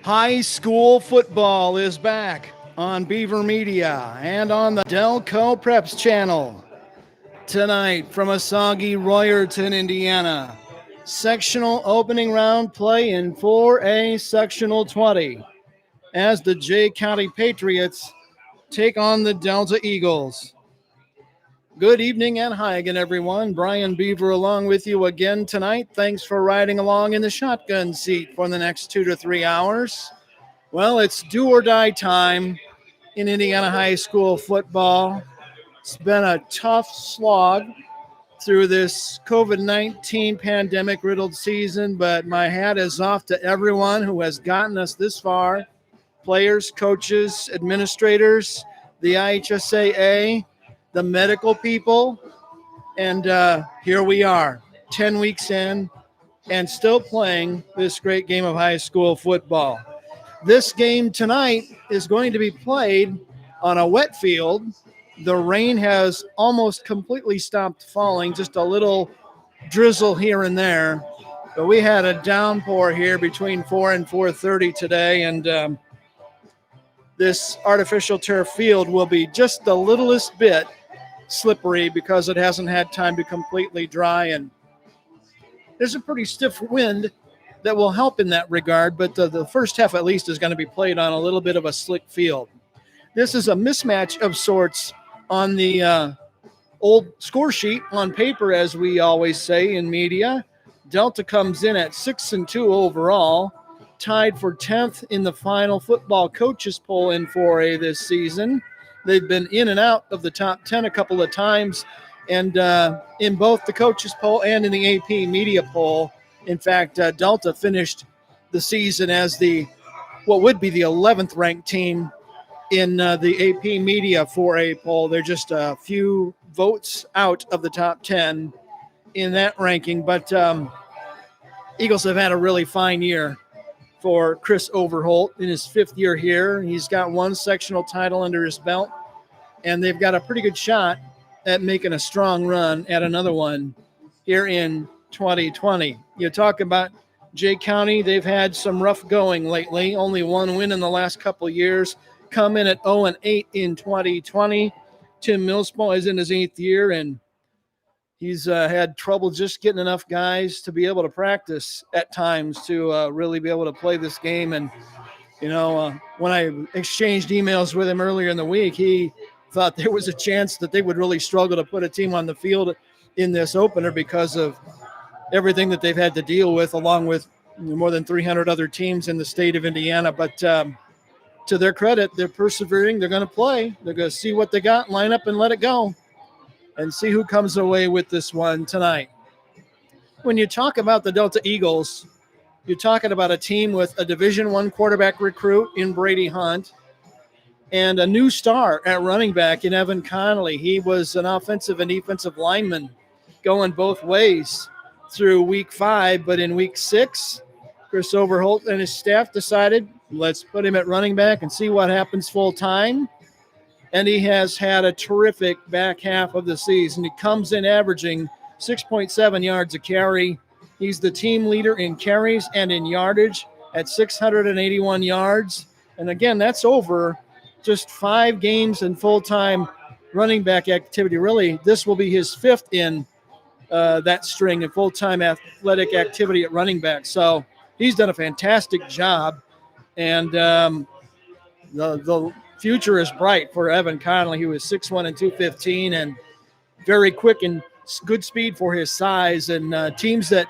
High school football is back on Beaver Media and on the Delco Preps channel. Tonight from Asagi Royerton, Indiana. Sectional opening round play in 4A Sectional 20 as the Jay County Patriots take on the Delta Eagles. Good evening and hi again, everyone. Brian Beaver along with you again tonight. Thanks for riding along in the shotgun seat for the next 2 to 3 hours. Well, it's do or die time in Indiana high school football. It's been a tough slog through this COVID-19 pandemic riddled season, but my hat is off to everyone who has gotten us this far. Players, coaches, administrators, the IHSAA, the medical people, and here we are, 10 weeks in and still playing this great game of high school football. This game tonight is going to be played on a wet field. The rain has almost completely stopped falling, just a little drizzle here and there. But we had a downpour here between 4 and 4:30 today, and this artificial turf field will be just the littlest bit slippery because it hasn't had time to completely dry, and there's a pretty stiff wind that will help in that regard, but the first half at least is going to be played on a little bit of a slick field. This is a mismatch of sorts on the old score sheet on paper, as we always say in media. Delta comes in at 6-2 overall, tied for 10th in the final football coaches poll in 4A this season. They've been in and out of the top 10 a couple of times, and in both the coaches poll and in the AP media poll. In fact, Delta finished the season as what would be the 11th ranked team in the AP Media 4A poll. They're just a few votes out of the top 10 in that ranking. But Eagles have had a really fine year for Chris Overholt in his 5th year here. He's got one sectional title under his belt, and they've got a pretty good shot at making a strong run at another one here in 2020. You talk about Jay County, they've had some rough going lately. Only one win in the last couple of years. Come in at 0-8 in 2020. Tim Millspaw is in his 8th year, and he's had trouble just getting enough guys to be able to practice at times to really be able to play this game. And, when I exchanged emails with him earlier in the week, he thought there was a chance that they would really struggle to put a team on the field in this opener because of everything that they've had to deal with, along with more than 300 other teams in the state of Indiana. But to their credit, they're persevering. They're going to play. They're going to see what they got, line up, and let it go, and see who comes away with this one tonight. When you talk about the Delta Eagles, you're talking about a team with a Division I quarterback recruit in Brady Hunt and a new star at running back in Evan Connolly. He was an offensive and defensive lineman going both ways through week 5, but in week 6, Chris Overholt and his staff decided, let's put him at running back and see what happens full time. And he has had a terrific back half of the season. He comes in averaging 6.7 yards a carry. He's the team leader in carries and in yardage at 681 yards. And again, that's over just 5 games in full-time running back activity. Really, this will be his 5th in that string of full-time athletic activity at running back. So he's done a fantastic job, and the future is bright for Evan Connolly, who is 6'1" and 215, and very quick and good speed for his size. And teams that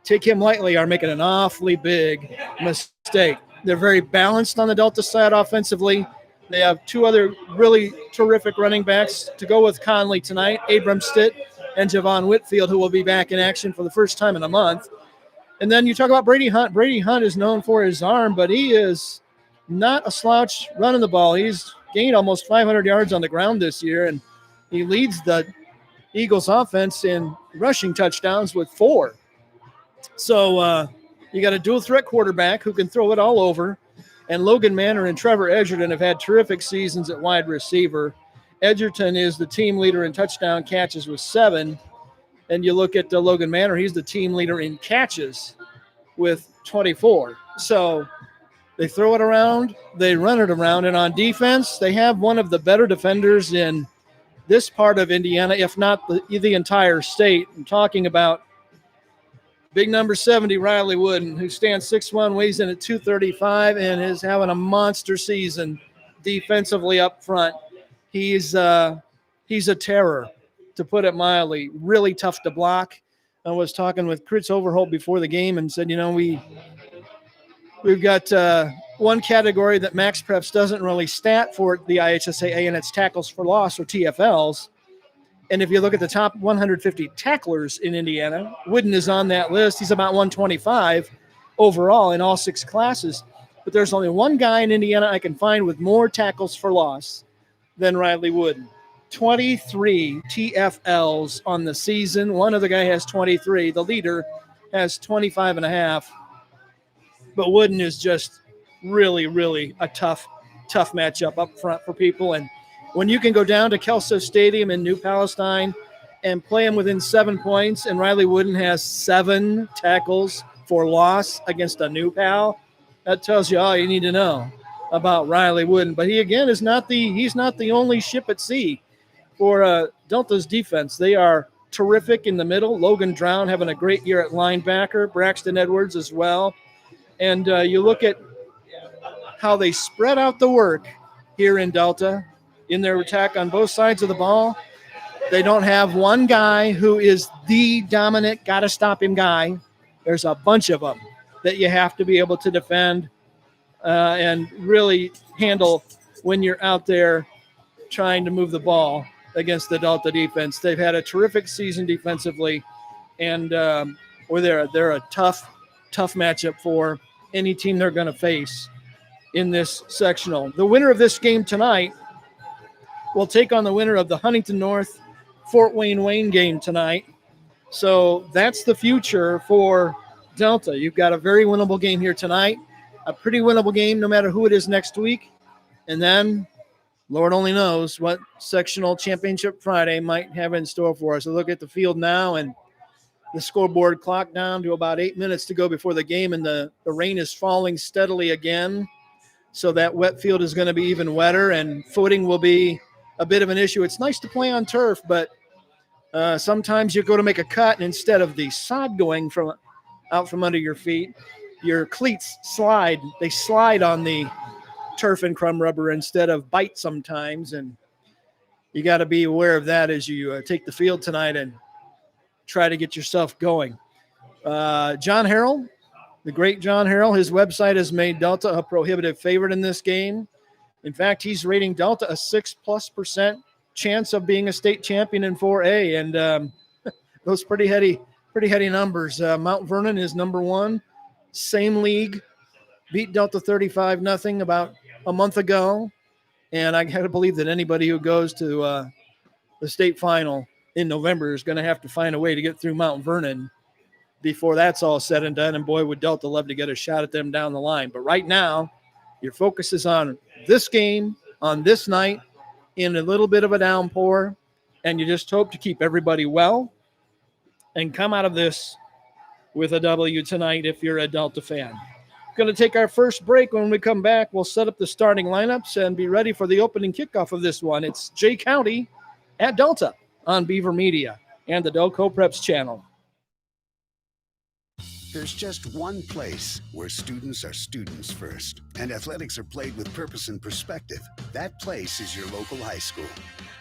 take him lightly are making an awfully big mistake. They're very balanced on the Delta side offensively. They have 2 other really terrific running backs to go with Conley tonight, Abram Stitt and Javon Whitfield, who will be back in action for the first time in a month. And then you talk about Brady Hunt. Brady Hunt is known for his arm, but he is not a slouch running the ball. He's gained almost 500 yards on the ground this year, and he leads the Eagles offense in rushing touchdowns with 4. So you got a dual threat quarterback who can throw it all over. And Logan Manor and Trevor Edgerton have had terrific seasons at wide receiver. Edgerton is the team leader in touchdown catches with 7. And you look at Logan Manor, he's the team leader in catches with 24. So They throw it around, they run it around, and on defense, they have one of the better defenders in this part of Indiana, if not the entire state. I'm talking about big number 70, Riley Wooden, who stands 6'1", weighs in at 235, and is having a monster season defensively up front. He's a terror, to put it mildly. Really tough to block. I was talking with Chris Overholt before the game and said, we've got one category that Max Preps doesn't really stat for the IHSAA, and it's tackles for loss, or TFLs. And if you look at the top 150 tacklers in Indiana, Wooden is on that list. He's about 125 overall in all 6 classes. But there's only one guy in Indiana I can find with more tackles for loss than Riley Wooden. 23 TFLs on the season. One other guy has 23. The leader has 25 and a half. But Wooden is just really, really a tough matchup up front for people. And when you can go down to Kelso Stadium in New Palestine and play him within 7 points, and Riley Wooden has 7 tackles for loss against a New Pal, that tells you all you need to know about Riley Wooden. But he, again, he's not the only ship at sea for Delta's defense. They are terrific in the middle. Logan Drown having a great year at linebacker. Braxton Edwards as well. And you look at how they spread out the work here in Delta in their attack on both sides of the ball. They don't have one guy who is the dominant, got to stop him guy. There's a bunch of them that you have to be able to defend and really handle when you're out there trying to move the ball against the Delta defense. They've had a terrific season defensively, and they're a tough matchup for any team they're going to face in this sectional. The winner of this game tonight will take on the winner of the Huntington North Fort Wayne game tonight. So that's the future for Delta. You've got a very winnable game here tonight, a pretty winnable game no matter who it is next week. And then Lord only knows what sectional championship Friday might have in store for us. So look at the field now, and the scoreboard clock down to about 8 minutes to go before the game, and the rain is falling steadily again. So that wet field is going to be even wetter, and footing will be a bit of an issue. It's nice to play on turf, but sometimes you go to make a cut, and instead of the sod going out from under your feet, your cleats slide. They slide on the turf and crumb rubber instead of bite sometimes, and you got to be aware of that as you take the field tonight and try to get yourself going. John Harrell, the great John Harrell, his website has made Delta a prohibitive favorite in this game. In fact, he's rating Delta a 6+% chance of being a state champion in 4A, and those pretty heady numbers. Mount Vernon is number 1, same league, beat Delta 35-0 about a month ago, and I got to believe that anybody who goes to the state final in November is going to have to find a way to get through Mount Vernon before that's all said and done, and boy, would Delta love to get a shot at them down the line. But right now, your focus is on this game, on this night, in a little bit of a downpour, and you just hope to keep everybody well and come out of this with a W tonight if you're a Delta fan. Going to take our first break. When we come back, we'll set up the starting lineups and be ready for the opening kickoff of this one. It's Jay County at Delta on Beaver Media and the Delco Preps channel. There's just one place where students are students first, and athletics are played with purpose and perspective. That place is your local high school.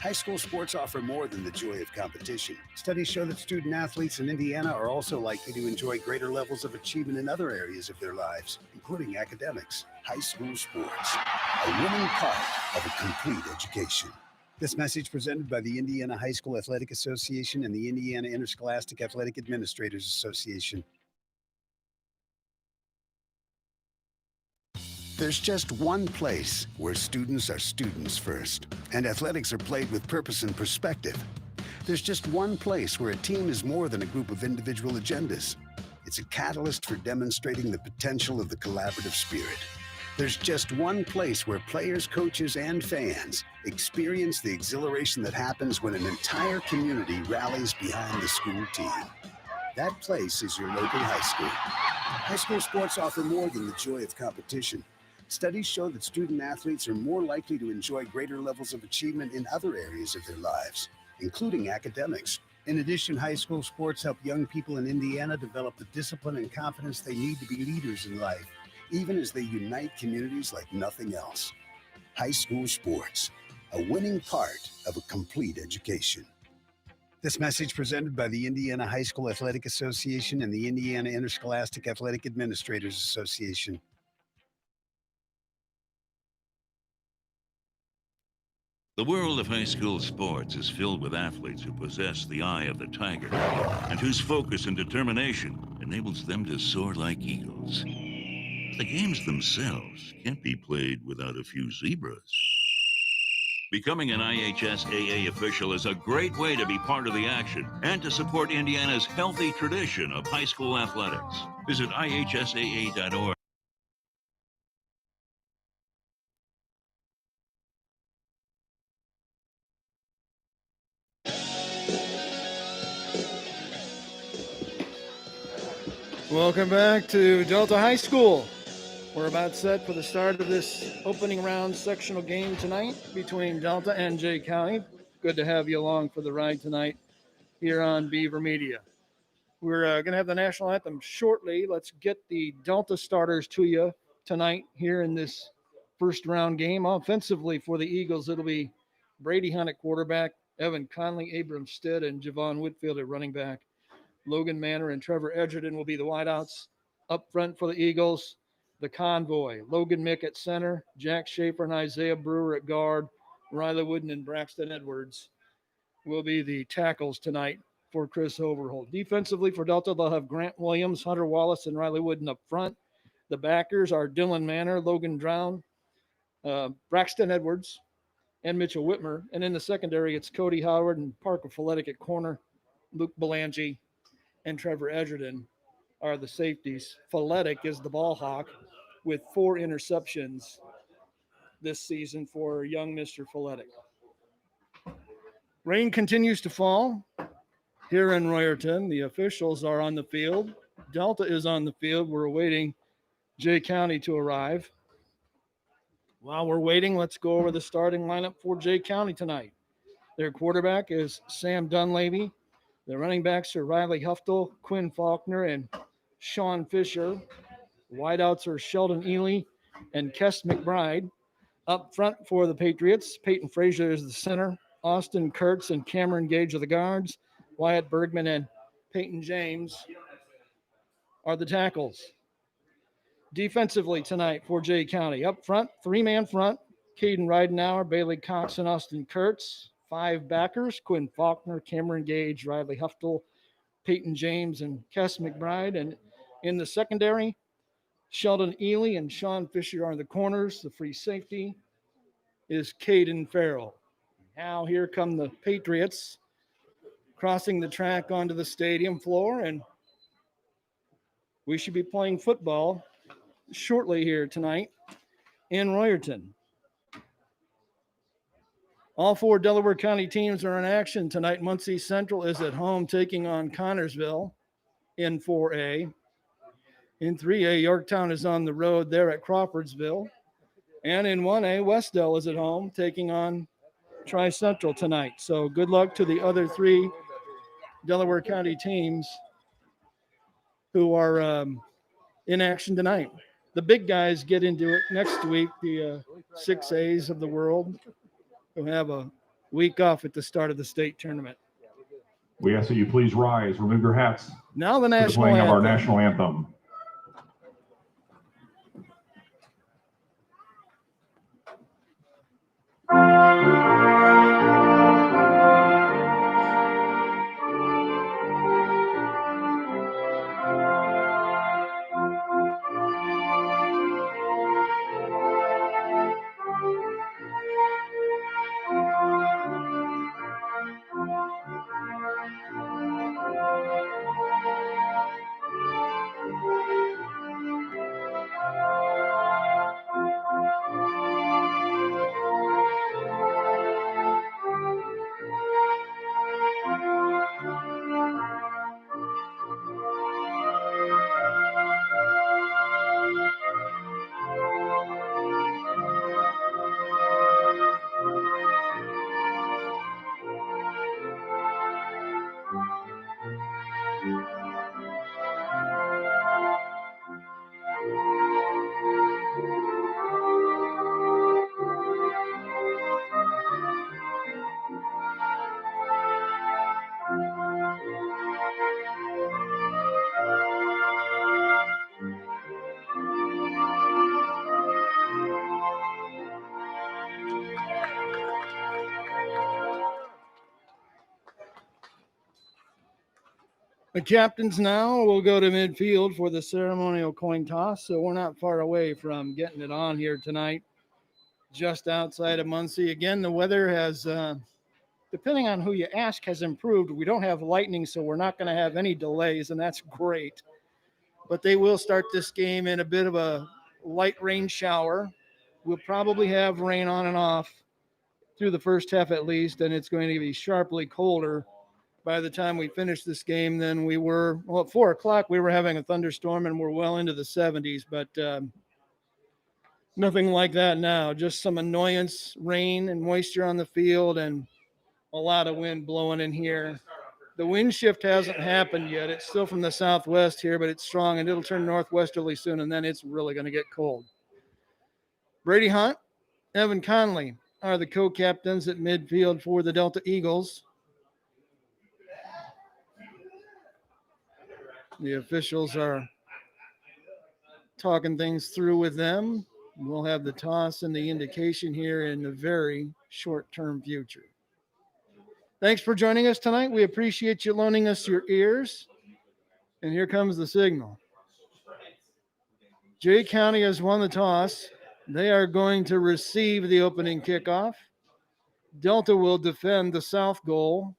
High school sports offer more than the joy of competition. Studies show that student athletes in Indiana are also likely to enjoy greater levels of achievement in other areas of their lives, including academics. High school sports, a winning part of a complete education. This message presented by the Indiana High School Athletic Association and the Indiana Interscholastic Athletic Administrators Association. There's just one place where students are students first, and athletics are played with purpose and perspective. There's just one place where a team is more than a group of individual agendas. It's a catalyst for demonstrating the potential of the collaborative spirit. There's just one place where players, coaches, and fans experience the exhilaration that happens when an entire community rallies behind the school team. That place is your local high school. High school sports offer more than the joy of competition. Studies show that student athletes are more likely to enjoy greater levels of achievement in other areas of their lives, including academics. In addition, high school sports help young people in Indiana develop the discipline and confidence they need to be leaders in life, even as they unite communities like nothing else. High school sports, a winning part of a complete education. This message presented by the Indiana High School Athletic Association and the Indiana Interscholastic Athletic Administrators Association. The world of high school sports is filled with athletes who possess the eye of the tiger and whose focus and determination enables them to soar like eagles. The games themselves can't be played without a few zebras. Becoming an IHSAA official is a great way to be part of the action and to support Indiana's healthy tradition of high school athletics. Visit ihsaa.org. Welcome back to Delta High School. We're about set for the start of this opening round sectional game tonight between Delta and Jay County. Good to have you along for the ride tonight here on Beaver Media. We're going to have the national anthem shortly. Let's get the Delta starters to you tonight here in this first round game. Offensively for the Eagles, it'll be Brady Hunt at quarterback, Evan Connolly, Abram Stitt, and Javon Whitfield at running back. Logan Manor and Trevor Edgerton will be the wideouts. Up front for the Eagles, the convoy, Logan Mick at center, Jack Schaefer and Isaiah Brewer at guard, Riley Wooden and Braxton Edwards will be the tackles tonight for Chris Overholt. Defensively for Delta, they'll have Grant Williams, Hunter Wallace, and Riley Wooden up front. The backers are Dylan Manor, Logan Drown, Braxton Edwards, and Mitchell Whitmer. And in the secondary, it's Cody Howard and Parker Foletic at corner, Luke Belangi and Trevor Edgerton are the safeties. Foletic is the ball hawk with 4 interceptions this season for young Mr. Foletic. Rain continues to fall here in Royerton. The officials are on the field. Delta is on the field. We're awaiting Jay County to arrive. While we're waiting, let's go over the starting lineup for Jay County tonight. Their quarterback is Sam Dunleavy. The running backs are Riley Huftel, Quinn Faulkner, and Sean Fisher. Wideouts are Sheldon Ely and Kess McBride. Up front for the Patriots, Peyton Frazier is the center. Austin Kurtz and Cameron Gage are the guards. Wyatt Bergman and Peyton James are the tackles. Defensively tonight for Jay County. Up front, 3-man front, Caden Ridenauer, Bailey Cox, and Austin Kurtz. 5 backers, Quinn Faulkner, Cameron Gage, Riley Huftel, Peyton James, and Kess McBride. And in the secondary, Sheldon Ely and Sean Fisher are in the corners. The free safety is Caden Farrell. Now here come the Patriots crossing the track onto the stadium floor, and we should be playing football shortly here tonight in Royerton. All 4 Delaware County teams are in action tonight. Muncie Central is at home taking on Connorsville in 4A. In 3A, Yorktown is on the road there at Crawfordsville. And in 1A, Westdale is at home taking on Tri-Central tonight. So good luck to the other 3 Delaware County teams who are in action tonight. The big guys get into it next week, the 6As of the world, who have a week off at the start of the state tournament. We ask that you please rise, remove your hats. Now the for the national playing anthem. of our national anthem. The captains now will go to midfield for the ceremonial coin toss, so we're not far away from getting it on here tonight, just outside of Muncie. Again, the weather has, depending on who you ask, has improved. We don't have lightning, so we're not going to have any delays, and that's great. But they will start this game in a bit of a light rain shower. We'll probably have rain on and off through the first half at least, and it's going to be sharply colder by the time we finish this game than we were. Well, at 4 o'clock, we were having a thunderstorm, and we're well into the 70s, but nothing like that now. Just some annoyance, rain and moisture on the field, and a lot of wind blowing in here. The wind shift hasn't happened yet. It's still from the southwest here, but it's strong, and it'll turn northwesterly soon, and then it's really going to get cold. Brady Hunt, Evan Connolly are the co-captains at midfield for the Delta Eagles. The officials are talking things through with them. We'll have the toss and the indication here in the very short-term future. Thanks for joining us tonight. We appreciate you loaning us your ears. And here comes the signal. Jay County has won the toss. They are going to receive the opening kickoff. Delta will defend the south goal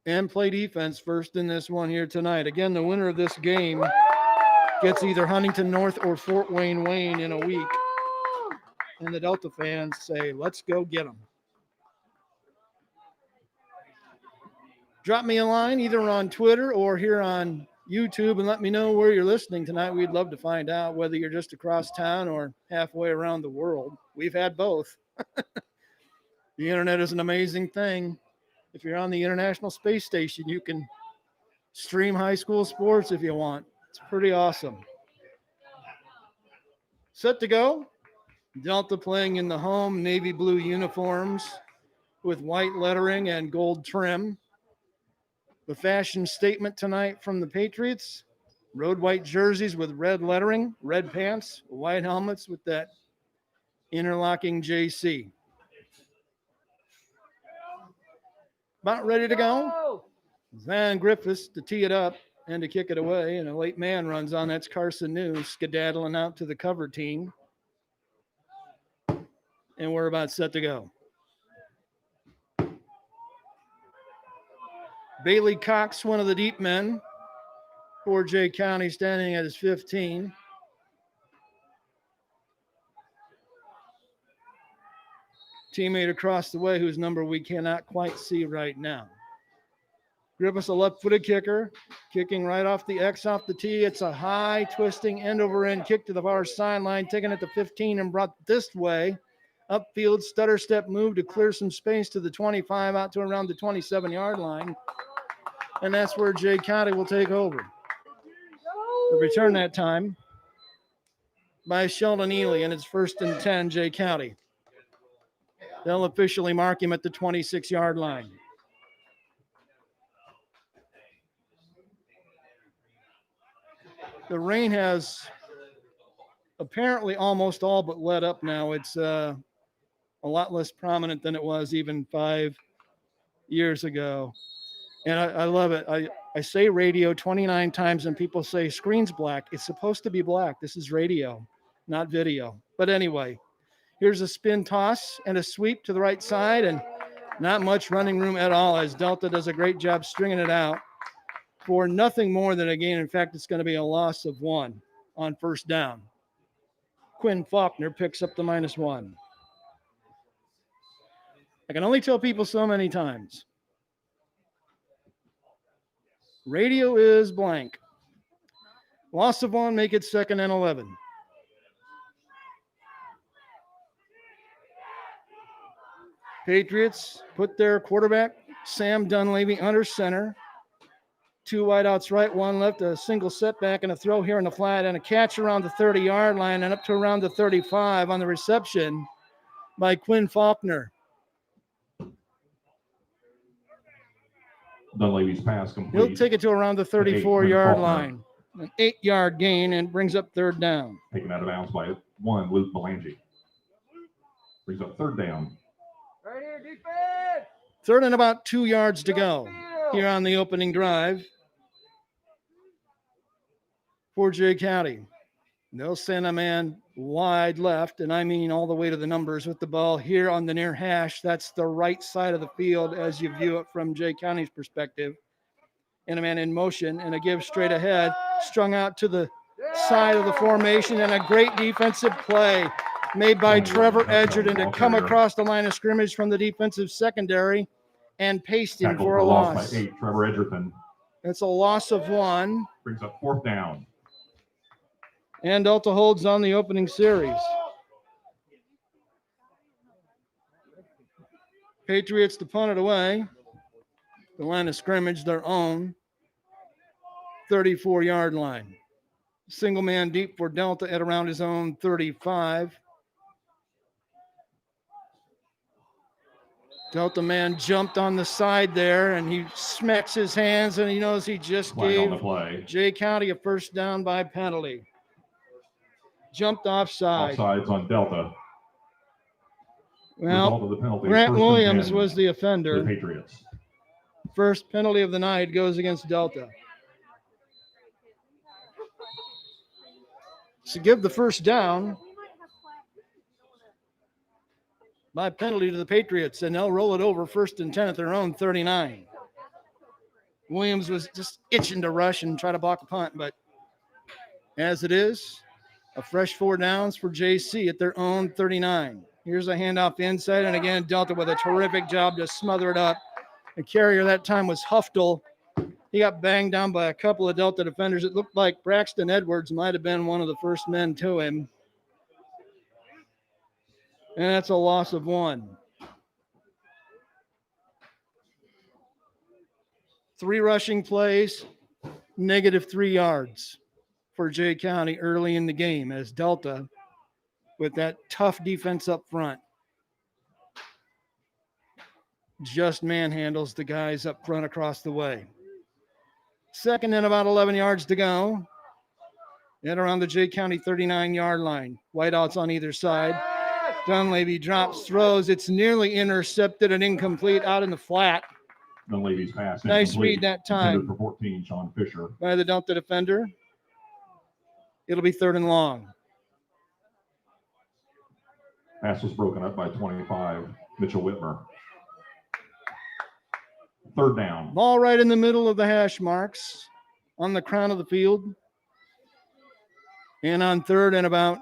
and play defense first in this one here tonight. Again, the winner of this game gets either Huntington North or Fort Wayne in a week. And the Delta fans say, let's go get them. Drop me a line either on Twitter or here on YouTube and let me know where you're listening tonight. We'd love to find out whether you're just across town or halfway around the world. We've had both. The internet is an amazing thing. If you're on the International Space Station, you can stream high school sports if you want. It's pretty awesome. Set to go. Delta playing in the home navy blue uniforms with white lettering and gold trim. The fashion statement tonight from the Patriots, road white jerseys with red lettering, red pants, white helmets with that interlocking JC. About ready to go. Van Griffiths to tee it up and to kick it away, and a late man runs on. That's Carson New skedaddling out to the cover team. And we're about set to go. Bailey Cox, one of the deep men for Jay County, standing at his 15. Teammate across the way whose number we cannot quite see right now. Griffiths, a left-footed kicker, kicking right off the X off the tee. It's a high, twisting, end-over-end kick to the far sideline, taking it to 15 and brought this way. Upfield, stutter step move to clear some space to the 25, out to around the 27-yard line. And that's where Jay County will take over. The return that time by Sheldon Ely, and it's 1st and 10, Jay County. They'll officially mark him at the 26-yard line. The rain has apparently almost all but let up now. It's a lot less prominent than it was even 5 years ago. And I love it. I say radio 29 times and people say screen's black. It's supposed to be black. This is radio, not video. But anyway, here's a spin toss and a sweep to the right side, and not much running room at all as Delta does a great job stringing it out for nothing more than a gain. In fact, it's going to be a loss of 1 on first down. Quinn Faulkner picks up the -1. I can only tell people so many times. Radio is blank. Loss of 1, make it 2nd and 11. Patriots put their quarterback, Sam Dunleavy, under center. 2 wideouts right, 1 left, a single setback and a throw here in the flat, and a catch around the 30-yard line and up to around the 35 on the reception by Quinn Faulkner. Dunleavy's pass complete. He'll take it to around the 34-yard line. An 8-yard gain and brings up 3rd down. Taken out of bounds by 1, Luke Belangi. Brings up 3rd down. Right here, defense. 3rd and about 2 yards to go. here on the opening drive for Jay County. They'll send a man wide left, and I mean all the way to the numbers with the ball here on the near hash. That's the right side of the field as you view it from Jay County's perspective. And a man in motion and a give straight ahead, strung out to the side of the formation, and a great defensive play made by Trevor Edgerton to come across the line of scrimmage from the defensive secondary and paste him for a loss. By 8, Trevor Edgerton. It's a loss of 1. Brings up 4th down. And Delta holds on the opening series. Patriots to punt it away. The line of scrimmage, their own 34-yard line. Single man deep for Delta at around his own 35. Delta man jumped on the side there, and he smacks his hands, and he knows he just gave Jay County a first down by penalty. Jumped offside. Offsides on Delta. Well, Grant Williams was the offender. The Patriots. First penalty of the night goes against Delta. So give the first down by penalty to the Patriots, and they'll roll it over 1st and 10 at their own 39. Williams was just itching to rush and try to block a punt, but as it is, a fresh 4 downs for JC at their own 39. Here's a handoff inside, and again, Delta with a terrific job to smother it up. The carrier that time was Huftel. He got banged down by a couple of Delta defenders. It looked like Braxton Edwards might have been one of the first men to him. And that's a loss of 1. 3 rushing plays, -3 yards for Jay County early in the game as Delta, with that tough defense up front, just manhandles the guys up front across the way. 2nd and about 11 yards to go. And around the Jay County 39-yard line. Whiteouts on either side. Dunleavy drops, throws. It's nearly intercepted and incomplete out in the flat. Dunleavy's pass. Nice read that time. For 14, Sean Fisher. By the Delta defender. It'll be 3rd and long. Pass was broken up by 25, Mitchell Whitmer. 3rd down. Ball right in the middle of the hash marks on the crown of the field. And on 3rd and about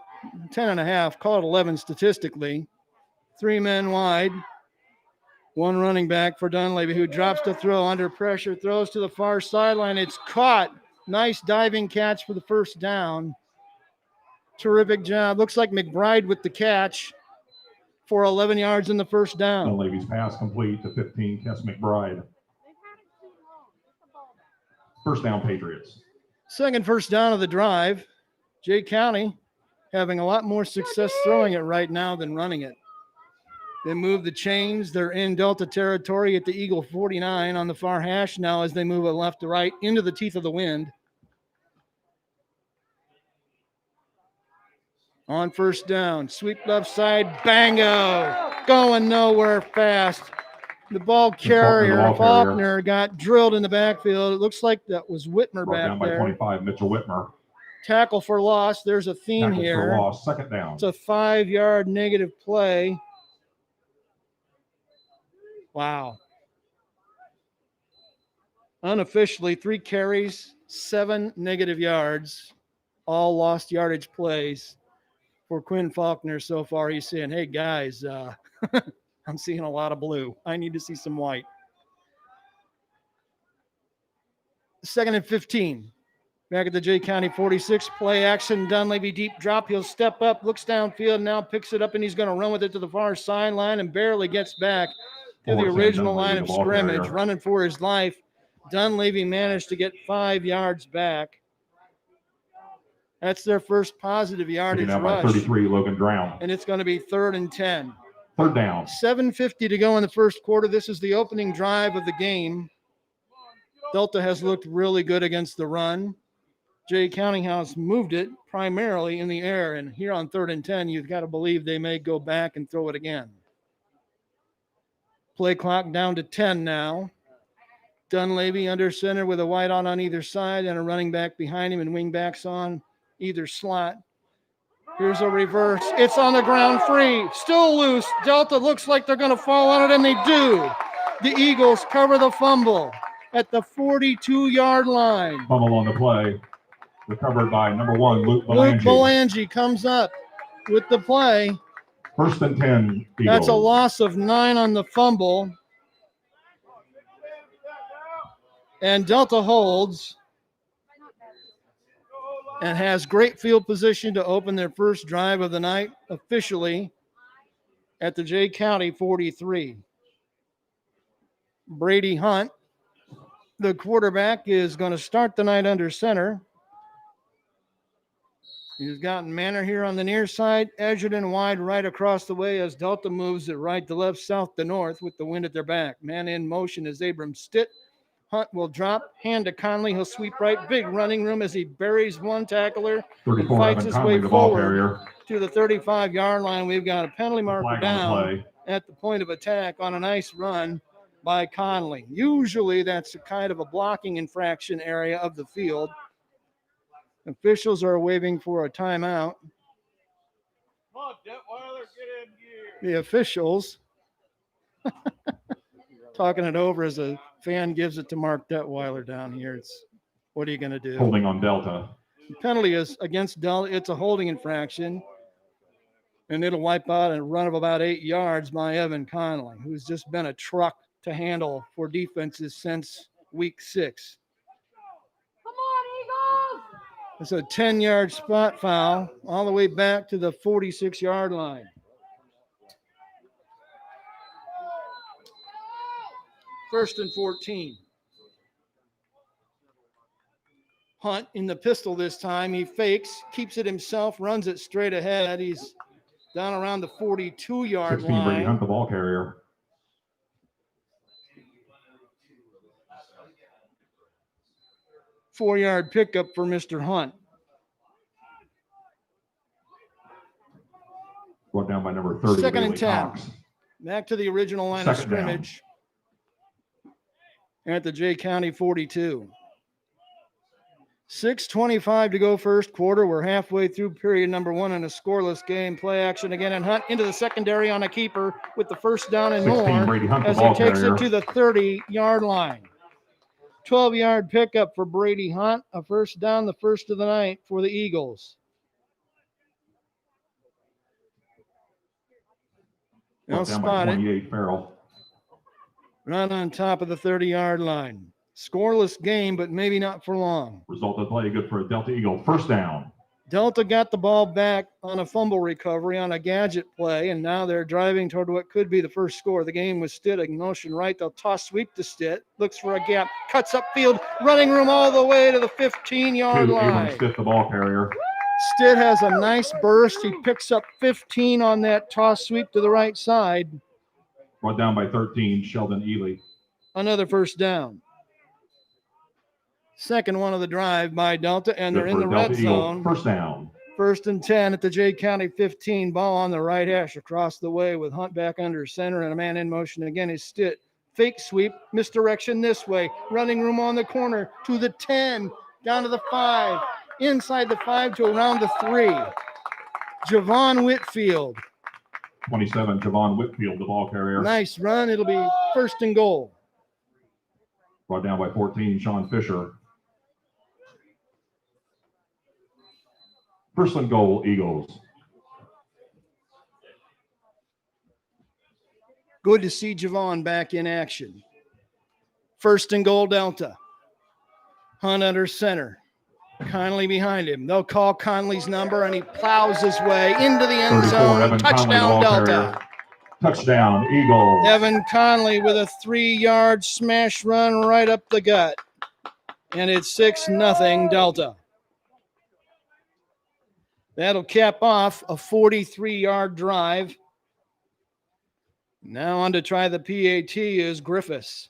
10 and a half, call it 11 statistically. 3 men wide. 1 running back for Dunleavy, who drops to throw under pressure, throws to the far sideline. It's caught. Nice diving catch for the first down. Terrific job. Looks like McBride with the catch for 11 yards in the first down. Dunleavy's pass complete to 15, Kess McBride. First down, Patriots. Second first down of the drive. Jay County having a lot more success throwing it right now than running it. They move the chains. They're in Delta territory at the Eagle 49 on the far hash now as they move it left to right into the teeth of the wind. On first down, sweep left side, bango, going nowhere fast. The ball carrier, Faulkner, got drilled in the backfield. It looks like that was Whitmer back there. Down by 25, Mitchell Whitmer. Tackle for loss. There's a theme Tackle here. For loss, 2nd down. It's a 5-yard negative play. Wow. Unofficially, 3 carries, 7 negative yards, all lost yardage plays for Quinn Faulkner so far. He's saying, hey, guys, I'm seeing a lot of blue. I need to see some white. 2nd and 15. Back at the Jay County 46, play action. Dunleavy deep drop. He'll step up, looks downfield, now picks it up, and he's going to run with it to the far sideline and barely gets back to the original line of scrimmage, running for his life. Dunleavy managed to get 5 yards back. That's their first positive yardage rush. 33, Logan Drown. And it's going to be 3rd and 10. 3rd down. 7:50 to go in the first quarter. This is the opening drive of the game. Delta has looked really good against the run. Jay County has moved it primarily in the air. And here on 3rd and 10, you've got to believe they may go back and throw it again. Play clock down to 10 now. Dunleavy under center with a wide out on either side and a running back behind him and wing backs on either slot. Here's a reverse. It's on the ground free. Still loose. Delta looks like they're going to fall on it, and they do. The Eagles cover the fumble at the 42-yard line. Fumble on the play. Recovered by number 1, Luke Belangi. Luke Belangi comes up with the play. 1st and 10, Eagles. That's a loss of 9 on the fumble. And Delta holds and has great field position to open their first drive of the night officially at the Jay County 43. Brady Hunt, the quarterback, is going to start the night under center. He's got Manor here on the near side, Edgerton wide right across the way as Delta moves it right to left, south to north with the wind at their back. Man in motion is Abram Stitt. Hunt will drop, hand to Connolly. He'll sweep right. Big running room as he buries one tackler and fights his way forward to the 35-yard line. We've got a penalty marker down at the point of attack on a nice run by Connolly. Usually that's a kind of a blocking infraction area of the field. Officials are waving for a timeout. Come on, Detweiler, get in gear. The officials talking it over as a fan gives it to Mark Detweiler down here. It's what are you going to do? Holding on Delta. The penalty is against Delta. It's a holding infraction, and it'll wipe out a run of about 8 yards by Evan Connolly, who's just been a truck to handle for defenses since week 6. Come on, Eagles! It's a 10-yard spot foul all the way back to the 46-yard line. First and 14. Hunt in the pistol this time. He fakes, keeps it himself, runs it straight ahead. He's down around the 42-yard 16, Brady line. Hunt, the ball carrier. Four-yard pickup for Mr. Hunt. Brought down by number 30. Second and Bailey 10. Cox. Back to the original line of Second down. scrimmage at the Jay County 42. 6:25 to go first quarter. We're halfway through period number 1 in a scoreless game. Play action again, and Hunt into the secondary on a keeper with the first down and 16, more Brady Hunt, the as he ball takes carrier. it to the 30-yard line. 12-yard pickup for Brady Hunt. A first down, the first of the night for the Eagles. Now Brought down by spotted. 28, Farrell. Right on top of the 30-yard line. Scoreless game, but maybe not for long. Result of the play good for a Delta Eagle. First down. Delta got the ball back on a fumble recovery on a gadget play, and now they're driving toward what could be the first score. The game was Stitt in motion right. They'll toss sweep to Stitt. Looks for a gap. Cuts upfield. Running room all the way to the 15-yard Abram line. Stitt, the ball carrier. Stitt has a nice burst. He picks up 15 on that toss sweep to the right side. Brought down by 13, Sheldon Ely. Another first down. Second one of the drive by Delta, and they're Good in for the a Delta red Eagle. zone. First down. First and 10 at the Jay County 15. Ball on the right hash across the way with Hunt back under center and a man in motion. Again is Stitt. Fake sweep, misdirection this way. Running room on the corner to the 10, down to the 5, inside the 5 to around the 3. Javon Whitfield. 27, Javon Whitfield, the ball carrier. Nice run. It'll be first and goal. Brought down by 14, Sean Fisher. First and goal, Eagles. Good to see Javon back in action. First and goal, Delta. Hunt under center. Connolly behind him. They'll call Connolly's number, and he plows his way into the end 34, zone. Evan Connolly, Touchdown, the ball Delta. carrier. Touchdown, Eagles. Evan Connolly with a 3-yard smash run right up the gut. And it's 6-0 Delta. That'll cap off a 43-yard drive. Now on to try the PAT is Griffiths.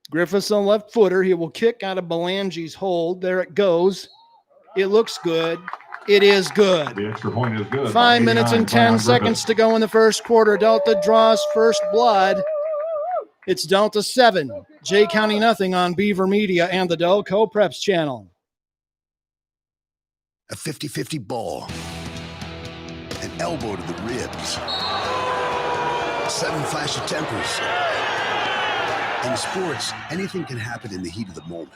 Griffiths on left footer. He will kick out of Belangi's hold. There it goes. It looks good. It is good. The extra point is good. 5 minutes and 10 seconds to go in the first quarter. Delta draws first blood. It's Delta 7, Jay County nothing on Beaver Media and the Delco Preps channel. A 50-50 ball. An elbow to the ribs. A sudden flash of tempers. In sports, anything can happen in the heat of the moment.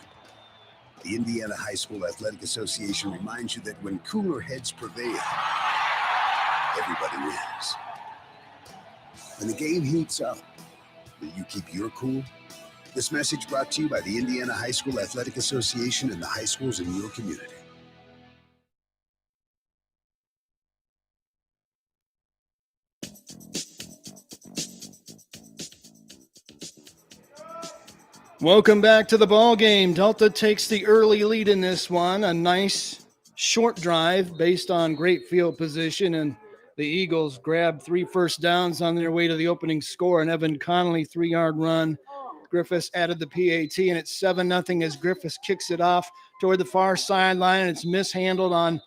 The Indiana High School Athletic Association reminds you that when cooler heads prevail, everybody wins. When the game heats up, will you keep your cool? This message brought to you by the Indiana High School Athletic Association and the high schools in your community. Welcome back to the ball game. Delta takes the early lead in this one. A nice short drive based on great field position, and the Eagles grabbed 3 first downs on their way to the opening score. An Evan Connolly 3-yard run. Griffiths added the PAT, and it's 7-0 as Griffiths kicks it off toward the far sideline, and it's mishandled on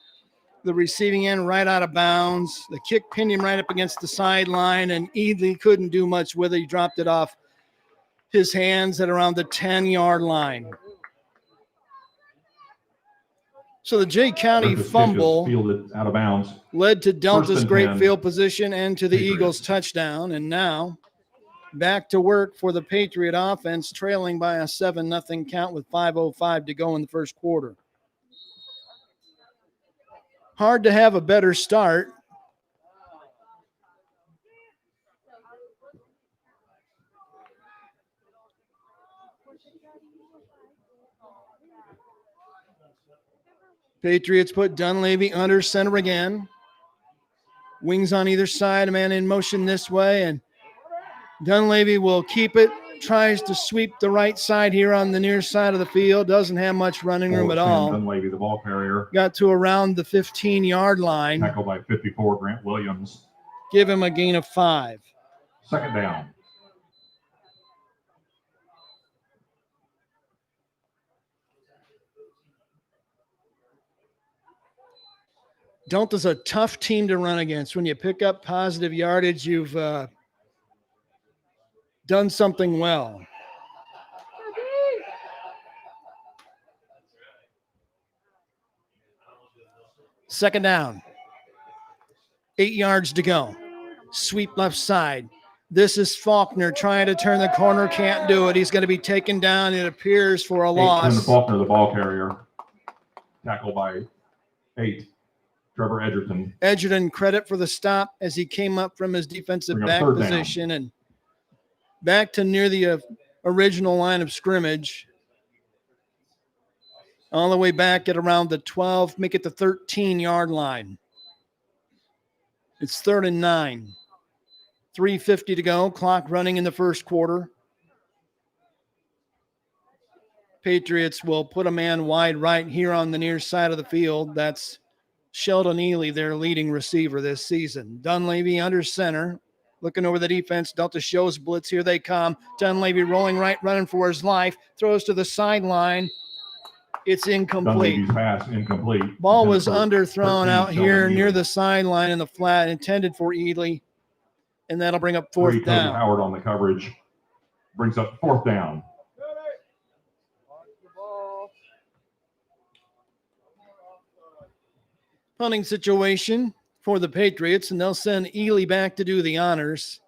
the receiving end right out of bounds. The kick pinned him right up against the sideline, and Ely couldn't do much with it. He dropped it off his hands at around the 10-yard line. So the Jay County fumble fielded out of bounds led to Delta's great 10. field position and to the Patriots. Eagles' touchdown. And now back to work for the Patriot offense, trailing by a 7-0 count with 5:05 to go in the first quarter. Hard to have a better start. Patriots put Dunleavy under center again. Wings on either side, a man in motion this way, and Dunleavy will keep it, tries to sweep the right side here on the near side of the field, doesn't have much running room at all. Dunleavy, the ball carrier. Got to around the 15-yard line. Tackled by 54, Grant Williams. Give him a gain of 5. Second down. Delta's a tough team to run against. When you pick up positive yardage, you've done something well. Second down. 8 yards to go. Sweep left side. This is Faulkner trying to turn the corner. Can't do it. He's going to be taken down, it appears, for a loss. Faulkner, the ball carrier. Tackled by 8. Trevor Edgerton. Edgerton, credit for the stop as he came up from his defensive back position and back to near the original line of scrimmage. All the way back at around the 12, make it the 13-yard line. It's 3rd and 9. 3:50 to go, clock running in the first quarter. Patriots will put a man wide right here on the near side of the field. That's Sheldon Ely, their leading receiver this season. Dunleavy under center, looking over the defense. Delta shows blitz. Here they come. Dunleavy rolling right, running for his life. Throws to the sideline. It's incomplete. Dunleavy's pass incomplete. Ball was underthrown out here near the sideline in the flat, intended for Ely. And that'll bring up 4th down. Howard on the coverage. Brings up 4th down. Punting situation for the Patriots, and they'll send Ely back to do the honors.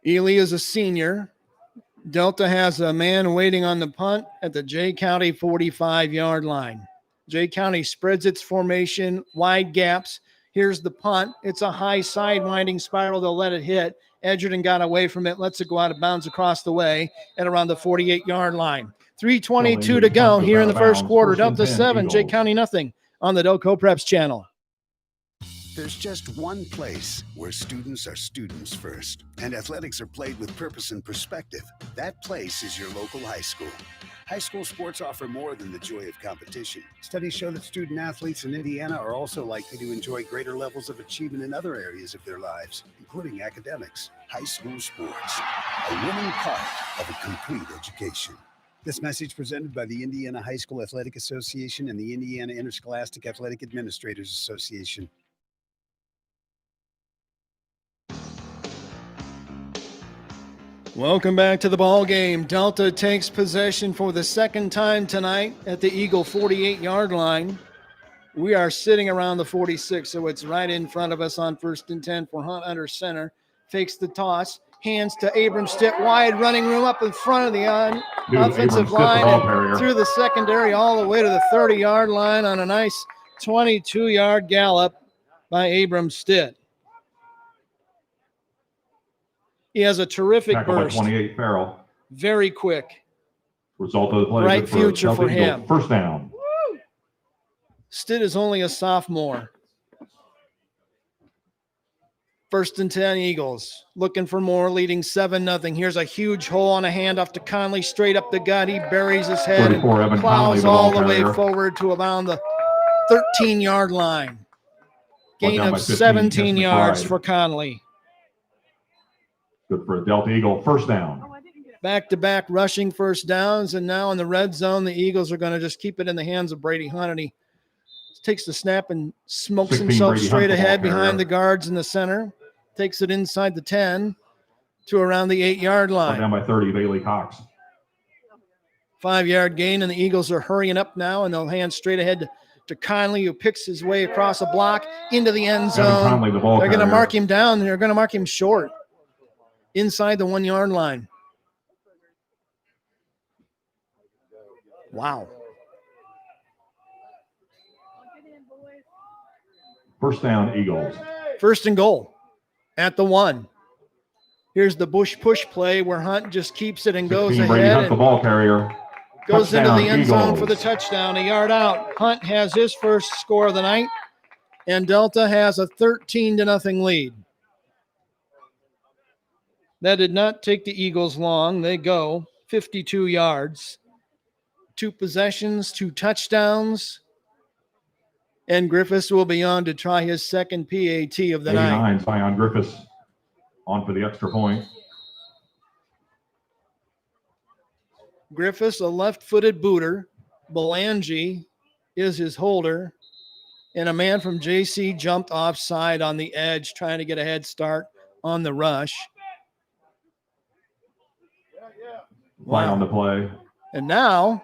Ely is a senior. Delta has a man waiting on the punt at the Jay County 45-yard line. Jay County spreads its formation, wide gaps. Here's the punt. It's a high side-winding spiral. They'll let it hit. Edgerton got away from it, lets it go out of bounds across the way at around the 48-yard line. 3:22 to go here in the first quarter. Delta 7, Jay County nothing on the Delco Preps channel. There's just one place where students are students first, and athletics are played with purpose and perspective. That place is your local high school. High school sports offer more than the joy of competition. Studies show that student athletes in Indiana are also likely to enjoy greater levels of achievement in other areas of their lives, including academics. High school sports, a winning part of a complete education. This message presented by the Indiana High School Athletic Association and the Indiana Interscholastic Athletic Administrators Association. Welcome back to the ball game. Delta takes possession for the second time tonight at the Eagle 48-yard line. We are sitting around the 46, so it's right in front of us on 1st and 10 for Hunt under center. Fakes the toss, hands to Abramstitt, wide running room up in front of the offensive line and through the secondary all the way to the 30-yard line on a nice 22-yard gallop by Abramstitt. He has a terrific burst. 28, Farrell. Very quick. Result of the play. Bright future for him. First down. Stitt is only a sophomore. 1st and 10 Eagles. Looking for more, leading 7-0. Here's a huge hole on a handoff to Connolly, straight up the gut. He buries his head and plows all the way forward to around the 13-yard line. Gain of 17 yards for Connolly. Good for a Delta Eagle. First down. Back-to-back rushing first downs, and now in the red zone, the Eagles are going to just keep it in the hands of Brady Hunt, and he takes the snap and smokes himself straight ahead behind the guards in the center. Takes it inside the 10 to around the 8-yard line. Down by 30, Bailey Cox. 5-yard gain, and the Eagles are hurrying up now, and they'll hand straight ahead to Connolly, who picks his way across a block into the end zone. Conley, the They're going to mark him down. They're going to mark him short inside the 1-yard line. Wow. First down, Eagles. 1st and goal at the 1. Here's the bush push play where Hunt just keeps it and goes ahead. The ball carrier. Goes into the end zone for the touchdown. A yard out. Hunt has his first score of the night, and Delta has a 13-0 lead. That did not take the Eagles long. They go 52 yards. 2 possessions, 2 touchdowns. And Griffiths will be on to try his second PAT of the night. Zion Griffiths on for the extra point. Griffiths, a left-footed booter. Belangi is his holder. And a man from JC jumped offside on the edge, trying to get a head start on the rush. Wow. On the play. And now,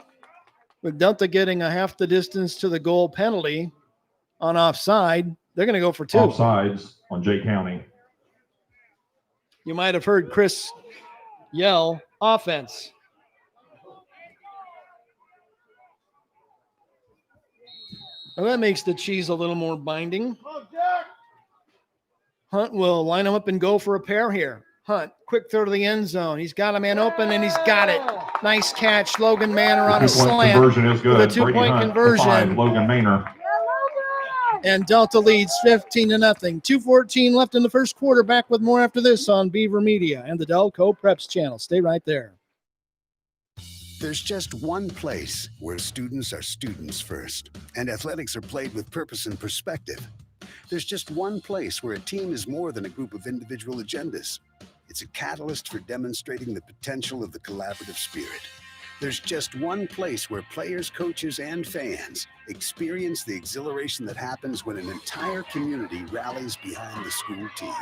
with Delta getting a half the distance to the goal penalty on offside, they're going to go for 2. Offsides on Jay County. You might have heard Chris yell, offense. Well, that makes the cheese a little more binding. Hunt will line him up and go for a pair here. Hunt, quick throw to the end zone. He's got a man open, and he's got it. Nice catch. Logan Manor on a slant. Conversion is good. The 2-point conversion. Logan Manor. And Delta leads 15-0. 2:14 left in the first quarter. Back with more after this on Beaver Media and the Delco Preps channel. Stay right there. There's just one place where students are students first, and athletics are played with purpose and perspective. There's just one place where a team is more than a group of individual agendas. It's a catalyst for demonstrating the potential of the collaborative spirit. There's just one place where players, coaches, and fans experience the exhilaration that happens when an entire community rallies behind the school team.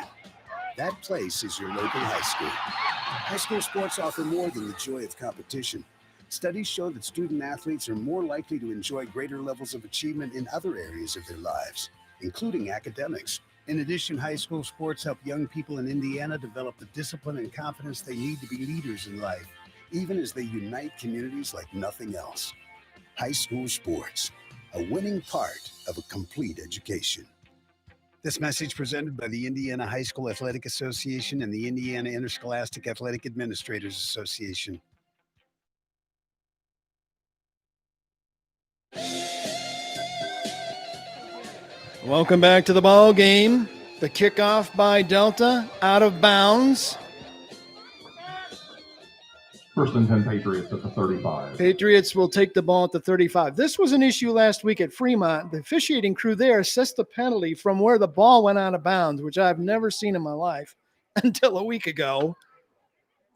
That place is your local high school. High school sports offer more than the joy of competition. Studies show that student athletes are more likely to enjoy greater levels of achievement in other areas of their lives, including academics. In addition, high school sports help young people in Indiana develop the discipline and confidence they need to be leaders in life, even as they unite communities like nothing else. High school sports, a winning part of a complete education. This message presented by the Indiana High School Athletic Association and the Indiana Interscholastic Athletic Administrators Association. Welcome back to the ball game. The kickoff by Delta, out of bounds. 1st and 10 Patriots at the 35. Patriots will take the ball at the 35. This was an issue last week at Fremont. The officiating crew there assessed the penalty from where the ball went out of bounds, which I've never seen in my life until a week ago.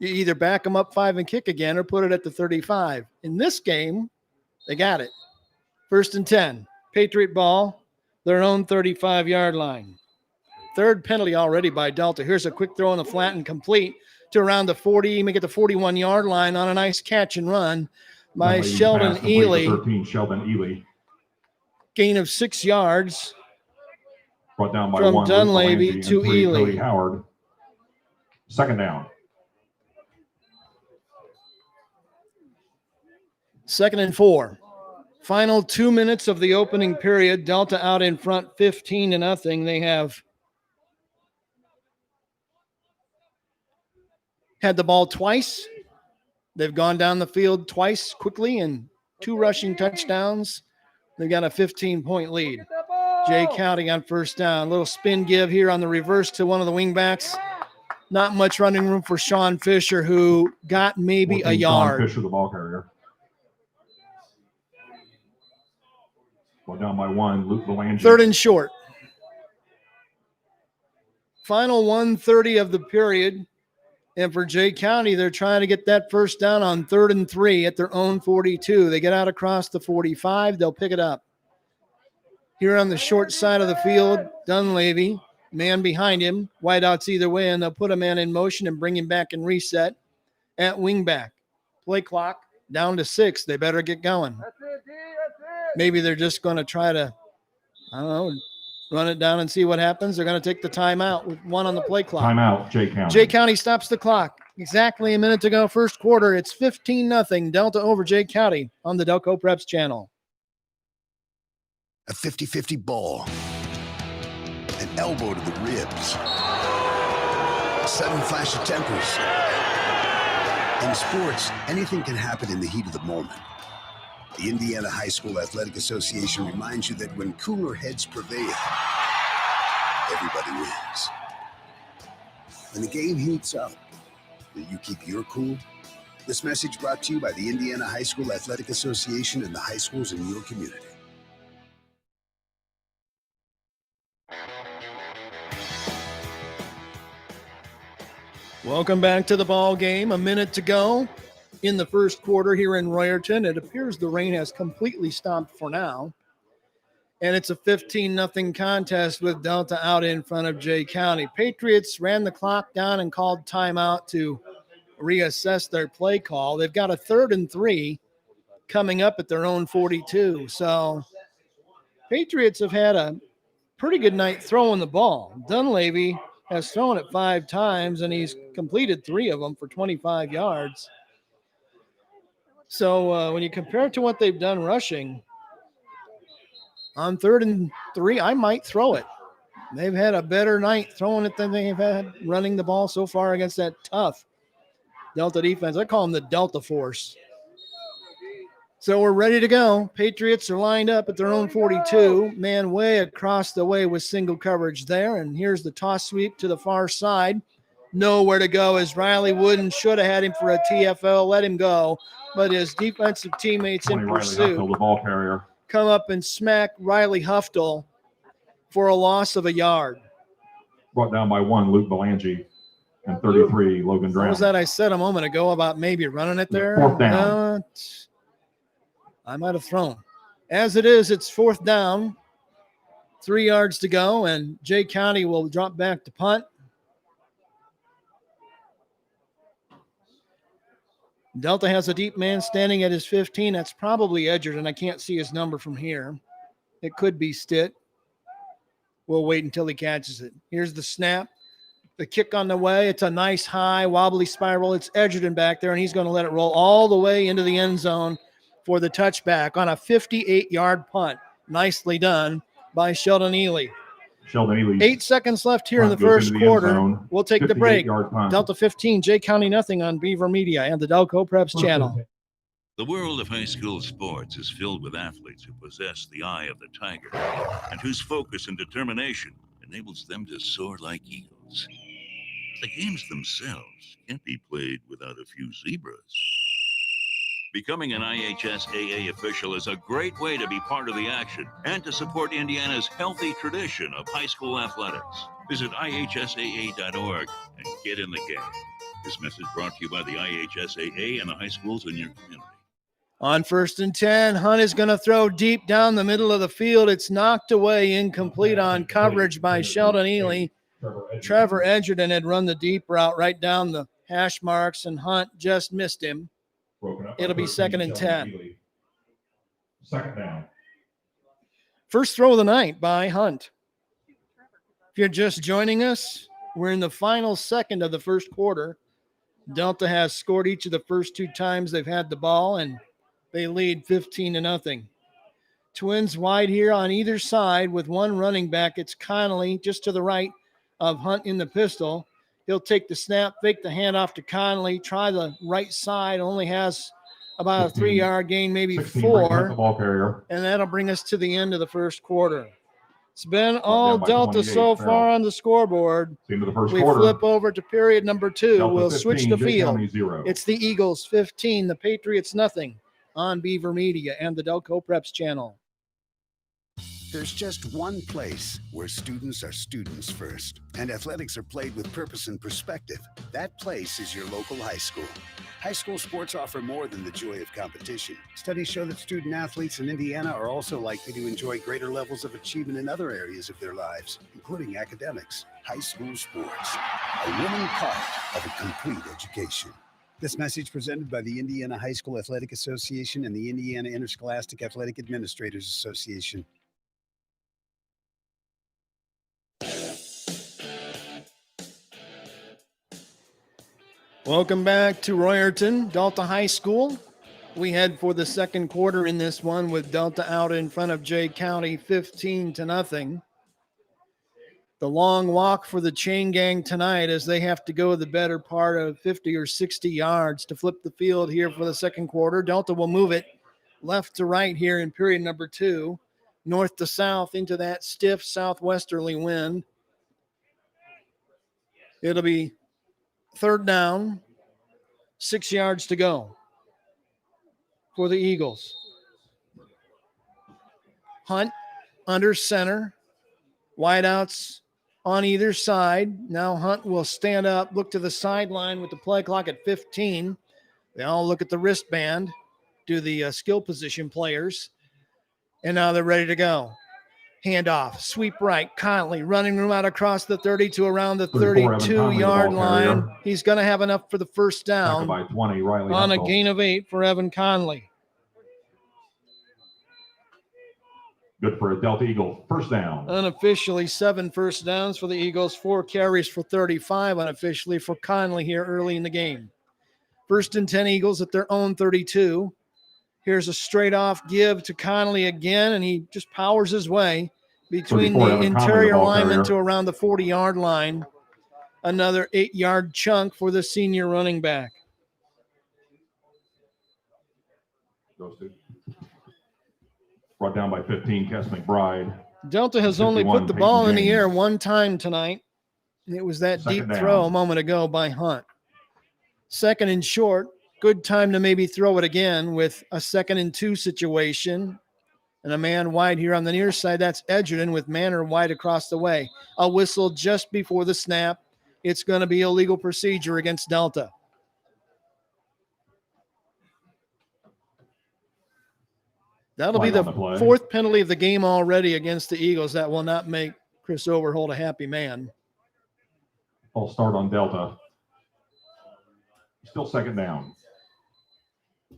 You either back them up 5 and kick again or put it at the 35. In this game, they got it. 1st and 10. Patriot ball, their own 35-yard line. 3rd penalty already by Delta. Here's a quick throw in the flat and complete to around the 40, make it the 41-yard line on a nice catch and run by Sheldon Ely. 13, Sheldon Ely. Gain of 6 yards. Brought down by from one, Dunleavy to Ely. Cody Howard. 2nd down. 2nd and 4. Final 2 minutes of the opening period. Delta out in front 15-0. They have had the ball twice. They've gone down the field twice quickly and 2 rushing touchdowns. They've got a 15-point lead. Jay County on 1st down. Little spin give here on the reverse to one of the wingbacks. Not much running room for Sean Fisher, who got maybe a yard. Sean Fisher, the ball carrier. Brought down by 1, Luke Belangi. 3rd and short. Final 1:30 of the period. And for Jay County, they're trying to get that 1st down on 3rd and 3 at their own 42. They get out across the 45. They'll pick it up. Here on the short side of the field, Dunleavy, man behind him, wideouts either way, and they'll put a man in motion and bring him back and reset at wingback. Play clock down to 6. They better get going. Maybe they're just going to try to, I don't know, run it down and see what happens. They're going to take the timeout with 1 on the play clock. Timeout, Jay County. Jay County stops the clock. Exactly a minute to go, 1st quarter. It's 15-0. Delta over Jay County on the Delco Preps channel. A 50-50 ball. An elbow to the ribs. A sudden flash of tempers. In sports, anything can happen in the heat of the moment. The Indiana High School Athletic Association reminds you that when cooler heads prevail, everybody wins. When the game heats up, will you keep your cool? This message brought to you by the Indiana High School Athletic Association and the high schools in your community. Welcome back to the ball game. A minute to go in the 1st quarter here in Royerton. It appears the rain has completely stopped for now. And it's a 15-0 contest with Delta out in front of Jay County. Patriots ran the clock down and called timeout to reassess their play call. They've got a 3rd and 3 coming up at their own 42. So Patriots have had a pretty good night throwing the ball. Dunleavy has thrown it 5 times, and he's completed 3 of them for 25 yards. So when you compare it to what they've done rushing, on 3rd and 3, I might throw it. They've had a better night throwing it than they've had running the ball so far against that tough Delta defense. I call them the Delta Force. So we're ready to go. Patriots are lined up at their own 42. Man way across the way with single coverage there. And here's the toss sweep to the far side. Nowhere to go as Riley Wooden should have had him for a TFL. Let him go. But his defensive teammates in pursuit the ball carrier. Come up and smack Riley Huftel for a loss of a yard. Brought down by 1, Luke Belangi. And 33, Logan Drown. What was that I said a moment ago about maybe running it there? 4th down. I might have thrown. As it is, it's 4th down. 3 yards to go, and Jay County will drop back to punt. Delta has a deep man standing at his 15. That's probably Edgerton. I can't see his number from here. It could be Stitt. We'll wait until he catches it. Here's the snap. The kick on the way. It's a nice high wobbly spiral. It's Edgerton back there, and he's going to let it roll all the way into the end zone for the touchback on a 58-yard punt. Nicely done by Sheldon Ely. 8 seconds left here in the 1st quarter. We'll take the break. Delta 15, Jay County nothing on Beaver Media and the Delco Preps channel. The world of high school sports is filled with athletes who possess the eye of the tiger and whose focus and determination enables them to soar like eagles. The games themselves can't be played without a few zebras. Becoming an IHSAA official is a great way to be part of the action and to support Indiana's healthy tradition of high school athletics. Visit IHSAA.org and get in the game. This message brought to you by the IHSAA and the high schools in your community. On 1st and 10, Hunt is going to throw deep down the middle of the field. It's knocked away, incomplete on coverage by Sheldon Ely. Trevor Edgerton had run the deep route right down the hash marks, and Hunt just missed him. It'll be 2nd and 10. 2nd down. First throw of the night by Hunt. If you're just joining us, we're in the final second of the first quarter. Delta has scored each of the first 2 times they've had the ball, and they lead 15-0. Twins wide here on either side with one running back. It's Connolly just to the right of Hunt in the pistol. He'll take the snap, fake the handoff to Connolly, try the right side, only has about a 3-yard gain, maybe 4. The ball carrier. And that'll bring us to the end of the first quarter. It's been all Delta so far on the scoreboard. Into the first We quarter. flip over to period number 2. Delta We'll 15, switch the Jay field. County 0. It's the Eagles 15, the Patriots nothing on Beaver Media and the Delco Preps channel. There's just one place where students are students first, and athletics are played with purpose and perspective. That place is your local high school. High school sports offer more than the joy of competition. Studies show that student athletes in Indiana are also likely to enjoy greater levels of achievement in other areas of their lives, including academics. High school sports, a winning part of a complete education. This message presented by the Indiana High School Athletic Association and the Indiana Interscholastic Athletic Administrators Association. Welcome back to Royerton, Delta High School. We head for the second quarter in this one with Delta out in front of Jay County 15-0. The long walk for the chain gang tonight as they have to go the better part of 50 or 60 yards to flip the field here for the second quarter. Delta will move it left to right here in period number 2, north to south into that stiff southwesterly wind. It'll be 3rd down, 6 yards to go for the Eagles. Hunt under center, wideouts on either side. Now Hunt will stand up, look to the sideline with the play clock at 15. They all look at the wristband, do the skill position players, and now they're ready to go. Handoff, sweep right, Connolly running room out across the 30 to around the 32-yard line. He's going to have enough for the first down by 20, Riley on Hempel. a gain of 8 for Evan Connolly. Good for a Delta Eagle. First down. Unofficially 7 first downs for the Eagles, 4 carries for 35 unofficially for Connolly here early in the game. 1st and 10 Eagles at their own 32. Here's a straight off give to Connolly again, and he just powers his way between the interior lineman to around the 40-yard line. Another 8-yard chunk for the senior running back. Brought down by 15, Cass McBride. Delta has only put the ball in the air one time tonight. It was that deep throw a moment ago by Hunt. 2nd and short. Good time to maybe throw it again with a 2nd and 2 situation. And a man wide here on the near side. That's Edgerton with Manor wide across the way. A whistle just before the snap. It's going to be a legal procedure against Delta. That'll be the 4th penalty of the game already against the Eagles. That will not make Chris Overholt a happy man. False start on Delta. Still 2nd down.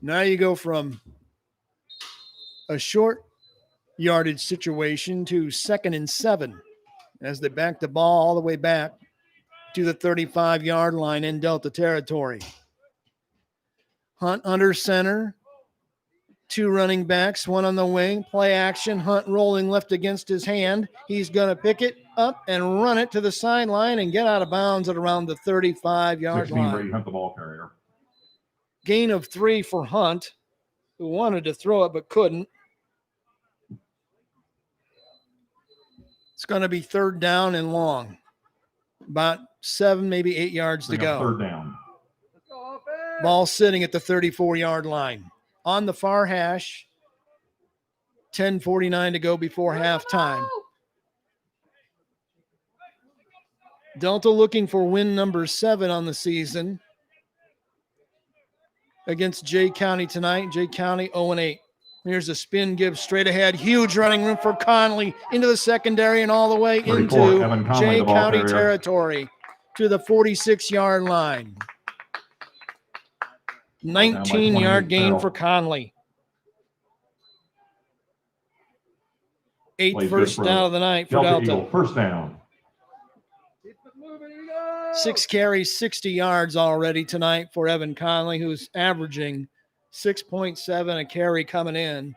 Now you go from a short yardage situation to 2nd and 7 as they back the ball all the way back to the 35-yard line in Delta territory. Hunt under center. 2 running backs, 1 on the wing. Play action. Hunt rolling left against his hand. He's going to pick it up and run it to the sideline and get out of bounds at around the 35-yard line. Hunt the ball carrier. Gain of 3 for Hunt, who wanted to throw it but couldn't. It's going to be 3rd down and long. About 7, maybe 8 yards to go. 3rd down. Ball sitting at the 34-yard line. On the far hash, 10:49 to go before halftime. Delta looking for win number 7 on the season. against Jay County tonight. Jay County 0-8. Here's a spin give straight ahead. Huge running room for Connolly into the secondary and all the way 34, into Evan Conley, Jay the ball County carrier. territory to the 46-yard line. 19-yard gain for Connolly. 8th Plays first good for down of the night for Delta. Eagle, first down. 6 carries, 60 yards already tonight for Evan Connolly, who's averaging 6.7 a carry coming in.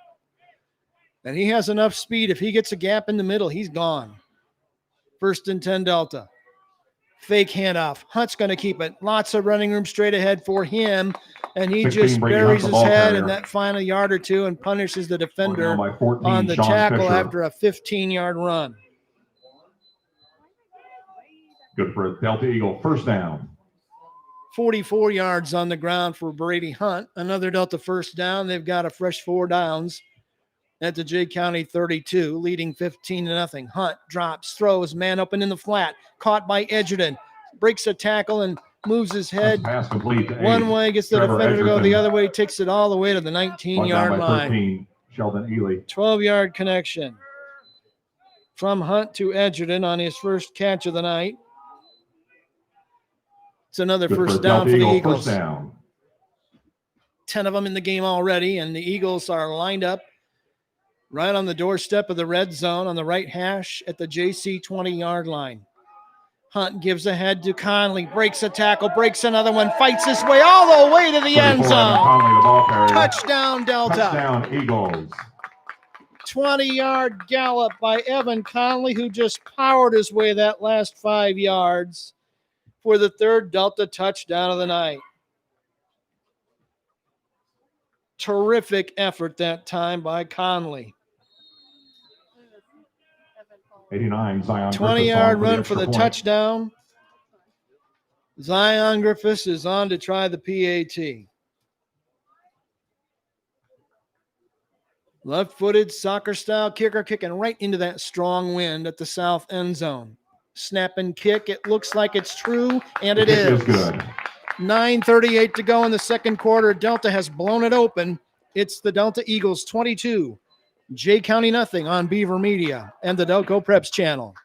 And he has enough speed. If he gets a gap in the middle, he's gone. 1st and 10 Delta. Fake handoff. Hunt's going to keep it. Lots of running room straight ahead for him. And he just buries his head in that final yard or two and punishes the defender 14, on the Sean tackle Fisher. after a 15-yard run. Good for a Delta Eagle, first down. 44 yards on the ground for Brady Hunt. Another Delta first down. They've got a fresh 4 downs at the Jay County 32, leading 15-0. Hunt drops, throws, man open in the flat, caught by Edgerton, breaks a tackle and moves his head Pass complete to one 8. way, gets the Trevor defender to go the Edgerton. other way, takes it all the way to the 19-yard line. 13, Sheldon Ely. 12-yard connection from Hunt to Edgerton on his first catch of the night. It's another Good first for down for the Eagle, Eagles. First down. 10 of them in the game already, and the Eagles are lined up right on the doorstep of the red zone on the right hash at the JC 20-yard line. Hunt gives ahead to Connolly, breaks a tackle, breaks another one, fights his way all the way to the end zone. Conley, the ball carrier. Touchdown, Delta. Touchdown, Eagles. 20-yard gallop by Evan Connolly, who just powered his way that last 5 yards for the 3rd Delta touchdown of the night. Terrific effort that time by Connolly. 89, Zion 20-yard Griffiths run for the extra point. touchdown. Zion Griffiths is on to try the PAT. Left-footed soccer-style kicker kicking right into that strong wind at the south end zone. Snap and kick. It looks like it's true, and it is. Good. 9:38 to go in the second quarter. Delta has blown it open. It's the Delta Eagles 22, Jay County nothing on Beaver Media and the Delco Preps channel.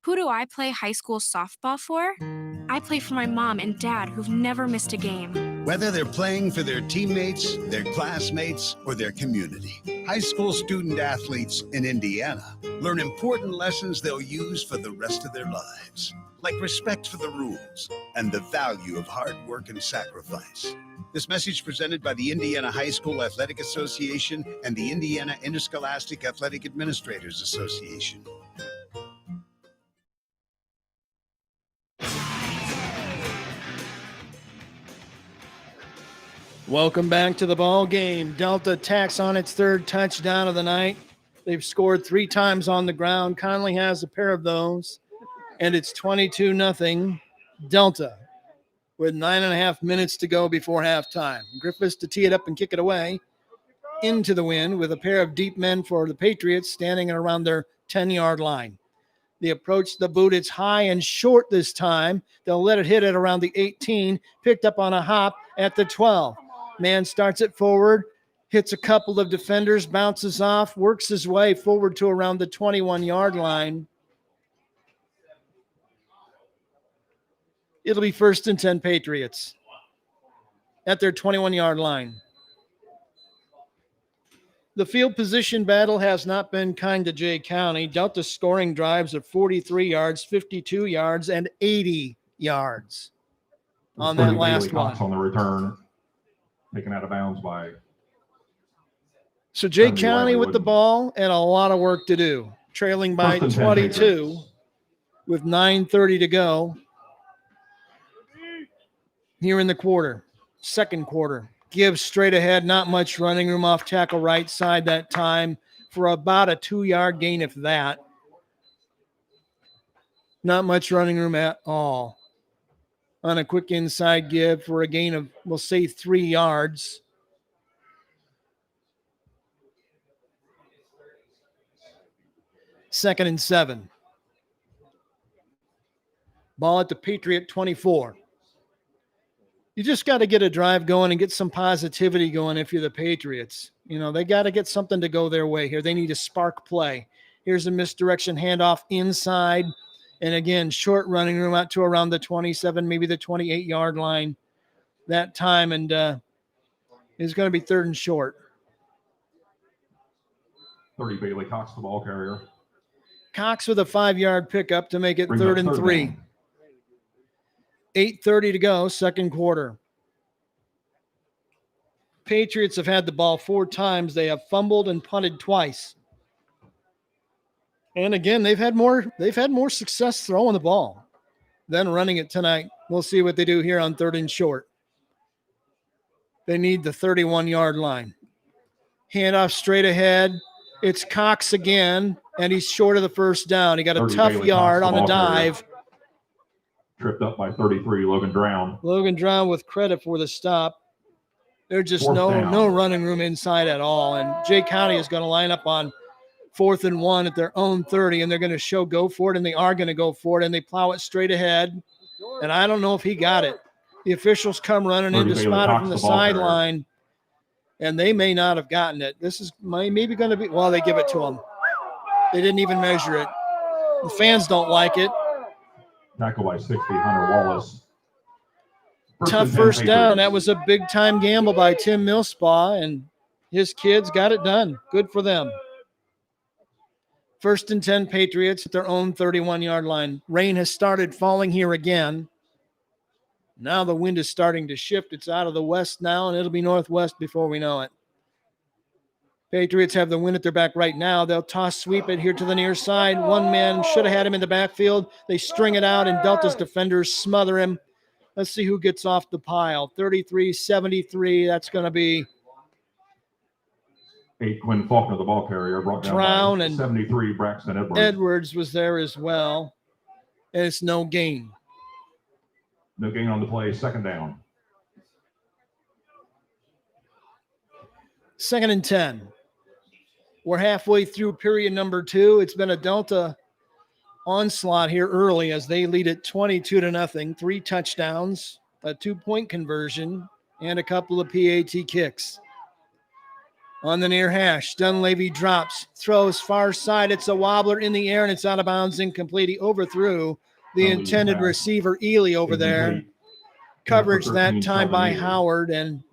Who do I play high school softball for? I play for my mom and dad who've never missed a game. Whether they're playing for their teammates, their classmates, or their community, high school student athletes in Indiana learn important lessons they'll use for the rest of their lives, like respect for the rules and the value of hard work and sacrifice. This message presented by the Indiana High School Athletic Association and the Indiana Interscholastic Athletic Administrators Association. Welcome back to the ball game. Delta tacks on its 3rd touchdown of the night. They've scored 3 times on the ground. Connolly has a pair of those, and it's 22-0 Delta with 9.5 minutes to go before halftime. Griffiths to tee it up and kick it away into the wind with a pair of deep men for the Patriots standing around their 10-yard line. The approach, the boot, it's high and short this time. They'll let it hit at around the 18, picked up on a hop at the 12. Man starts it forward, hits a couple of defenders, bounces off, works his way forward to around the 21-yard line. It'll be 1st and 10 Patriots at their 21-yard line. The field position battle has not been kind to Jay County. Delta scoring drives of 43 yards, 52 yards, and 80 yards on that last one. On the return, taken out of bounds by. So Jay County with the ball and a lot of work to do. Trailing by 22 with 9:30 to go here in the quarter. Second quarter. Gives straight ahead, not much running room off tackle right side that time for about a 2-yard gain, if that. Not much running room at all. On a quick inside give for a gain of, we'll say, 3 yards. Second and 7. Ball at the Patriot 24. You just got to get a drive going and get some positivity going if you're the Patriots. You know, they got to get something to go their way here. They need a spark play. Here's a misdirection handoff inside. And again, short running room out to around the 27, maybe the 28-yard line that time. And it's going to be 3rd and short. 30, Bailey Cox, the ball carrier. Cox with a 5-yard pickup to make it Brings 3rd up and 3. down. 8:30 to go, second quarter. Patriots have had the ball 4 times. They have fumbled and punted twice. And again, they've had more success throwing the ball than running it tonight. We'll see what they do here on 3rd and short. They need the 31-yard line. Handoff straight ahead. It's Cox again, and he's short of the first down. He got a tough Bailey yard Cox, on the dive. Carrier. Tripped up by 33, Logan Drown. Logan Drown with credit for the stop. There's just Fourth no down. running room inside at all. And Jay County is going to line up on 4th and 1 at their own 30, and they're going to show go for it, and they are going to go for it, and they plow it straight ahead. And I don't know if he got it. The officials come running in to spot it from the sideline, and they may not have gotten it. This is maybe going to be – well, they give it to him. They didn't even measure it. The fans don't like it. Tackle by 60, Hunter Wallace. Tough first down. That was a big-time gamble by Tim Millspaw, and his kids got it done. Good for them. 1st and 10 Patriots at their own 31-yard line. Rain has started falling here again. Now the wind is starting to shift. It's out of the west now, and it'll be northwest before we know it. Patriots have the wind at their back right now. They'll toss sweep it here to the near side. One man should have had him in the backfield. They string it out, and Delta's defenders smother him. Let's see who gets off the pile. 33-73. That's going to be 8, Quinn Faulkner, the ball carrier. Brought down Brown, by and 73, Braxton Edwards. Edwards was there as well. And it's no gain. No gain on the play, 2nd down. 2nd and 10. We're halfway through period number 2. It's been a Delta onslaught here early as they lead it 22-0. 3 touchdowns, a 2-point conversion, and a couple of PAT kicks. On the near hash, Dunleavy drops, throws far side. It's a wobbler in the air, and it's out of bounds, incomplete. He overthrew the intended receiver, Ely, over there. Coverage that time by Howard, and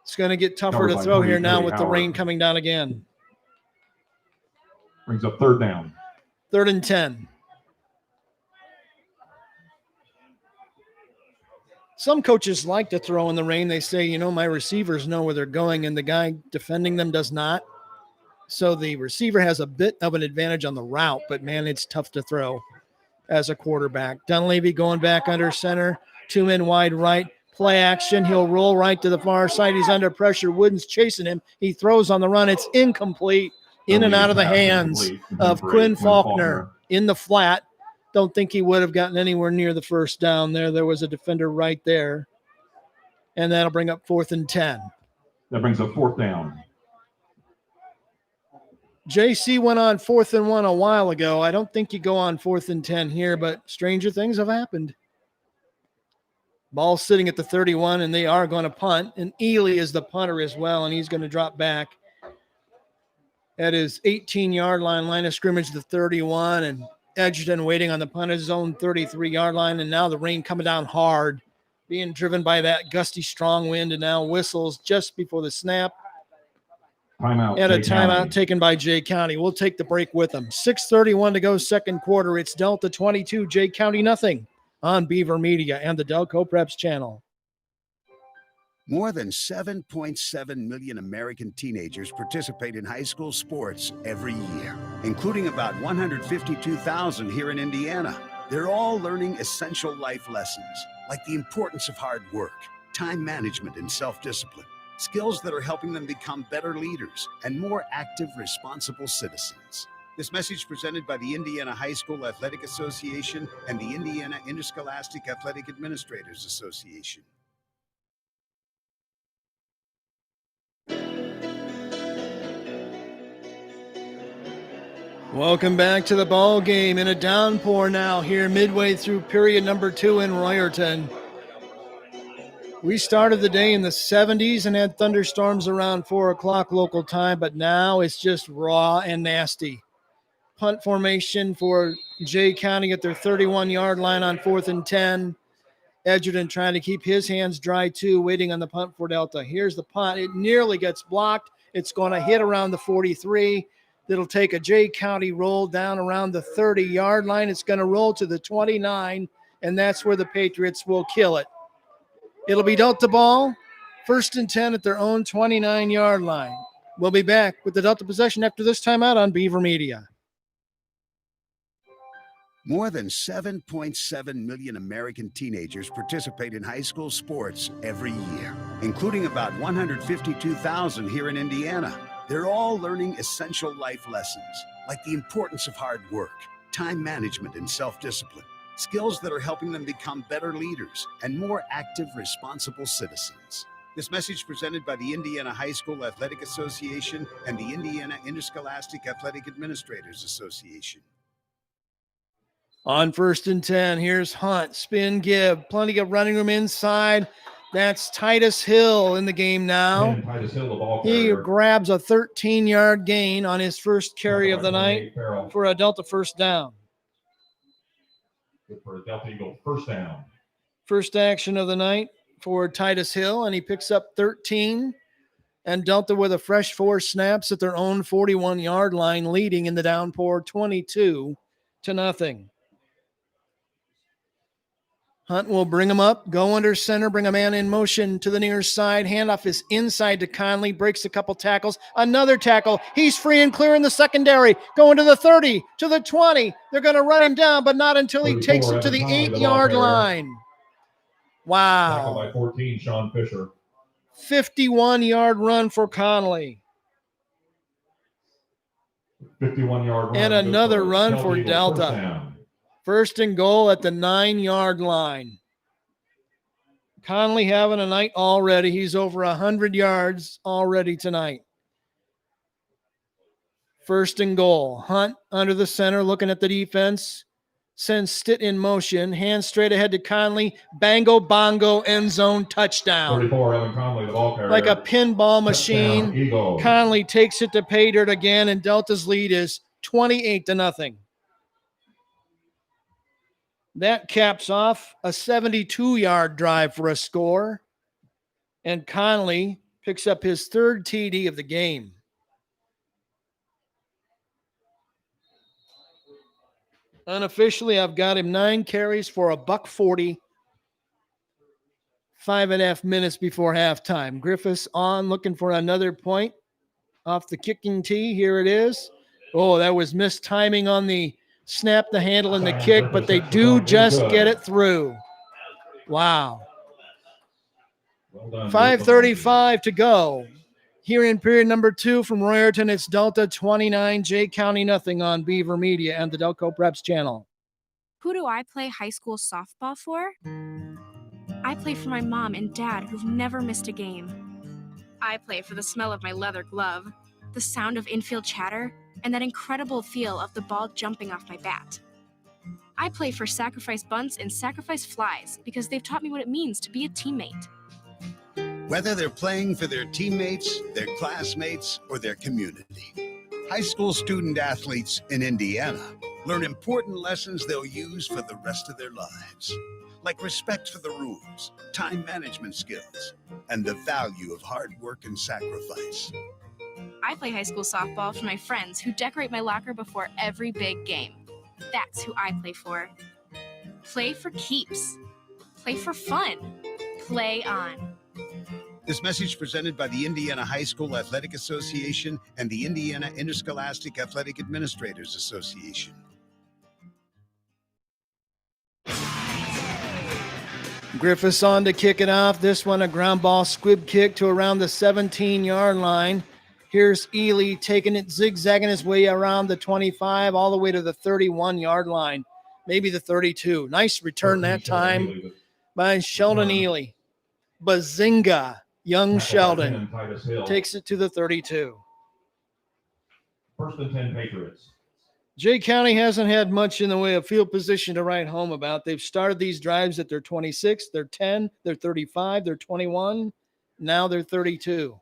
it's going to get tougher to throw here now with the rain coming down again. Brings up 3rd down. 3rd and 10. Some coaches like to throw in the rain. They say, you know, my receivers know where they're going, and the guy defending them does not. So the receiver has a bit of an advantage on the route, but, man, it's tough to throw as a quarterback. Dunleavy going back under center. 2 men wide right. Play action. He'll roll right to the far side. He's under pressure. Wooden's chasing him. He throws on the run. It's incomplete. In and out of the hands of Quinn Faulkner in the flat. Don't think he would have gotten anywhere near the first down there. There was a defender right there. And that'll bring up 4th and 10. That brings up 4th down. JC went on 4th and 1 a while ago. I don't think you go on 4th and 10 here, but stranger things have happened. Ball sitting at the 31, and they are going to punt. And Ely is the punter as well, and he's going to drop back at his 18-yard line of scrimmage, the 31, and Edgerton waiting on the punter's zone 33-yard line, and now the rain coming down hard, being driven by that gusty, strong wind, and now whistles just before the snap. Timeout. And a timeout taken by Jay County. We'll take the break with them. 6:31 to go, second quarter. It's Delta 22, Jay County nothing on Beaver Media and the Delco Preps channel. More than 7.7 million American teenagers participate in high school sports every year, including about 152,000 here in Indiana. They're all learning essential life lessons, like the importance of hard work, time management, and self-discipline, skills that are helping them become better leaders and more active, responsible citizens. This message presented by the Indiana High School Athletic Association and the Indiana Interscholastic Athletic Administrators Association. Welcome back to the ball game in a downpour now here midway through period number 2 in Royerton. We started the day in the 70s and had thunderstorms around 4 o'clock local time, but now it's just raw and nasty. Punt formation for Jay County at their 31-yard line on 4th and 10. Edgerton trying to keep his hands dry too, waiting on the punt for Delta. Here's the punt. It nearly gets blocked. It's going to hit around the 43. It'll take a Jay County roll down around the 30-yard line. It's going to roll to the 29, and that's where the Patriots will kill it. It'll be Delta ball, 1st and 10 at their own 29-yard line. We'll be back with the Delta possession after this timeout on Beaver Media. More than 7.7 million American teenagers participate in high school sports every year, including about 152,000 here in Indiana. They're all learning essential life lessons, like the importance of hard work, time management, and self-discipline. Skills that are helping them become better leaders and more active, responsible citizens. This message presented by the Indiana High School Athletic Association and the Indiana Interscholastic Athletic Administrators Association. On 1st and 10, here's Hunt, spin give, plenty of running room inside. That's Titus Hill in the game now. Titus Hill, the ball He carrier. grabs a 13-yard gain on his first carry of the night for a Delta first down. Good for a Delta Eagle first down. First action of the night for Titus Hill, and he picks up 13. And Delta with a fresh 4 snaps at their own 41-yard line, leading in the downpour 22-0. Hunt will bring him up, go under center, bring a man in motion to the near side. Handoff is inside to Connolly, breaks a couple tackles. Another tackle. He's free and clear in the secondary. Going to the 30, to the 20. They're going to run him down, but not until he takes it to the 8-yard line. Tackled Wow. by 14, Sean Fisher. 51-yard run for Connolly. 51-yard run. And another run for Eagle, Delta. first down. 1st and goal at the 9-yard line. Connolly having a night already. He's over 100 yards already tonight. 1st and goal. Hunt under the center, looking at the defense. Sends Stitt in motion. Hands straight ahead to Connolly. Bango, bongo, end zone, touchdown. 34, Evan Connolly, the ball carrier. Like a pinball machine. Touchdown, Eagles. Connolly takes it to pay dirt again, and Delta's lead is 28-0. That caps off a 72-yard drive for a score, and Connolly picks up his 3rd TD of the game. Unofficially, I've got him 9 carries for $140, 5.5 minutes before halftime. Griffiths on, looking for another point off the kicking tee. Here it is. Oh, that was missed timing on the snap, the handle, and the kick, but they do just get it through. Wow. Well done. 5:35 to go. Here in period number 2 from Royerton, it's Delta 29, Jay County nothing on Beaver Media and the Delco Preps channel. Who do I play high school softball for? I play for my mom and dad who've never missed a game. I play for the smell of my leather glove, the sound of infield chatter, and that incredible feel of the ball jumping off my bat. I play for Sacrifice Bunts and Sacrifice Flies because they've taught me what it means to be a teammate. Whether they're playing for their teammates, their classmates, or their community, high school student athletes in Indiana learn important lessons they'll use for the rest of their lives, like respect for the rules, time management skills, and the value of hard work and sacrifice. I play high school softball for my friends who decorate my locker before every big game. That's who I play for. Play for keeps. Play for fun. Play on. This message presented by the Indiana High School Athletic Association and the Indiana Interscholastic Athletic Administrators Association. Griffiths on to kick it off. This one a ground ball squib kick to around the 17-yard line. Here's Ely taking it, zigzagging his way around the 25 all the way to the 31-yard line, maybe the 32. Nice return that time by Sheldon Ely. Bazinga, young Sheldon takes it to the 32. 1st and 10 Patriots. Jay County hasn't had much in the way of field position to write home about. They've started these drives at their 26, their 10, their 35, their 21. Now they're 32,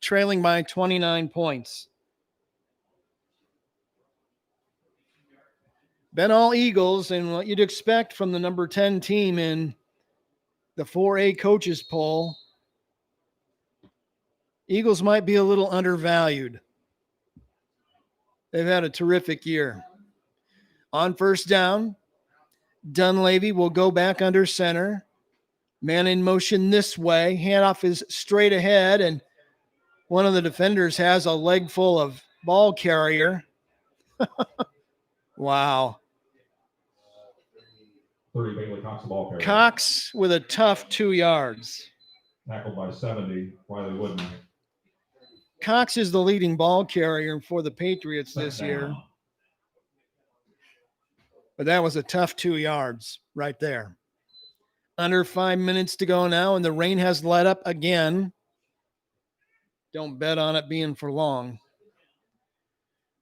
trailing by 29 points. Been all Eagles, and what you'd expect from the number 10 team in the 4A coaches poll. Eagles might be a little undervalued. They've had a terrific year. On first down, Dunleavy will go back under center. Man in motion this way. Handoff is straight ahead, and one of the defenders has a leg full of ball carrier. Wow. 30 Bailey Cox, the ball carrier. Cox with a tough 2 yards. Tackled by 70, Riley Woodman. Cox is the leading ball carrier for the Patriots this year. But that was a tough 2 yards right there. Under 5 minutes to go now, and the rain has let up again. Don't bet on it being for long.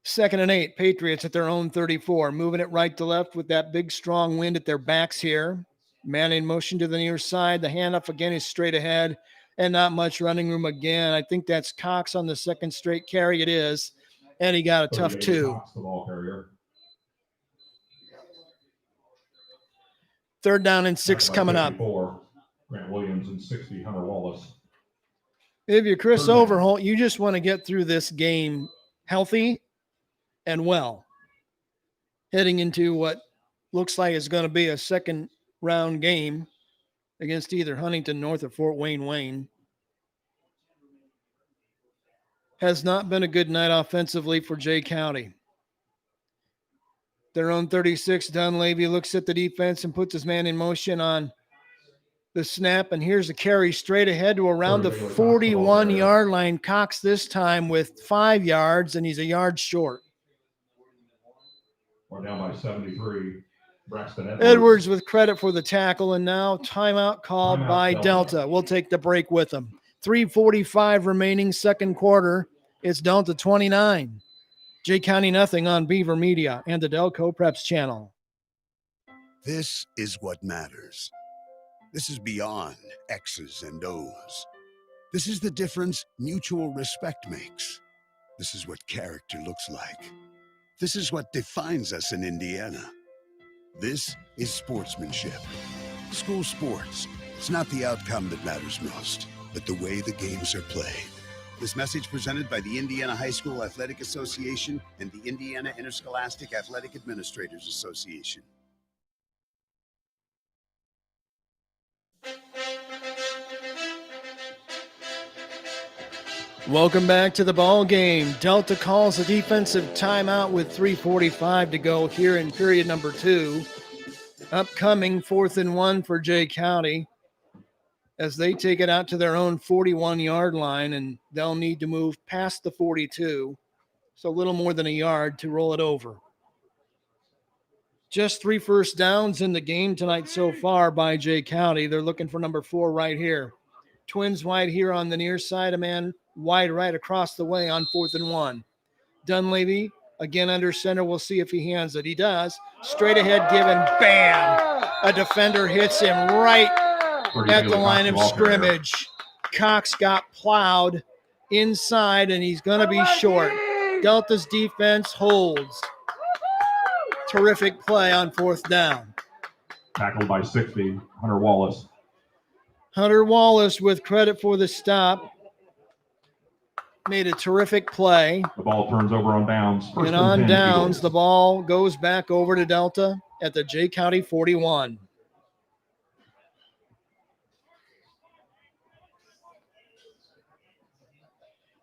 2nd and 8, Patriots at their own 34, moving it right to left with that big, strong wind at their backs here. Man in motion to the near side. The handoff again is straight ahead, and not much running room again. I think that's Cox on the second straight carry. It is, and he got a tough 2. Cox, the ball carrier. 3rd down and 6 coming up. Grant Williams and 60, Hunter Wallace. If you're Chris Overholt, you just want to get through this game healthy and well, heading into what looks like is going to be a second round game against either Huntington North or Fort Wayne. Has not been a good night offensively for Jay County. Their own 36, Dunleavy looks at the defense and puts his man in motion on the snap, and here's a carry straight ahead to around the 41-yard line. Cox this time with 5 yards, and he's a yard short. We're down by 73. Braxton Edwards with credit for the tackle, and now timeout called by Delta. We'll take the break with them. 3:45 remaining, second quarter. It's Delta 29. Jay County nothing on Beaver Media and the Delco Preps channel. This is what matters. This is beyond X's and O's. This is the difference mutual respect makes. This is what character looks like. This is what defines us in Indiana. This is sportsmanship. School sports. It's not the outcome that matters most, but the way the games are played. This message presented by the Indiana High School Athletic Association and the Indiana Interscholastic Athletic Administrators Association. Welcome back to the ball game. Delta calls a defensive timeout with 3:45 to go here in period number 2. Upcoming 4th and 1 for Jay County as they take it out to their own 41-yard line, and they'll need to move past the 42, so a little more than a yard to roll it over. Just 3 first downs in the game tonight so far by Jay County. They're looking for number 4 right here. Twins wide here on the near side, a man wide right across the way on 4th and 1. Dunleavy again under center. We'll see if he hands it. He does. Straight ahead given. Bam! A defender hits him right at the line of scrimmage. Cox got plowed inside, and he's going to be short. Delta's defense holds. Terrific play on 4th down. Tackled by 60, Hunter Wallace. Hunter Wallace with credit for the stop. Made a terrific play. The ball turns over on downs. And on downs, the ball goes back over to Delta at the Jay County 41.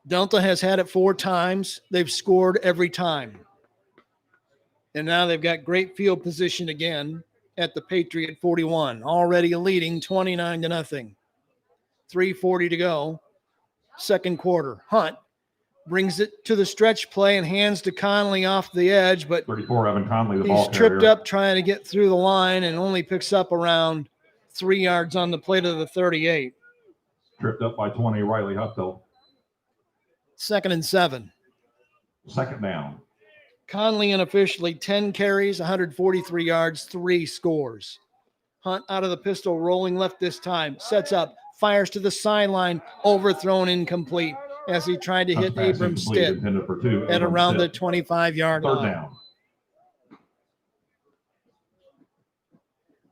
Delta has had it 4 times. They've scored every time. And now they've got great field position again at the Patriot 41, already leading 29-0. 3:40 to go. Second quarter. Hunt brings it to the stretch play and hands to Connolly off the edge, but 34, Evan Connolly, the ball he's tripped up trying to get through the line and only picks up around 3 yards on the plate of the 38. Tripped up by 20, Riley Hutfield. 2nd and 7. 2nd down. Connolly unofficially 10 carries, 143 yards, 3 scores. Hunt out of the pistol, rolling left this time. Sets up, fires to the sideline, overthrown, incomplete as he tried to hit Abram Stitt at around the 25-yard line. Third down.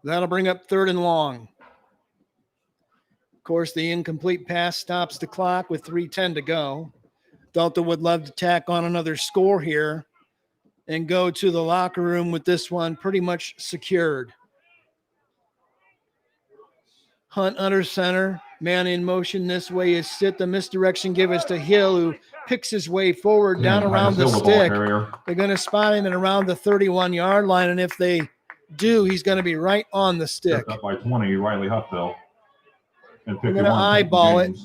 That'll bring up 3rd and long. Of course, the incomplete pass stops the clock with 3:10 to go. Delta would love to tack on another score here and go to the locker room with this one pretty much secured. Hunt under center, man in motion this way is Stitt. The misdirection give us to Hill, who picks his way forward down around the stick. They're going to spot him at around the 31-yard line, and if they do, he's going to be right on the stick. Up by 20, Riley Huffville. And We're going to eyeball it,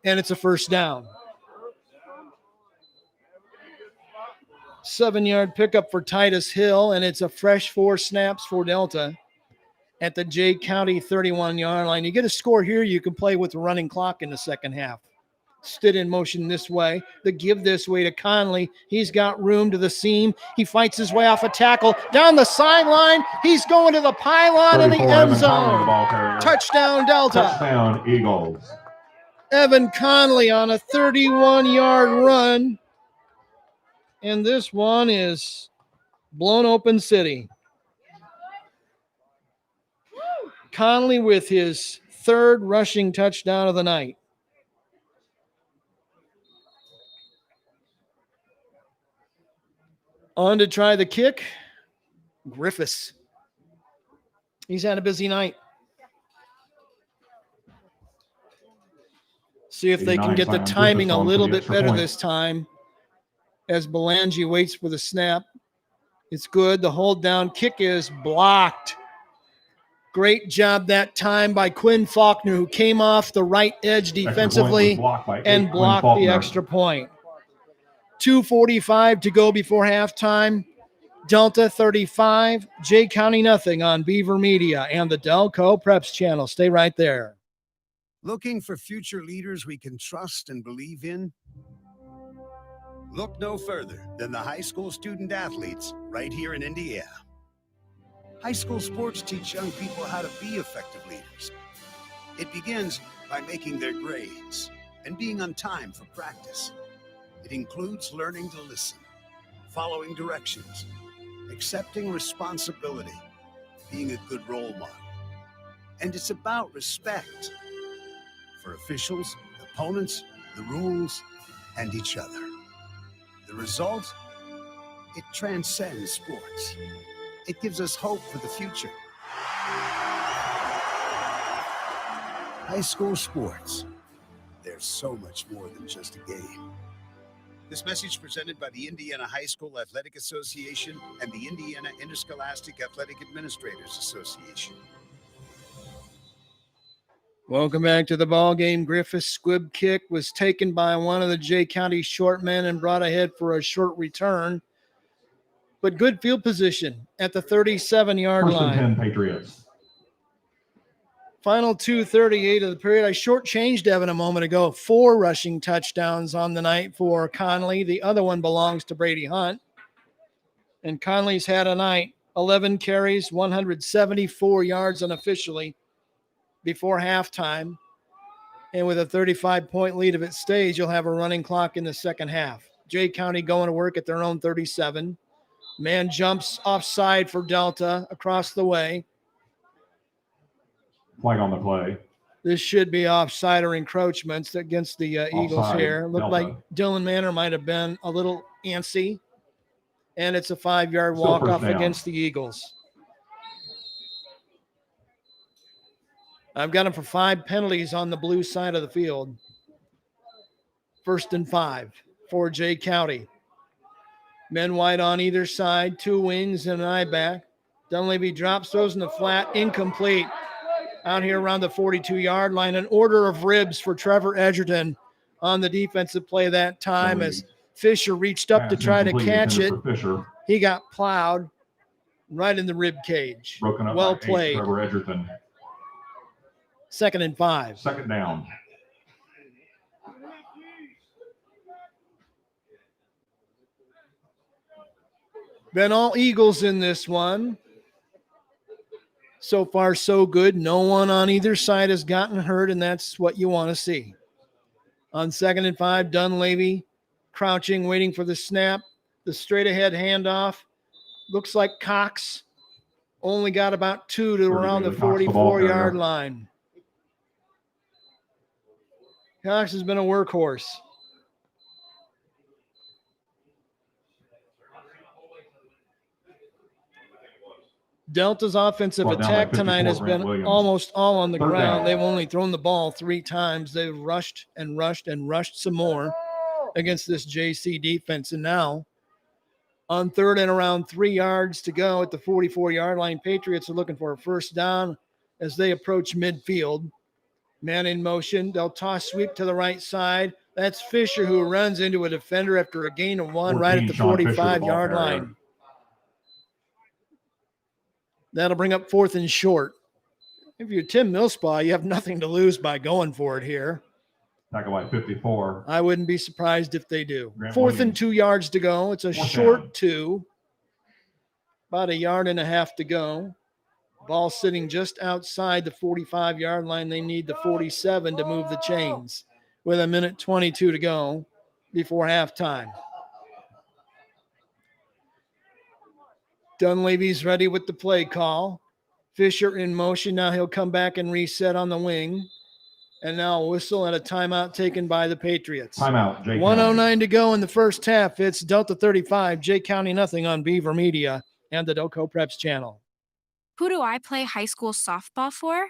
and it's a first down. 7-yard pickup for Titus Hill, and it's a fresh 4 snaps for Delta at the Jay County 31-yard line. You get a score here, you can play with the running clock in the second half. Stitt in motion this way. The give this way to Connolly. He's got room to the seam. He fights his way off a tackle. Down the sideline. He's going to the pylon in the end zone. Touchdown, Delta. Touchdown, Eagles. Evan Connolly on a 31-yard run. And this one is blown open city. Connolly with his 3rd rushing touchdown of the night. On to try the kick, Griffiths. He's had a busy night. See if they can get the timing a little bit better this time as Belangi waits for the snap. It's good. The hold down kick is blocked. Great job that time by Quinn Faulkner, who came off the right edge defensively and blocked the extra point. 2:45 to go before halftime. Delta 35, Jay County nothing on Beaver Media and the Delco Preps channel. Stay right there. Looking for future leaders we can trust and believe in? Look no further than the high school student athletes right here in Indiana. High school sports teach young people how to be effective leaders. It begins by making their grades and being on time for practice. It includes learning to listen, following directions, accepting responsibility, being a good role model. And it's about respect for officials, opponents, the rules, and each other. The result? It transcends sports. It gives us hope for the future. High school sports. There's so much more than just a game. This message presented by the Indiana High School Athletic Association and the Indiana Interscholastic Athletic Administrators Association. Welcome back to the ball game. Griffith's squib kick was taken by one of the Jay County short men and brought ahead for a short return. But good field position at the 37-yard line. 1st and 10 Patriots. Final 2:38 of the period. I shortchanged Evan a moment ago. 4 rushing touchdowns on the night for Connolly. The other one belongs to Brady Hunt. And Connolly's had a night. 11 carries, 174 yards unofficially before halftime. And with a 35-point lead of its stage, you'll have a running clock in the second half. Jay County going to work at their own 37. Man jumps offside for Delta across the way. Flag on the play. This should be offside or encroachments against the Eagles Offside, here. Looked Delta. like Dylan Manor might have been a little antsy. And it's a 5-yard Still walk-off first down. against the Eagles. I've got him for 5 penalties on the blue side of the field. 1st and 5 for Jay County. Men wide on either side, 2 wings and an eye back. Dunleavy drops, throws in the flat, incomplete. Out here around the 42-yard line, an order of ribs for Trevor Edgerton on the defensive play that time as Fisher reached up to try to catch it. He got plowed right in the rib cage. Broken up Well by 8, played. Trevor Edgerton. 2nd and 5. 2nd down. Been all Eagles in this one. So far, so good. No one on either side has gotten hurt, and that's what you want to see. On 2nd and 5, Dunleavy crouching, waiting for the snap. The straight ahead handoff. Looks like Cox only got about 2 to around the 44-yard line. Cox has been a workhorse. Delta's offensive attack tonight has been almost all on the ground. They've only thrown the ball 3 times. They've rushed and rushed and rushed some more against this JC defense. And now, on 3rd and around 3 yards to go at the 44-yard line, Patriots are looking for a first down as they approach midfield. Man in motion. They'll toss sweep to the right side. That's Fisher, who runs into a defender after a gain of 1 right at the 45-yard line. That'll bring up 4th and short. If you're Tim Millspaw, you have nothing to lose by going for it here. Tackle by 54. I wouldn't be surprised if they do. 4th and 2 yards to go. It's a short 2. About 1.5 yards to go. Ball sitting just outside the 45-yard line. They need the 47 to move the chains with 1:22 to go before halftime. Dunleavy's ready with the play call. Fisher in motion. Now he'll come back and reset on the wing. And now a whistle and a timeout taken by the Patriots. Timeout, Jay 1:09 to go in the first half. It's Delta 35, Jay County nothing on Beaver Media and the Delco Preps channel. Who do I play high school softball for?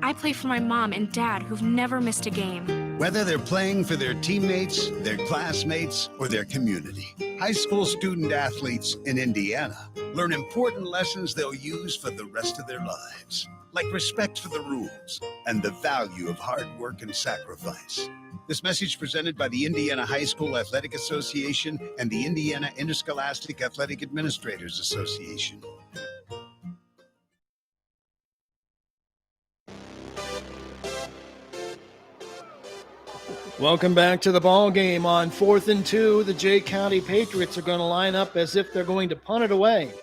I play for my mom and dad who've never missed a game. Whether they're playing for their teammates, their classmates, or their community, high school student athletes in Indiana learn important lessons they'll use for the rest of their lives, like respect for the rules and the value of hard work and sacrifice. This message presented by the Indiana High School Athletic Association and the Indiana Interscholastic Athletic Administrators Association. Welcome back to the ball game. On 4th and 2, the Jay County Patriots are going to line up as if they're going to punt it away.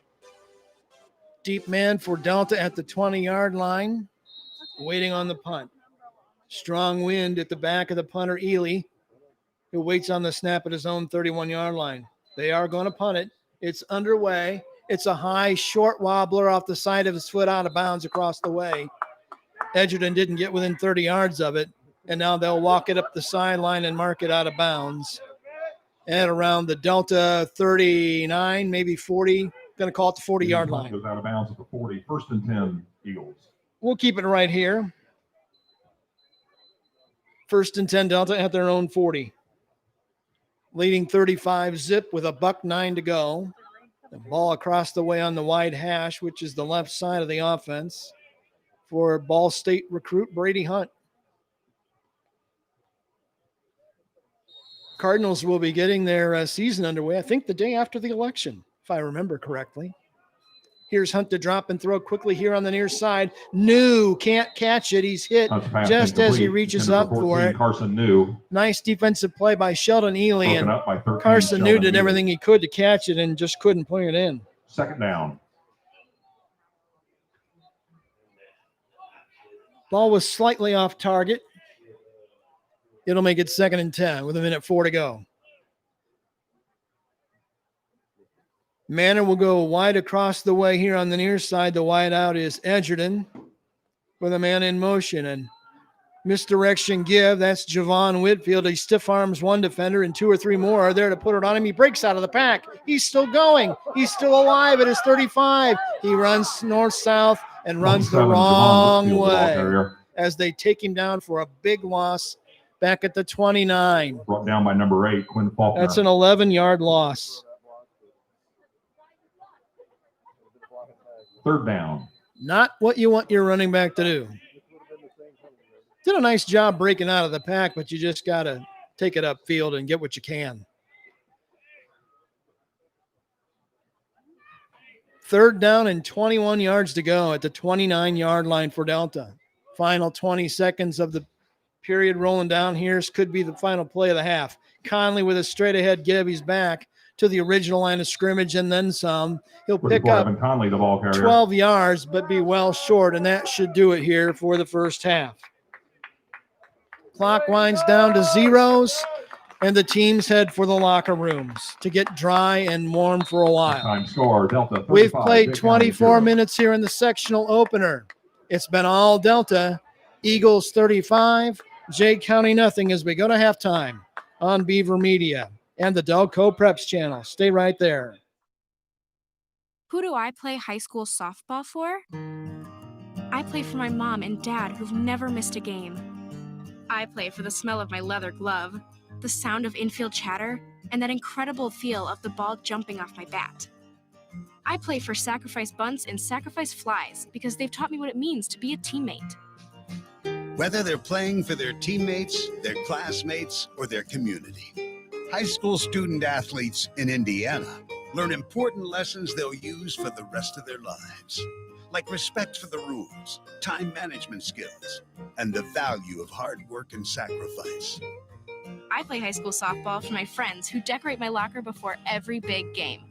Deep man for Delta at the 20-yard line, waiting on the punt. Strong wind at the back of the punter, Ely, who waits on the snap at his own 31-yard line. They are going to punt it. It's underway. It's a high, short wobbler off the side of his foot out of bounds across the way. Edgerton didn't get within 30 yards of it. And now they'll walk it up the sideline and mark it out of bounds. And around the Delta 39, maybe 40, going to call it the 40-yard line. Goes out of bounds at the 40. 1st and 10, Eagles. We'll keep it right here. 1st and 10, Delta at their own 40. Leading 35 zip with $1:09 to go. The ball across the way on the wide hash, which is the left side of the offense for Ball State recruit Brady Hunt. Cardinals will be getting their season underway, I think, the day after the election, if I remember correctly. Here's Hunt to drop and throw quickly here on the near side. New can't catch it. He's hit just as he reaches up for it. Carson New. Nice defensive play by Sheldon Ely. And Carson New did everything he could to catch it and just couldn't play it in. 2nd down. Ball was slightly off target. It'll make it 2nd and 10 with 1:04 to go. Manor will go wide across the way here on the near side. The wide out is Edgerton with a man in motion and misdirection give. That's Javon Whitfield. He stiff arms one defender and 2 or 3 more are there to put it on him. He breaks out of the pack. He's still going. He's still alive at his 35. He runs north-south and runs the wrong way as they take him down for a big loss. Back at the 29. Brought down by number 8, Quinn Faulkner. That's an 11-yard loss. 3rd down. Not what you want your running back to do. Did a nice job breaking out of the pack, but you just got to take it upfield and get what you can. 3rd down and 21 yards to go at the 29-yard line for Delta. Final 20 seconds of the period rolling down here. Could be the final play of the half. Connolly with a straight ahead give. He's back to the original line of scrimmage and then some. He'll pick Before up Evan Connolly, the ball carrier. 12 yards, but be well short, and that should do it here for the first half. Clock winds down to zeros, and the teams head for the locker rooms to get dry and warm for a while. Time score, Delta 35. We've played Jay County 24 0. minutes here in the sectional opener. It's been all Delta. Eagles 35, Jay County nothing as we go to halftime on Beaver Media and the Delco Preps channel. Stay right there. Who do I play high school softball for? I play for my mom and dad who've never missed a game. I play for the smell of my leather glove, the sound of infield chatter, and that incredible feel of the ball jumping off my bat. I play for sacrifice bunts and sacrifice flies because they've taught me what it means to be a teammate. Whether they're playing for their teammates, their classmates, or their community, high school student athletes in Indiana learn important lessons they'll use for the rest of their lives, like respect for the rules, time management skills, and the value of hard work and sacrifice. I play high school softball for my friends who decorate my locker before every big game.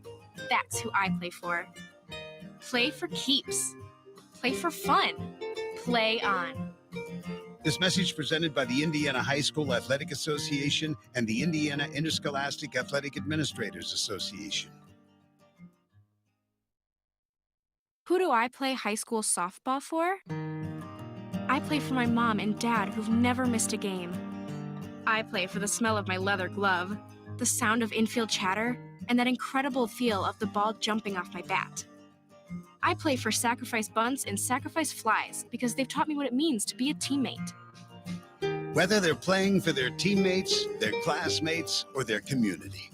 That's who I play for. Play for keeps. Play for fun. Play on. This message presented by the Indiana High School Athletic Association and the Indiana Interscholastic Athletic Administrators Association. Who do I play high school softball for? I play for my mom and dad who've never missed a game. I play for the smell of my leather glove, the sound of infield chatter, and that incredible feel of the ball jumping off my bat. I play for sacrifice bunts and sacrifice flies because they've taught me what it means to be a teammate. Whether they're playing for their teammates, their classmates, or their community,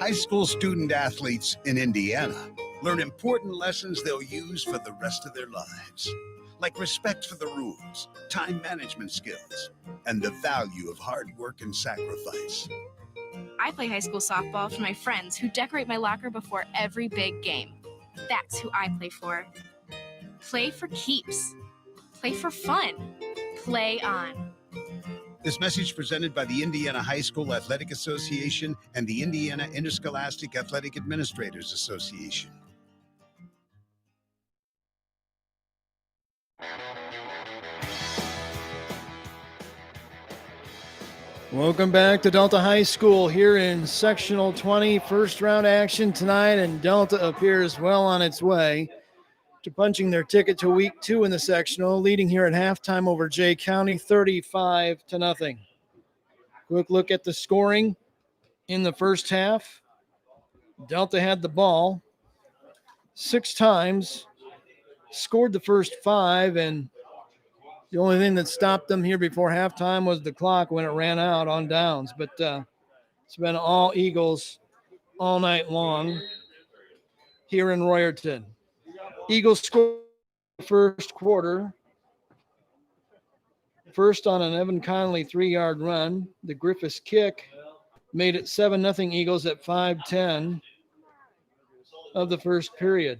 high school student athletes in Indiana learn important lessons they'll use for the rest of their lives, like respect for the rules, time management skills, and the value of hard work and sacrifice. I play high school softball for my friends who decorate my locker before every big game. That's who I play for. Play for keeps. Play for fun. Play on. This message presented by the Indiana High School Athletic Association and the Indiana Interscholastic Athletic Administrators Association. Welcome back to Delta High School here in Sectional 20, first round action tonight, and Delta appears well on its way to punching their ticket to week 2 in the sectional, leading here at halftime over Jay County 35-0. Quick look at the scoring in the first half. Delta had the ball 6 times, scored the first 5, and the only thing that stopped them here before halftime was the clock when it ran out on downs. But it's been all Eagles all night long here in Royerton. Eagles scored the first quarter. First on an Evan Connolly 3-yard run. The Griffiths kick made it 7-0 Eagles at 5:10 of the first period.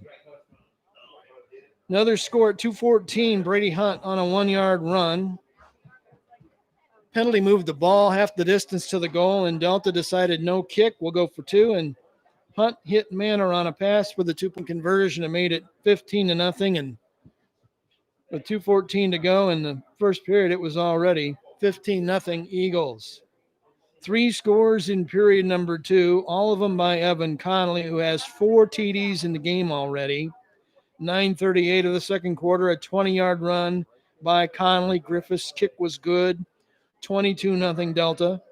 Another score at 2:14, Brady Hunt on a 1-yard run. Penalty moved the ball half the distance to the goal, and Delta decided no kick. We'll go for 2, and Hunt hit Manor on a pass for the 2-point conversion and made it 15-0. And with 2:14 to go in the first period, it was already 15-0 Eagles. 3 scores in period number 2, all of them by Evan Connolly, who has 4 TDs in the game already. 9:38 of the second quarter, a 20-yard run by Connolly. Griffiths' kick was good. 22-0 Delta.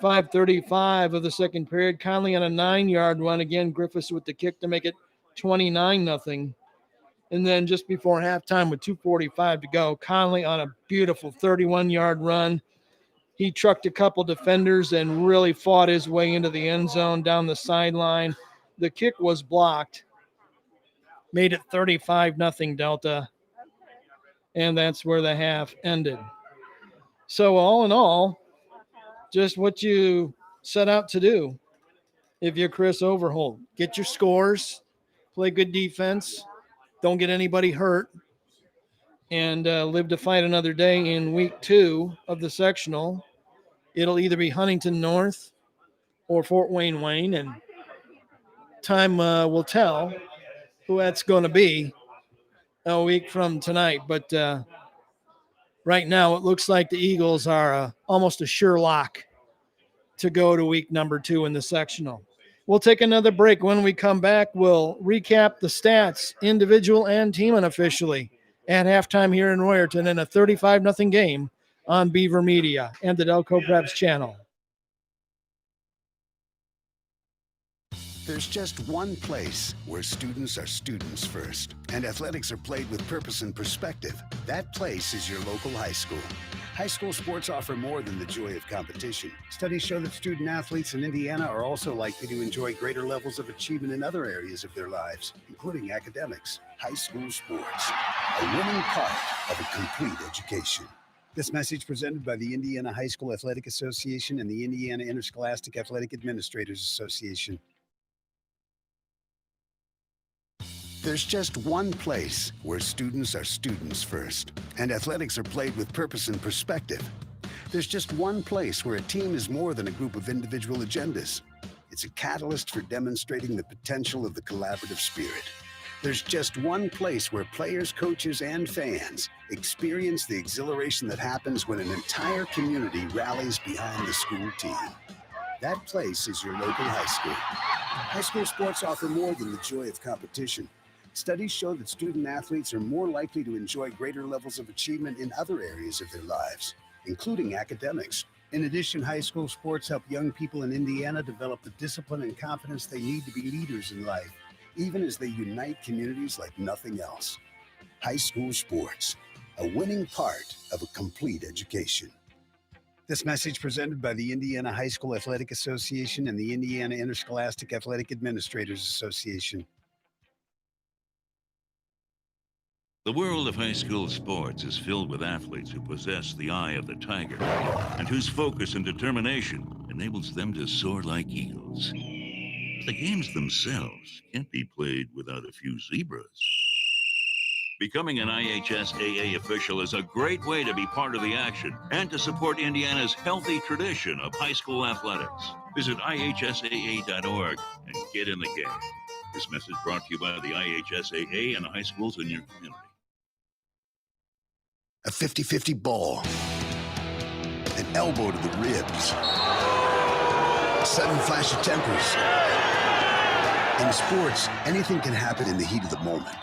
5:35 of the second period, Connolly on a 9-yard run. Again, Griffiths with the kick to make it 29-0. And then just before halftime with 2:45 to go, Connolly on a beautiful 31-yard run. He trucked a couple defenders and really fought his way into the end zone down the sideline. The kick was blocked. Made it 35-0 Delta. And that's where the half ended. So all in all, just what you set out to do if you're Chris Overholt. Get your scores, play good defense, don't get anybody hurt, and live to fight another day in week 2 of the sectional. It'll either be Huntington North or Fort Wayne, and time will tell who that's going to be a week from tonight. But right now, it looks like the Eagles are almost a sure lock to go to week number 2 in the sectional. We'll take another break. When we come back, we'll recap the stats, individual and team unofficially, at halftime here in Royerton in a 35-0 game on Beaver Media and the Delco Preps channel. There's just one place where students are students first, and athletics are played with purpose and perspective. That place is your local high school. High school sports offer more than the joy of competition. Studies show that student athletes in Indiana are also likely to enjoy greater levels of achievement in other areas of their lives, including academics. High school sports, a winning part of a complete education. This message presented by the Indiana High School Athletic Association and the Indiana Interscholastic Athletic Administrators Association. There's just one place where students are students first, and athletics are played with purpose and perspective. There's just one place where a team is more than a group of individual agendas. It's a catalyst for demonstrating the potential of the collaborative spirit. There's just one place where players, coaches, and fans experience the exhilaration that happens when an entire community rallies behind the school team. That place is your local high school. High school sports offer more than the joy of competition. Studies show that student athletes are more likely to enjoy greater levels of achievement in other areas of their lives, including academics. In addition, high school sports help young people in Indiana develop the discipline and confidence they need to be leaders in life, even as they unite communities like nothing else. High school sports, a winning part of a complete education. This message presented by the Indiana High School Athletic Association and the Indiana Interscholastic Athletic Administrators Association. The world of high school sports is filled with athletes who possess the eye of the tiger and whose focus and determination enables them to soar like eagles. The games themselves can't be played without a few zebras. Becoming an IHSAA official is a great way to be part of the action and to support Indiana's healthy tradition of high school athletics. Visit IHSAA.org and get in the game. This message brought to you by the IHSAA and the high schools in your community. A 50-50 ball, an elbow to the ribs, a sudden flash of tempers. In sports, anything can happen in the heat of the moment.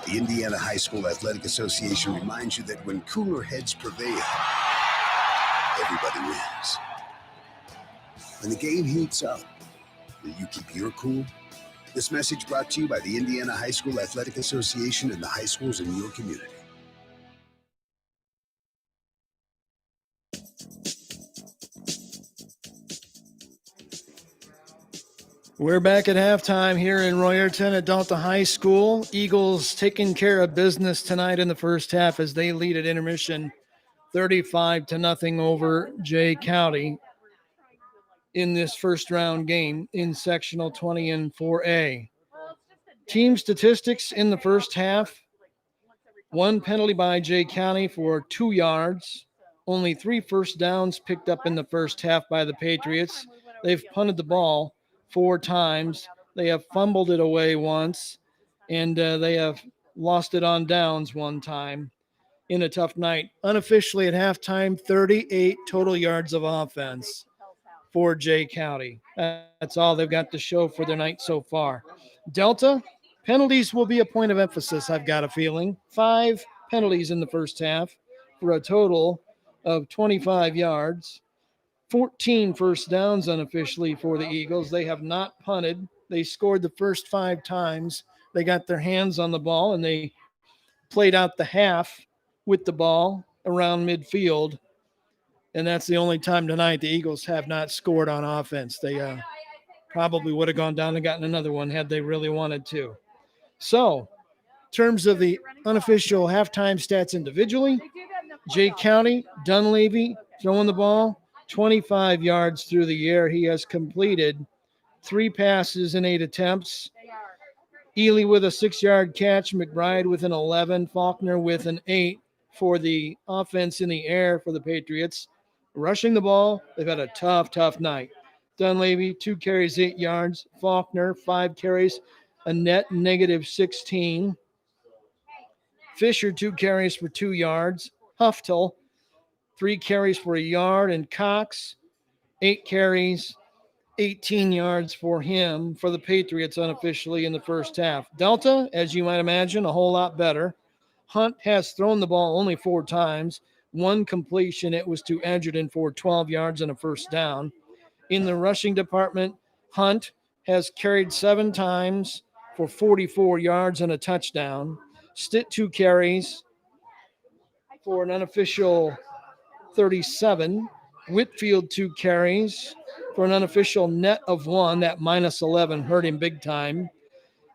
The Indiana High School Athletic Association reminds you that when cooler heads prevail, everybody wins. When the game heats up, will you keep your cool? This message brought to you by the Indiana High School Athletic Association and the high schools in your community. We're back at halftime here in Royerton at Delta High School. Eagles taking care of business tonight in the first half as they lead at intermission 35-0 over Jay County in this first round game in sectional 20 and 4A. Team statistics in the first half: one penalty by Jay County for 2 yards, only 3 first downs picked up in the first half by the Patriots. They've punted the ball 4 times. They have fumbled it away once, and they have lost it on downs 1 time in a tough night. Unofficially at halftime, 38 total yards of offense for Jay County. That's all they've got to show for their night so far. Delta, penalties will be a point of emphasis, I've got a feeling. 5 penalties in the first half for a total of 25 yards. 14 first downs unofficially for the Eagles. They have not punted. They scored the first 5 times. They got their hands on the ball, and they played out the half with the ball around midfield. And that's the only time tonight the Eagles have not scored on offense. They probably would have gone down and gotten another one had they really wanted to. So, in terms of the unofficial halftime stats individually, Jay County, Dunleavy throwing the ball 25 yards through the air. He has completed 3 passes in 8 attempts. Ely with a 6-yard catch, McBride with an 11, Faulkner with an 8 for the offense in the air for the Patriots. Rushing the ball, they've had a tough night. Dunleavy, 2 carries, 8 yards. Faulkner, 5 carries, a net -16. Fisher, 2 carries for 2 yards. Huftel, 3 carries for a yard. And Cox, 8 carries, 18 yards for him for the Patriots unofficially in the first half. Delta, as you might imagine, a whole lot better. Hunt has thrown the ball only 4 times. 1 completion. It was to Edgerton for 12 yards and a first down. In the rushing department, Hunt has carried 7 times for 44 yards and a touchdown. Stitt, 2 carries for an unofficial 37. Whitfield, 2 carries for an unofficial net of 1. That -11 hurt him big time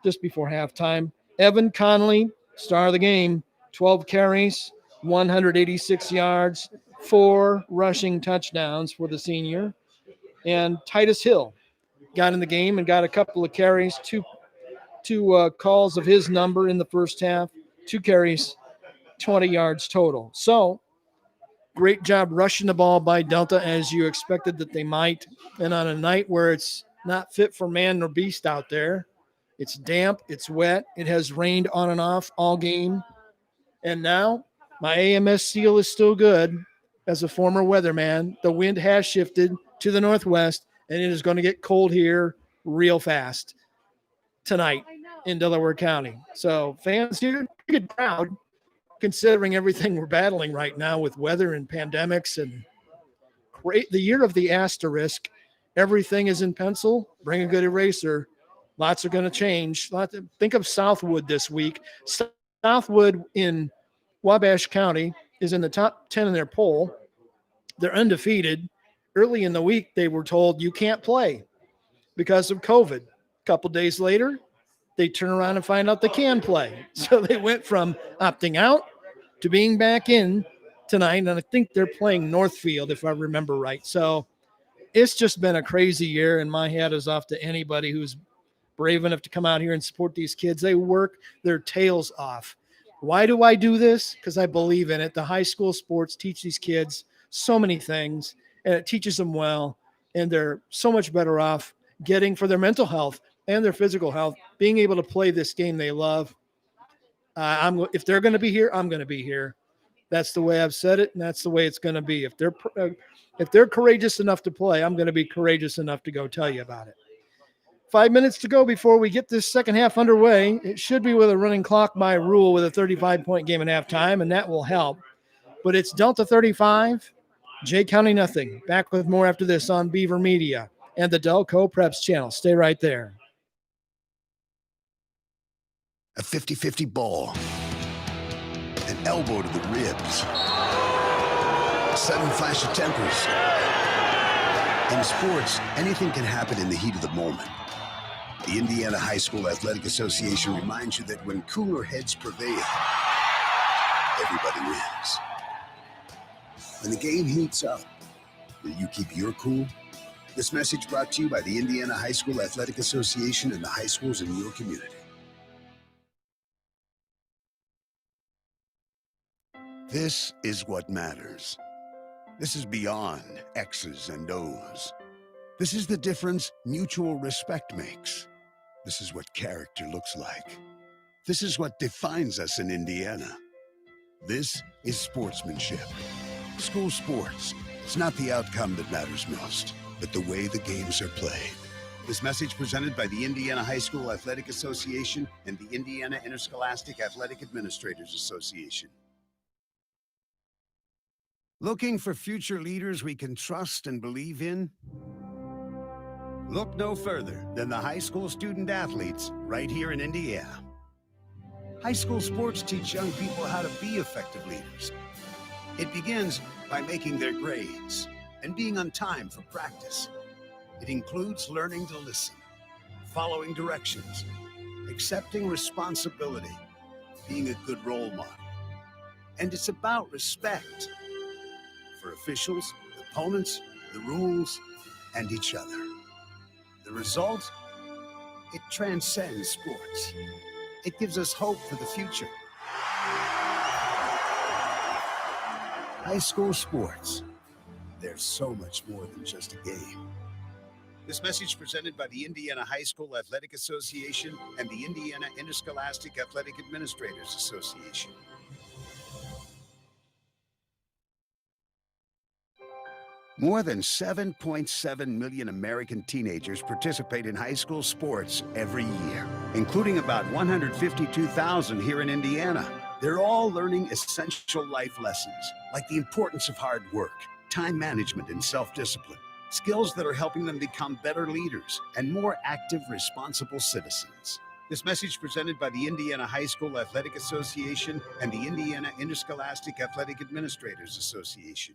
just before halftime. Evan Connolly, star of the game, 12 carries, 186 yards, 4 rushing touchdowns for the senior. And Titus Hill got in the game and got a couple of carries, two calls of his number in the first half, 2 carries, 20 yards total. So great job rushing the ball by Delta, as you expected that they might. And on a night where it's not fit for man nor beast out there, it's damp, it's wet, it has rained on and off all game. And now my AMS seal is still good. As a former weatherman, the wind has shifted to the northwest, and it is going to get cold here real fast tonight in Delaware County. So fans here, get proud considering everything we're battling right now with weather and pandemics and the year of the asterisk. Everything is in pencil. Bring a good eraser. Lots are going to change. Think of Southwood this week. Southwood in Wabash County is in the top 10 in their poll. They're undefeated. Early in the week, they were told you can't play because of COVID. A couple days later, they turn around and find out they can play. So they went from opting out to being back in tonight. And I think they're playing Northfield, if I remember right. So it's just been a crazy year, and my hat is off to anybody who's brave enough to come out here and support these kids. They work their tails off. Why do I do this? Because I believe in it. The high school sports teach these kids so many things, and it teaches them well, and they're so much better off getting, for their mental health and their physical health, being able to play this game they love. If they're going to be here, I'm going to be here. That's the way I've said it, and that's the way it's going to be. If they're courageous enough to play, I'm going to be courageous enough to go tell you about it. 5 minutes to go before we get this second half underway. It should be with a running clock by rule with a 35-point game at halftime, and that will help. But it's Delta 35, Jay County nothing. Back with more after this on Beaver Media and the Delco Preps channel. Stay right there. A 50-50 ball. An elbow to the ribs. A sudden flash of tempers. In sports, anything can happen in the heat of the moment. The Indiana High School Athletic Association reminds you that when cooler heads prevail, everybody wins. When the game heats up, will you keep your cool? This message brought to you by the Indiana High School Athletic Association and the high schools in your community. This is what matters. This is beyond X's and O's. This is the difference mutual respect makes. This is what character looks like. This is what defines us in Indiana. This is sportsmanship. School sports. It's not the outcome that matters most, but the way the games are played. This message presented by the Indiana High School Athletic Association and the Indiana Interscholastic Athletic Administrators Association. Looking for future leaders we can trust and believe in? Look no further than the high school student athletes right here in Indiana. High school sports teach young people how to be effective leaders. It begins by making their grades and being on time for practice. It includes learning to listen, following directions, accepting responsibility, being a good role model. And it's about respect for officials, opponents, the rules, and each other. The result? It transcends sports. It gives us hope for the future. High school sports, they're so much more than just a game. This message presented by the Indiana High School Athletic Association and the Indiana Interscholastic Athletic Administrators Association. More than 7.7 million American teenagers participate in high school sports every year, including about 152,000 here in Indiana. They're all learning essential life lessons, like the importance of hard work, time management, and self-discipline, skills that are helping them become better leaders and more active, responsible citizens. This message presented by the Indiana High School Athletic Association and the Indiana Interscholastic Athletic Administrators Association.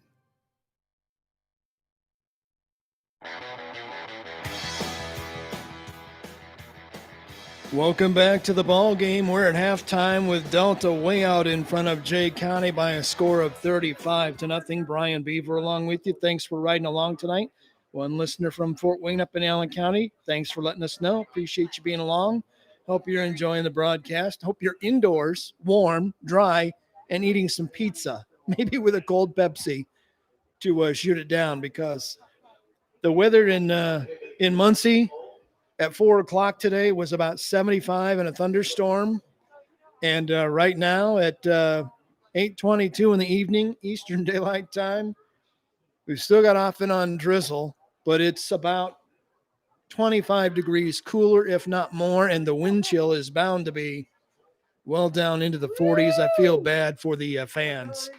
Welcome back to the ball game. We're at halftime with Delta way out in front of Jay County by a score of 35-0. Brian Beaver along with you. Thanks for riding along tonight. One listener from Fort Wayne up in Allen County. Thanks for letting us know. Appreciate you being along. Hope you're enjoying the broadcast. Hope you're indoors, warm, dry, and eating some pizza, maybe with a cold Pepsi to shoot it down, because the weather in Muncie at 4 o'clock today was about 75 and a thunderstorm. And right now at 8:22 in the evening, Eastern Daylight Time, we've still got off and on drizzle, but it's about 25 degrees cooler, if not more. And the wind chill is bound to be well down into the 40s. I feel bad for the fans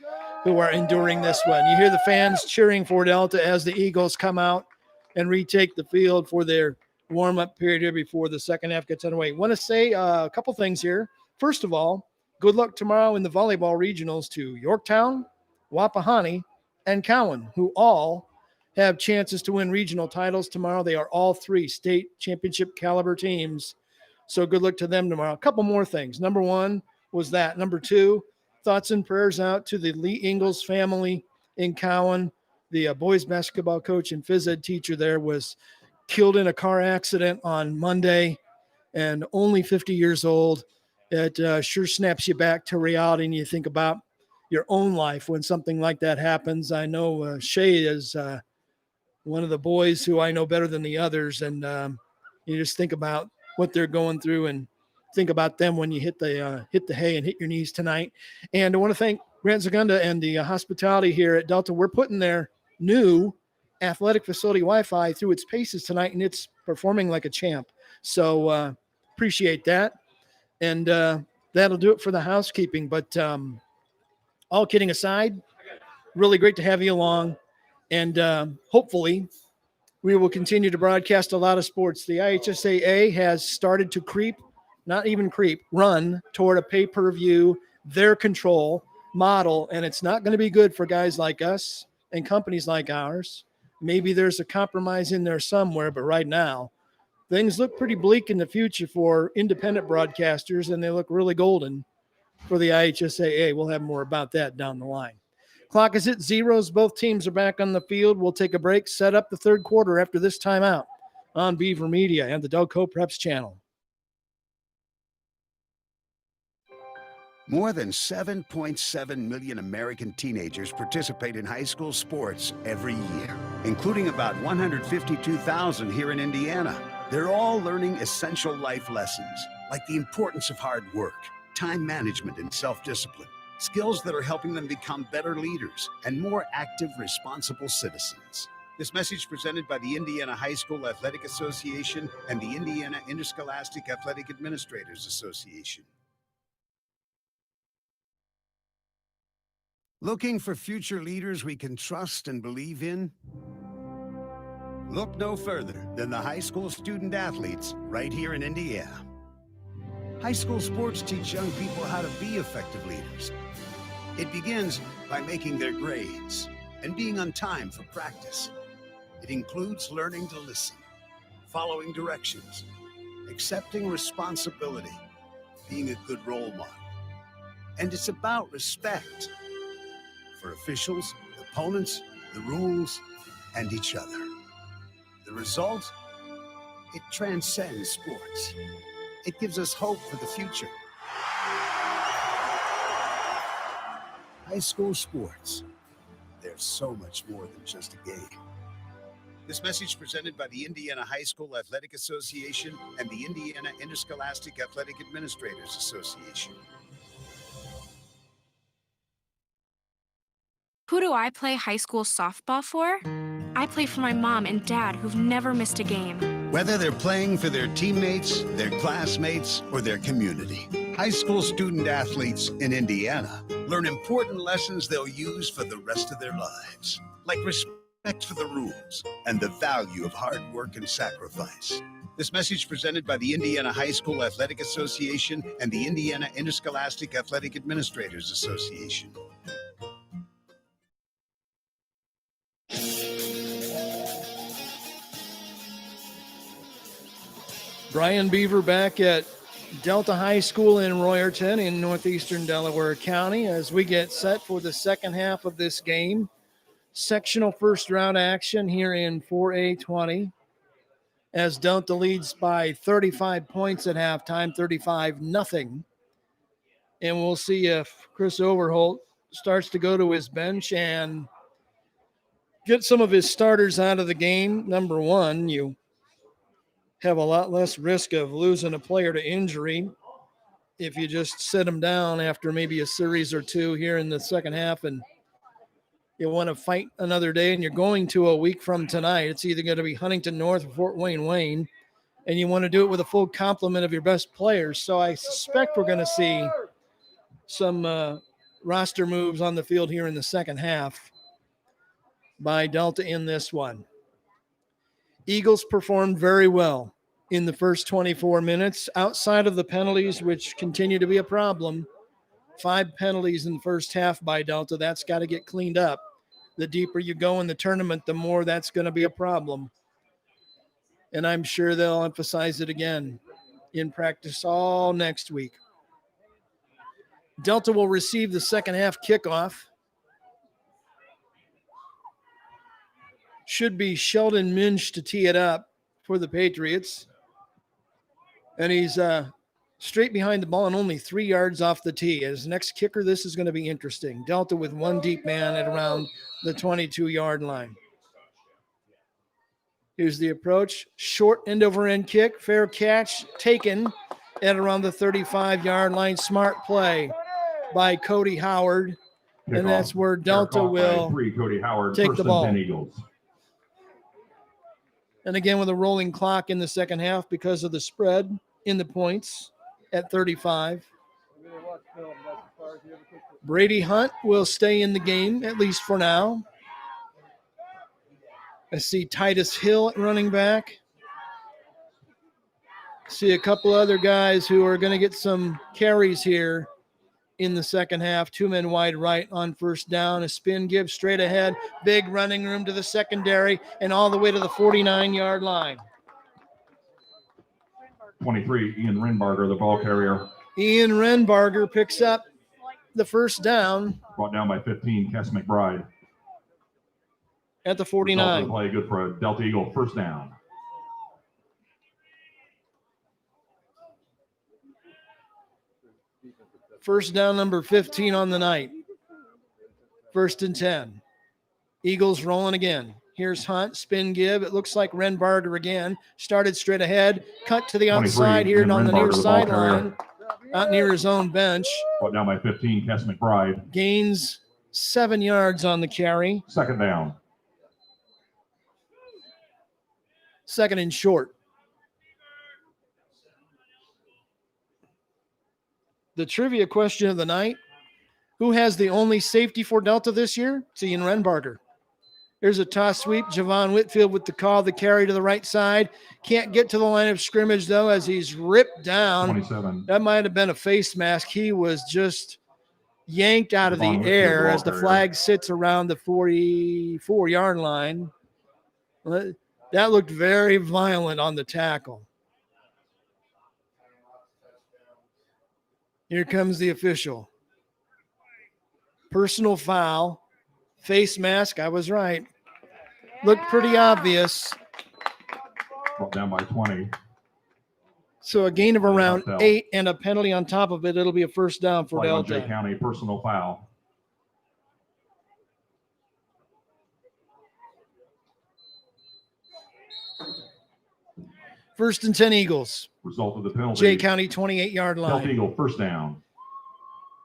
who are enduring this one. You hear the fans cheering for Delta as the Eagles come out and retake the field for their warm-up period here before the second half gets underway. Want to say a couple things here. First of all, good luck tomorrow in the volleyball regionals to Yorktown, Wapahani, and Cowan, who all have chances to win regional titles tomorrow. They are all three state championship caliber teams. So good luck to them tomorrow. A couple more things. Number one was that. Number two, thoughts and prayers out to the Lee Ingalls family in Cowan. The boys basketball coach and phys ed teacher there was killed in a car accident on Monday, and only 50 years old. It sure snaps you back to reality, and you think about your own life when something like that happens. I know Shay is one of the boys who I know better than the others, and you just think about what they're going through and think about them when you hit the hay and hit your knees tonight. And I want to thank Grant Zagunda and the hospitality here at Delta. We're putting their new athletic facility Wi-Fi through its paces tonight, and it's performing like a champ. So appreciate that. And that'll do it for the housekeeping. But all kidding aside, really great to have you along. And hopefully we will continue to broadcast a lot of sports. The IHSAA has started to run toward a pay-per-view, their control model, and it's not going to be good for guys like us and companies like ours. Maybe there's a compromise in there somewhere, but right now things look pretty bleak in the future for independent broadcasters, and they look really golden for the IHSAA. We'll have more about that down the line. Clock is at zeros. Both teams are back on the field. We'll take a break, set up the third quarter after this timeout on Beaver Media and the Delco Preps channel. More than 7.7 million American teenagers participate in high school sports every year, including about 152,000 here in Indiana. They're all learning essential life lessons, like the importance of hard work, time management, and self-discipline, skills that are helping them become better leaders and more active, responsible citizens. This message presented by the Indiana High School Athletic Association and the Indiana Interscholastic Athletic Administrators Association. Looking for future leaders we can trust and believe in? Look no further than the high school student athletes right here in Indiana. High school sports teach young people how to be effective leaders. It begins by making their grades and being on time for practice. It includes learning to listen, following directions, accepting responsibility, being a good role model. And it's about respect for officials, opponents, the rules, and each other. The result? It transcends sports. It gives us hope for the future. High school sports, they're so much more than just a game. This message presented by the Indiana High School Athletic Association and the Indiana Interscholastic Athletic Administrators Association. Who do I play high school softball for? I play for my mom and dad who've never missed a game. Whether they're playing for their teammates, their classmates, or their community, high school student athletes in Indiana learn important lessons they'll use for the rest of their lives, like respect for the rules and the value of hard work and sacrifice. This message presented by the Indiana High School Athletic Association and the Indiana Interscholastic Athletic Administrators Association. Brian Beaver back at Delta High School in Royerton in northeastern Delaware County as we get set for the second half of this game. Sectional first round action here in 4A20 as Delta leads by 35 points at halftime, 35-0. And we'll see if Chris Overholt starts to go to his bench and get some of his starters out of the game. Number one, you have a lot less risk of losing a player to injury if you just sit them down after maybe a series or two here in the second half and you want to fight another day and you're going to a week from tonight. It's either going to be Huntington North or Fort Wayne, and you want to do it with a full complement of your best players. So I suspect we're going to see some roster moves on the field here in the second half by Delta in this one. Eagles performed very well in the first 24 minutes outside of the penalties, which continue to be a problem. 5 penalties in the first half by Delta. That's got to get cleaned up. The deeper you go in the tournament, the more that's going to be a problem. And I'm sure they'll emphasize it again in practice all next week. Delta will receive the second half kickoff. Should be Sheldon Minch to tee it up for the Patriots. And he's straight behind the ball and only 3 yards off the tee. As next kicker, this is going to be interesting. Delta with one deep man at around the 22-yard line. Here's the approach. Short end-over-end kick. Fair catch taken at around the 35-yard line. Smart play by Cody Howard. Kickoff. And that's where Delta will Cody Howard, take first the and ball. 10 Eagles. And again, with a rolling clock in the second half because of the spread in the points at 35. Brady Hunt will stay in the game, at least for now. I see Titus Hill at running back. See a couple other guys who are going to get some carries here in the second half. 2 men wide right on first down. A spin give straight ahead. Big running room to the secondary and all the way to the 49-yard line. 23, Ian Renbarger, the ball carrier. Ian Renbarger picks up the first down. Brought down by 15, Cass McBride. At the Result of 49. the play good for a Delta Eagle first down. First down number 15 on the night. 1st and 10. Eagles rolling again. Here's Hunt, spin give. It looks like Renbarger again. Started straight ahead. Cut to the outside here on the near sideline. Out near his own bench. Brought down by 15, Cass McBride. Gains 7 yards on the carry. Second down. Second and short. The trivia question of the night: who has the only safety for Delta this year? It's Ian Renbarger. Here's a toss sweep. Javon Whitfield with the call, the carry to the right side. Can't get to the line of scrimmage, though, as he's ripped down. 27. That might have been a face mask. He was just yanked out of the Javon air Whitfield, as the ball flag sits around the 44-yard line. That looked very violent on the tackle. Here comes the official. Personal foul. Face mask. I was right. Looked pretty obvious. Brought down by 20. So a gain of around 8 and a penalty on top of it. It'll be a first down for Flag on Delta. Jay County, personal foul. First and 10 Eagles. Result of the penalty. Jay County 28-yard Delta line. Eagle, first down.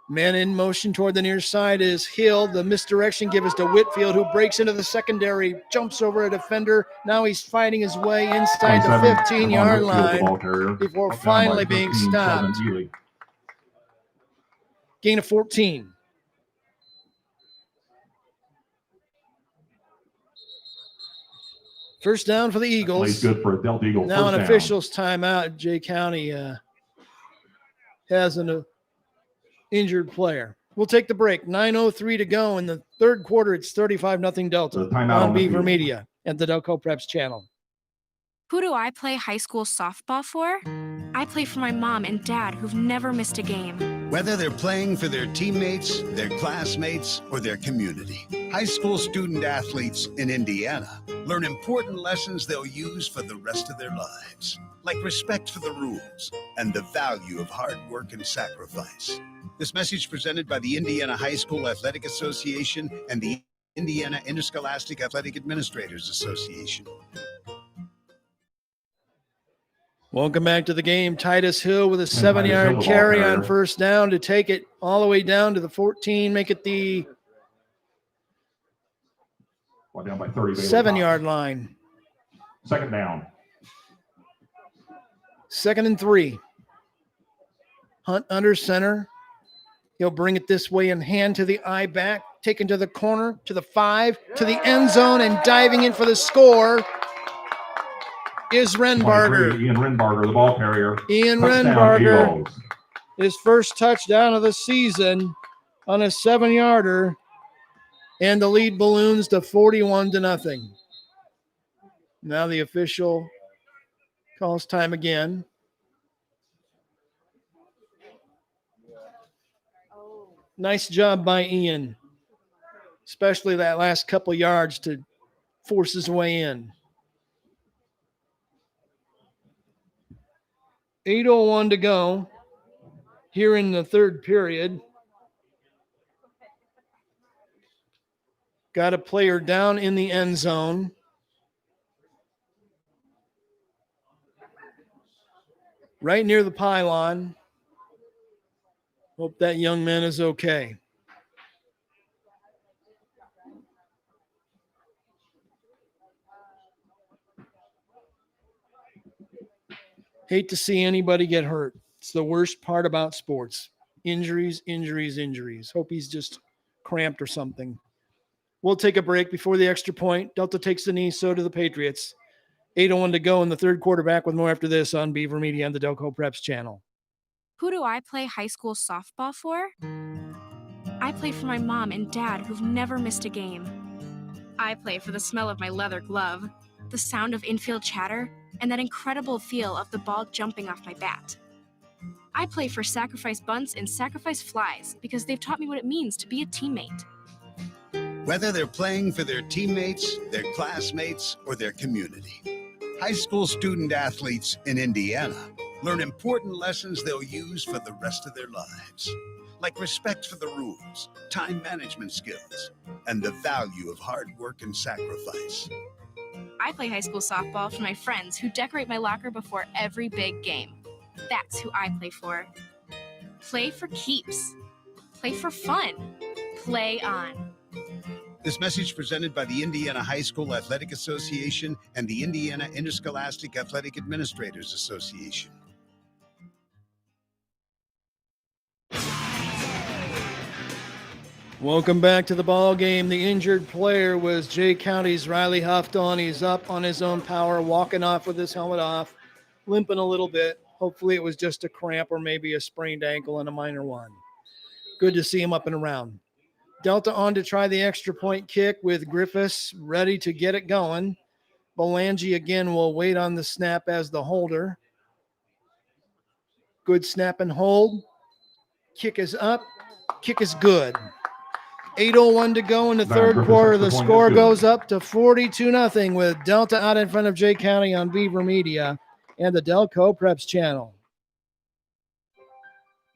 Man in motion toward the near side is Hill. The misdirection gives to Whitfield, who breaks into the secondary, jumps over a defender. Now he's fighting his way inside the 15-yard line before finally being stopped. Gain of 14. First down for the Eagles. Plays good for a Delta Eagle. Now an official's timeout. Jay County has an injured player. We'll take the break. 9:03 to go in the third quarter. It's 35-0 Delta on Beaver Media and the Delco Preps channel. Who do I play high school softball for? I play for my mom and dad who've never missed a game. Whether they're playing for their teammates, their classmates, or their community, high school student athletes in Indiana learn important lessons they'll use for the rest of their lives, like respect for the rules and the value of hard work and sacrifice. This message presented by the Indiana High School Athletic Association and the Indiana Interscholastic Athletic Administrators Association. Welcome back to the game. Titus Hill with a 7-yard carry on first down to take it all the way down to the 14, make it the 7-yard line. Second down. 2nd and 3. Hunt under center. He'll bring it this way in hand to the eye back, taken to the corner, to the 5, to the end zone, and diving in for the score is Renbarger. Ian Renbarger, the ball carrier. Ian Renbarger, his first touchdown of the season on a 7-yarder, and the lead balloons to 41-0. Now the official calls time again. Nice job by Ian, especially that last couple yards to force his way in. 8:01 to go here in the third period. Got a player down in the end zone. Right near the pylon. Hope that young man is okay. Hate to see anybody get hurt. It's the worst part about sports. Injuries, injuries, injuries. Hope he's just cramped or something. We'll take a break before the extra point. Delta takes the knee, so do the Patriots. 8:01 to go in the third quarter. Back with more after this on Beaver Media and the Delco Preps channel. Who do I play high school softball for? I play for my mom and dad who've never missed a game. I play for the smell of my leather glove, the sound of infield chatter, and that incredible feel of the ball jumping off my bat. I play for sacrifice bunts and sacrifice flies because they've taught me what it means to be a teammate. Whether they're playing for their teammates, their classmates, or their community, high school student athletes in Indiana learn important lessons they'll use for the rest of their lives, like respect for the rules, time management skills, and the value of hard work and sacrifice. I play high school softball for my friends who decorate my locker before every big game. That's who I play for. Play for keeps. Play for fun. Play on. This message presented by the Indiana High School Athletic Association and the Indiana Interscholastic Athletic Administrators Association. Welcome back to the ball game. The injured player was Jay County's Riley Huffdall, and he's up on his own power, walking off with his helmet off, limping a little bit. Hopefully it was just a cramp or maybe a sprained ankle and a minor one. Good to see him up and around. Delta on to try the extra point kick with Griffiths ready to get it going. Belangi again will wait on the snap as the holder. Good snap and hold. Kick is up. Kick is good. 8:01 to go in the third quarter. The score goes up to 42-0 with Delta out in front of Jay County on Beaver Media and the Delco Preps channel.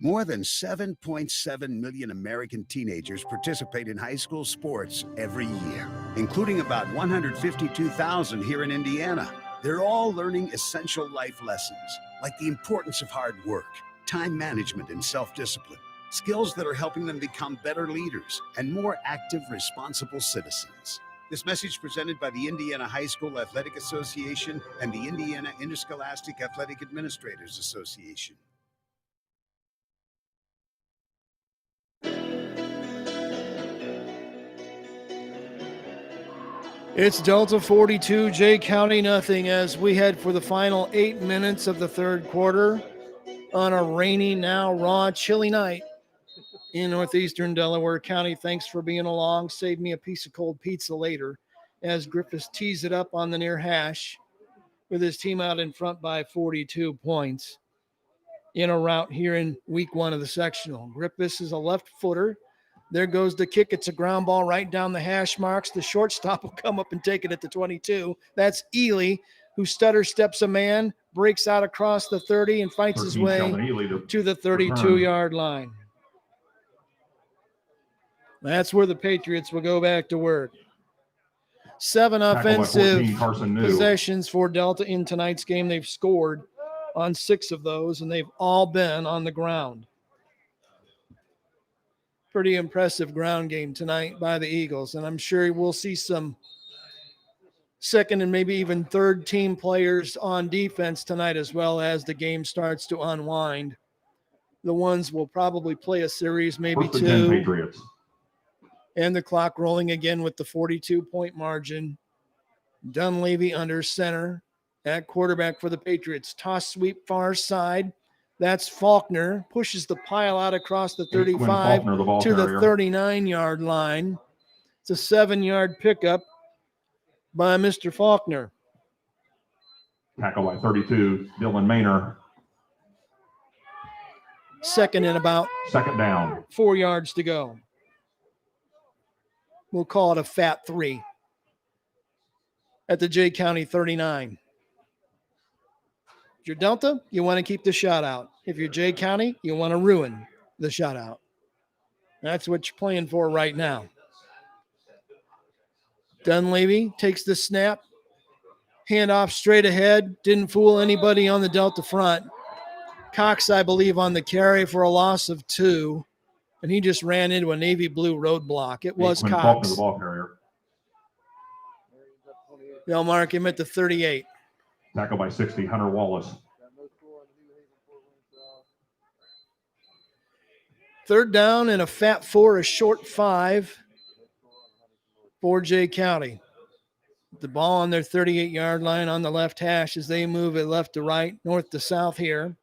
More than 7.7 million American teenagers participate in high school sports every year, including about 152,000 here in Indiana. They're all learning essential life lessons, like the importance of hard work, time management, and self-discipline, skills that are helping them become better leaders and more active, responsible citizens. This message presented by the Indiana High School Athletic Association and the Indiana Interscholastic Athletic Administrators Association. It's Delta 42, Jay County nothing as we head for the final 8 minutes of the third quarter on a rainy, now raw, chilly night in northeastern Delaware County. Thanks for being along. Save me a piece of cold pizza later as Griffiths tees it up on the near hash with his team out in front by 42 points in a rout here in week one of the sectional. Griffiths is a left footer. There goes the kick. It's a ground ball right down the hash marks. The shortstop will come up and take it at the 22. That's Ely, who stutter steps a man, breaks out across the 30 and fights his way to the 32-yard line. That's where the Patriots will go back to work. 7 offensive possessions for Delta in tonight's game. They've scored on 6 of those, and they've all been on the ground. Pretty impressive ground game tonight by the Eagles, and I'm sure we'll see some second and maybe even third team players on defense tonight as well as the game starts to unwind. The ones will probably play a series, maybe 2. Patriots. And the clock rolling again with the 42-point margin. Dunleavy under center at quarterback for the Patriots. Toss sweep far side. That's Faulkner. Pushes the pile out across the 35 to the 39-yard line. It's a 7-yard pickup by Mr. Faulkner. Tackle by 32, Dylan Maynor. Second down. 4 yards to go. We'll call it a fat 3 at the Jay County 39. If you're Delta, you want to keep the shot out. If you're Jay County, you want to ruin the shot out. That's what you're playing for right now. Dunleavy takes the snap. Handoff straight ahead. Didn't fool anybody on the Delta front. Cox, I believe, on the carry for a loss of 2. And he just ran into a navy blue roadblock. It was Cox. The ball carrier. They'll mark him at the 38. Tackle by 60, Hunter Wallace. Third down and a fat 4, a short 5 for Jay County. The ball on their 38-yard line on the left hash as they move it left to right, north to south here.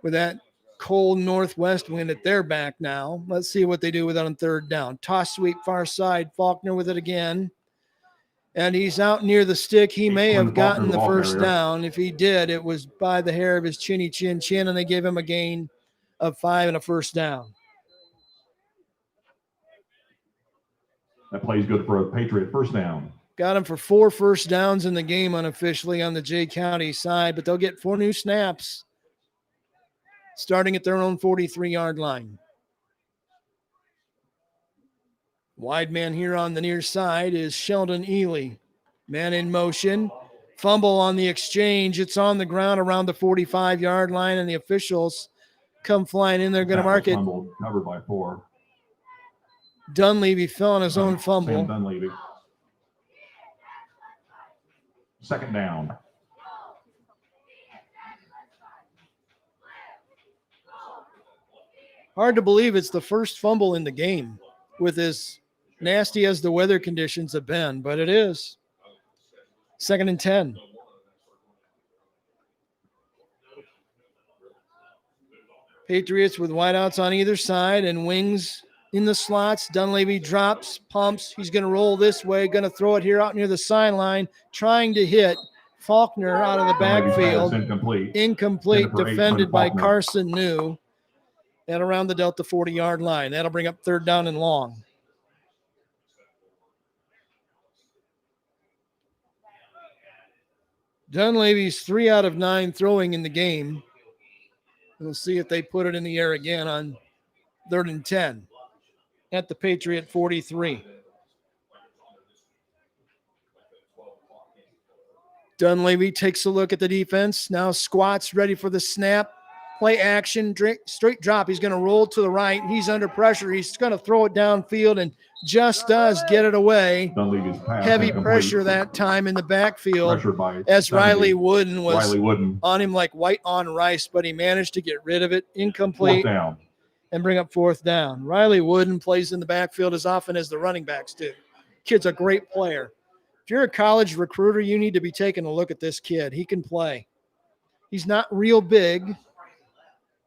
With that cold northwest wind at their back now. Let's see what they do with it on third down. Toss sweep far side. Faulkner with it again. And he's out near the stick. He may have gotten the first down. If he did, it was by the hair of his chinny chin, and they gave him a gain of 5 and a first down. That play's good for a Patriot first down. Got him for 4 first downs in the game unofficially on the Jay County side, but they'll get 4 new snaps starting at their own 43-yard line. Wide man here on the near side is Sheldon Ely. Man in motion. Fumble on the exchange. It's on the ground around the 45-yard line, and the officials come flying in. They're going to mark it. Covered by 4. Dunleavy fell on his own fumble. Sam Dunleavy. Second down. Hard to believe it's the first fumble in the game with as nasty as the weather conditions have been, but it is. 2nd and 10. Patriots with wideouts on either side and wings in the slots. Dunleavy drops, pumps. He's going to roll this way, going to throw it here out near the sideline, trying to hit Faulkner out of the backfield. Incomplete, defended by Carson New at around the Delta 40-yard line. That'll bring up third down and long. Dunleavy's 3 out of 9 throwing in the game. We'll see if they put it in the air again on 3rd and 10 at the Patriot 43. Dunleavy takes a look at the defense. Now squats, ready for the snap. Play action, straight drop. He's going to roll to the right. He's under pressure. He's going to throw it downfield and just does get it away. Dunleavy's pass Heavy incomplete. pressure that time in the backfield Pressured by as 70. Riley Wooden was Riley Wooden. on him like white on rice, but he managed to get rid of it. Fourth Incomplete down. and bring up fourth down. Riley Wooden plays in the backfield as often as the running backs do. Kid's a great player. If you're a college recruiter, you need to be taking a look at this kid. He can play. He's not real big,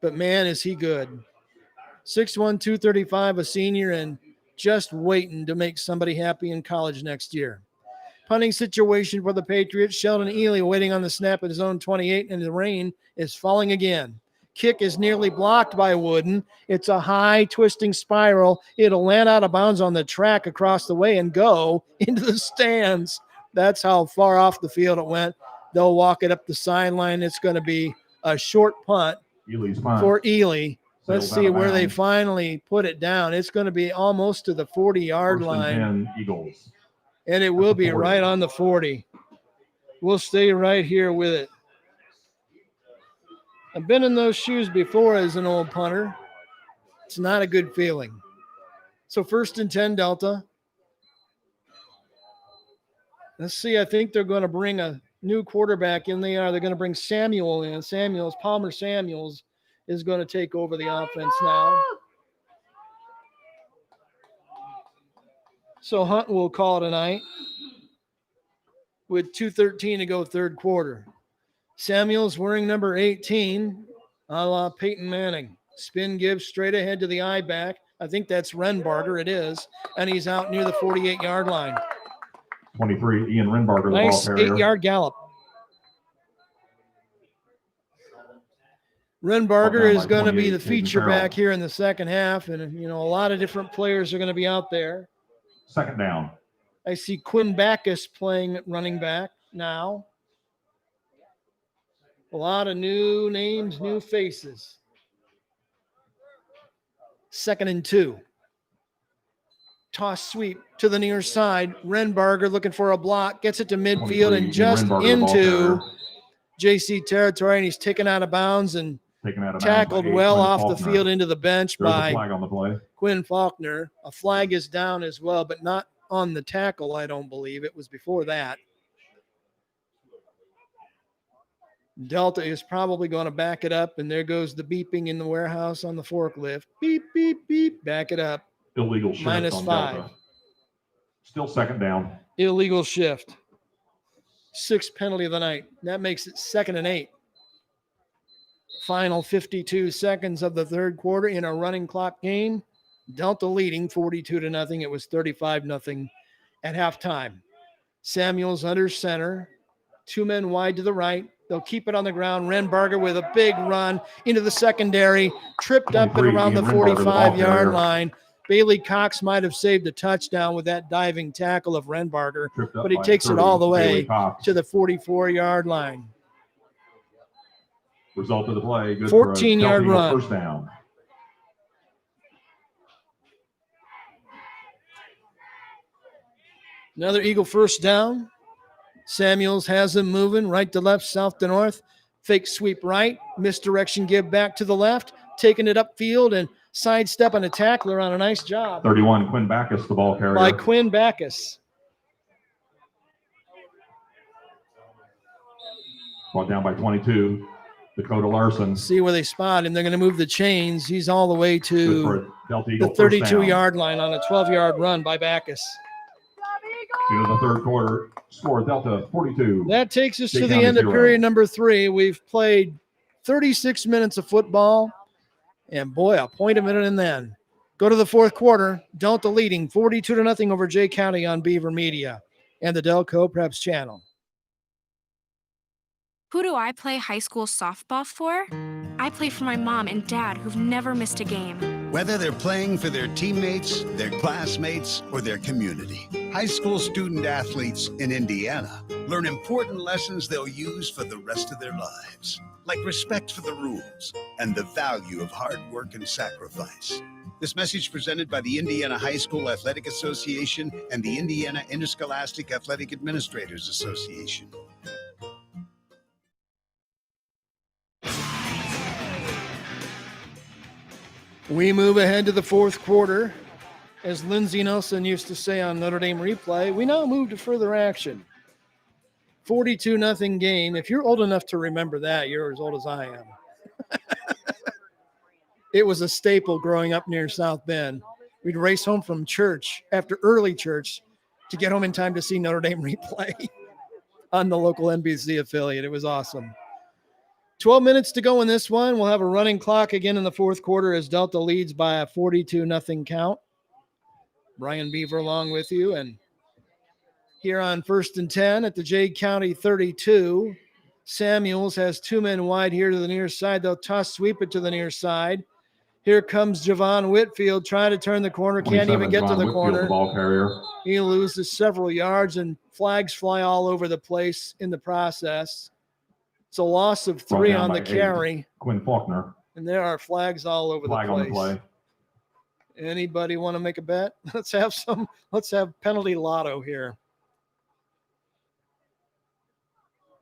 but man, is he good. 6'1", 235, a senior, and just waiting to make somebody happy in college next year. Punting situation for the Patriots. Sheldon Ely waiting on the snap at his own 28, and the rain is falling again. Kick is nearly blocked by Wooden. It's a high twisting spiral. It'll land out of bounds on the track across the way and go into the stands. That's how far off the field it went. They'll walk it up the sideline. It's going to be a short punt for Ely. Let's see where they finally put it down. It's going to be almost to the 40-yard line. Eagles. And it will be right on the 40. We'll stay right here with it. I've been in those shoes before as an old punter. It's not a good feeling. So 1st and 10 Delta. Let's see. I think they're going to bring a new quarterback in. They're going to bring Samuel in. Palmer Samuels is going to take over the offense now. So Hunt will call tonight with 2:13 to go third quarter. Samuels wearing number 18, a la Peyton Manning. Spin gives straight ahead to the eye back. I think that's Renbarger. It is. And he's out near the 48-yard line. 23, Ian Renbarger, nice the ball carrier. 8-yard gallop. Renbarger is going to be the feature back here in the second half. And, a lot of different players are going to be out there. Second down. I see Quinn Backus playing at running back now. A lot of new names, new faces. 2nd and 2. Toss sweep to the near side. Renbarger looking for a block. Gets it to midfield and just into JC territory. And he's taken out of bounds and tackled well off the field into the bench by Quinn Faulkner. A flag is down as well, but not on the tackle, I don't believe. It was before that. Delta is probably going to back it up, and there goes the beeping in the warehouse on the forklift. Beep, beep, beep. Back it up. Illegal shift -5. Delta. Still second down. Illegal shift. 6th penalty of the night. That makes it 2nd and 8. Final 52 seconds of the third quarter in a running clock game. Delta leading 42-0. It was 35-0 at halftime. Samuels under center. 2 men wide to the right. They'll keep it on the ground. Renbarger with a big run into the secondary. Tripped up at around the 45-yard line. Bailey Cox might have saved a touchdown with that diving tackle of Renbarger, but he takes it all the way to the 44-yard line. Result of the play, good 14-yard run. First down. Another Eagle first down. Samuels has him moving right to left, south to north. Fake sweep right. Misdirection give back to the left. Taking it upfield and sidestepping a tackler on a nice job. 31, Quinn Backus, the ball carrier. By Quinn Backus. Brought down by 22, Dakota Larson. See where they spot him. They're going to move the chains. He's all the way to the 32-yard line on a 12-yard run by Backus. Into the third quarter, score Delta 42. That takes us to the end of period number 3. We've played 36 minutes of football, and boy, a point a minute and then. Go to the fourth quarter, Delta leading 42-0 over Jay County on Beaver Media and the Delco Preps channel. Who do I play high school softball for? I play for my mom and dad who've never missed a game. Whether they're playing for their teammates, their classmates, or their community, high school student athletes in Indiana learn important lessons they'll use for the rest of their lives, like respect for the rules and the value of hard work and sacrifice. This message presented by the Indiana High School Athletic Association and the Indiana Interscholastic Athletic Administrators Association. We move ahead to the fourth quarter. As Lindsey Nelson used to say on Notre Dame Replay, we now move to further action. 42-0 game. If you're old enough to remember that, you're as old as I am. It was a staple growing up near South Bend. We'd race home from church after early church to get home in time to see Notre Dame Replay on the local NBC affiliate. It was awesome. 12 minutes to go in this one. We'll have a running clock again in the fourth quarter as Delta leads by a 42-0 count. Brian Beaver along with you. And here on 1st and 10 at the Jay County 32, Samuels has two men wide here to the near side. They'll toss sweep it to the near side. Here comes Javon Whitfield trying to turn the corner. Can't even get to the corner. The ball carrier. He loses several yards and flags fly all over the place in the process. It's a loss of 3 on the carry. Quinn Faulkner. And there are flags all over the place. On the play. Anybody want to make a bet? Let's have penalty lotto here.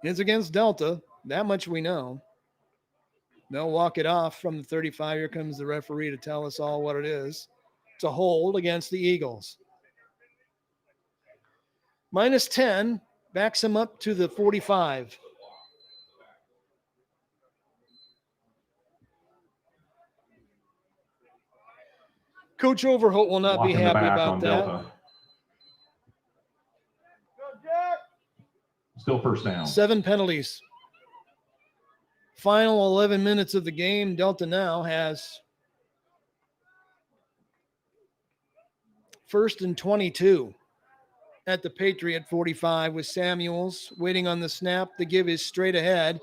It's against Delta. That much we know. They'll walk it off from the 35. Here comes the referee to tell us all what it is. It's a hold against the Eagles. -10 backs him up to the 45. Coach Overholt will not be happy about that. Delta. Still first down. 7 penalties. Final 11 minutes of the game. Delta now has 1st and 22 at the Patriot 45 with Samuels waiting on the snap. The give is straight ahead.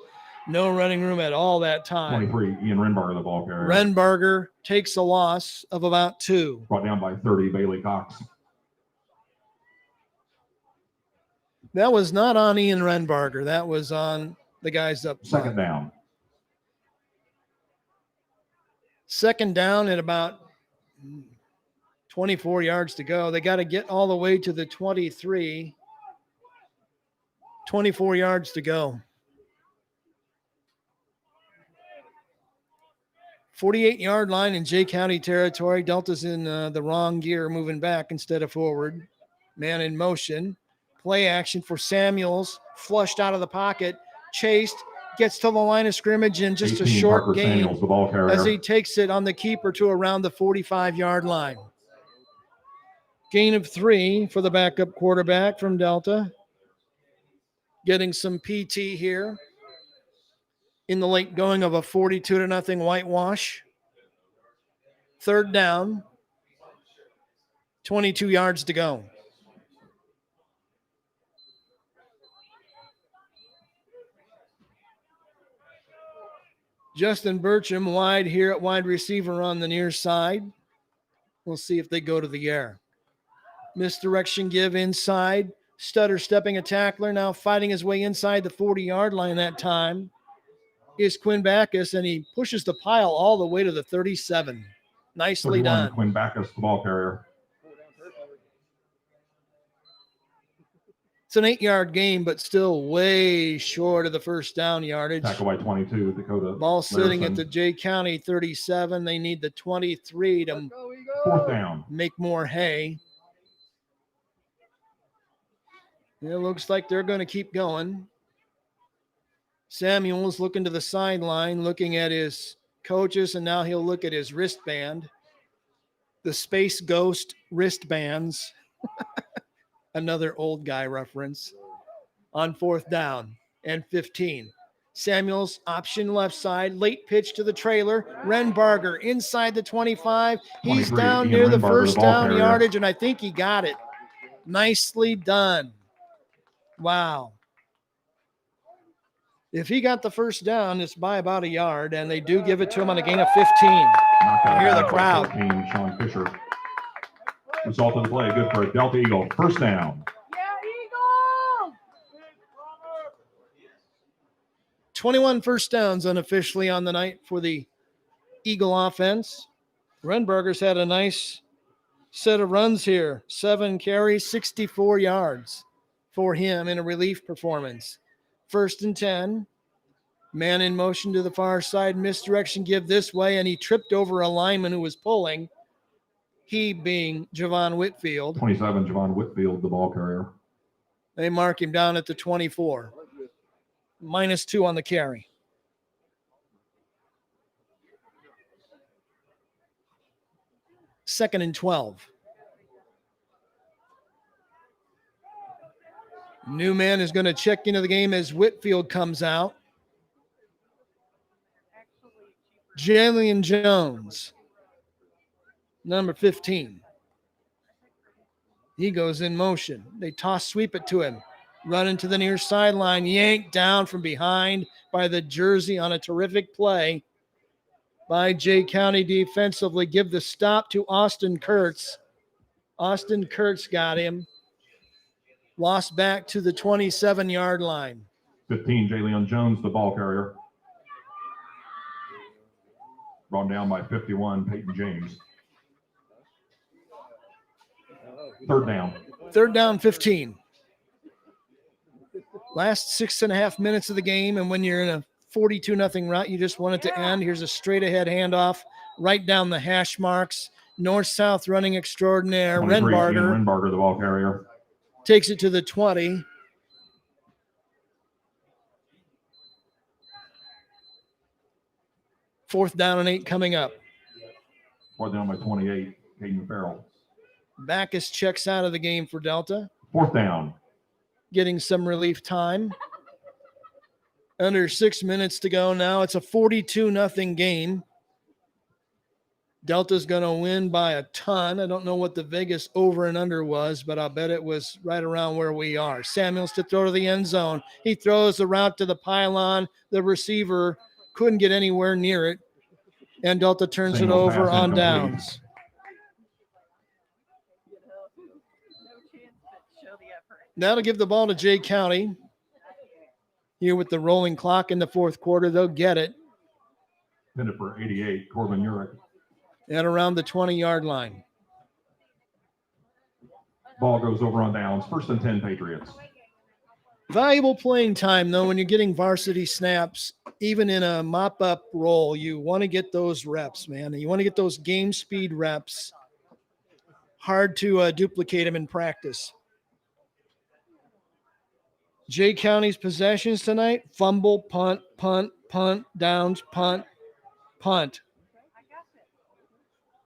No running room at all that time. 23, Ian Renbarger, the ball carrier. Renbarger takes a loss of about 2. Brought down by 30, Bailey Cox. That was not on Ian Renbarger. That was on the guys up front. Second down. Second down at about 24 yards to go. They got to get all the way to the 23. 24 yards to go. 48-yard line in Jay County territory. Delta's in the wrong gear, moving back instead of forward. Man in motion. Play action for Samuels. Flushed out of the pocket. Chased. Gets to the line of scrimmage in just a short Parker gain Samuels, the ball carrier. as he takes it on the keeper to around the 45-yard line. Gain of 3 for the backup quarterback from Delta. Getting some PT here in the late going of a 42-0 whitewash. Third down. 22 yards to go. Justin Burcham wide here at wide receiver on the near side. We'll see if they go to the air. Misdirection give inside. Stutter stepping a tackler, now fighting his way inside the 40-yard line that time is Quinn Backus, and he pushes the pile all the way to the 37. Nicely done. Quinn Backus, the ball carrier. It's an 8-yard game, but still way short of the first down yardage. Tackle by 22, Dakota. Ball sitting Larison. at the Jay County 37. They need the 23 to Fourth down. make more hay. It looks like they're going to keep going. Samuel's looking to the sideline, looking at his coaches, and now he'll look at his wristband. The Space Ghost wristbands. Another old guy reference. On 4th down and 15. Samuels option left side, late pitch to the trailer. Renbarger inside the 25. He's down near the first down yardage, and I think he got it. Nicely done. Wow. If he got the first down, it's by about a yard, and they do give it to him on a gain of 15. I hear the crowd. 14, Sean Fisher. Result of the play, good for a Delta Eagle. First down. 21 first downs unofficially on the night for the Eagle offense. Renberger's had a nice set of runs here. 7 carries, 64 yards for him in a relief performance. 1st and 10. Man in motion to the far side, misdirection give this way, and he tripped over a lineman who was pulling. He being Javon Whitfield. 27, Javon Whitfield, the ball carrier. They mark him down at the 24. -2 on the carry. Second and 12. New man is going to check into the game as Whitfield comes out. Jalen Jones, number 15. He goes in motion. They sweep it to him. Running to the near sideline, yanked down from behind by the jersey on a terrific play by Jay County defensively. Give the stop to Austin Kurtz. Austin Kurtz got him. Lost back to the 27-yard line. 15, Jalen Jones, the ball carrier. Brought down by 51, Peyton James. Third down. Third down, 15. Last 6.5 minutes of the game, and when you're in a 42-0 rout, you just want it to end. Here's a straight-ahead handoff right down the hash marks. North-south running extraordinaire. Renbarger, the ball carrier. Takes it to the 20. Fourth down and 8 coming up. Fourth down by 28, Caden Farrell. Backus checks out of the game for Delta. Fourth down. Getting some relief time. Under 6 minutes to go now. It's a 42-0 game. Delta's going to win by a ton. I don't know what the Vegas over and under was, but I'll bet it was right around where we are. Samuels to throw to the end zone. He throws the route to the pylon. The receiver couldn't get anywhere near it. And Delta turns it over on downs. That'll give the ball to Jay County. Here with the rolling clock in the fourth quarter, they'll get it. Pinned for 88, Corbin Urich. At around the 20-yard line. Ball goes over on downs. First and 10, Patriots. Valuable playing time, though, when you're getting varsity snaps, even in a mop-up role, you want to get those reps, man. You want to get those game speed reps. Hard to duplicate them in practice. Jay County's possessions tonight: fumble, punt, punt, punt, downs, punt, punt.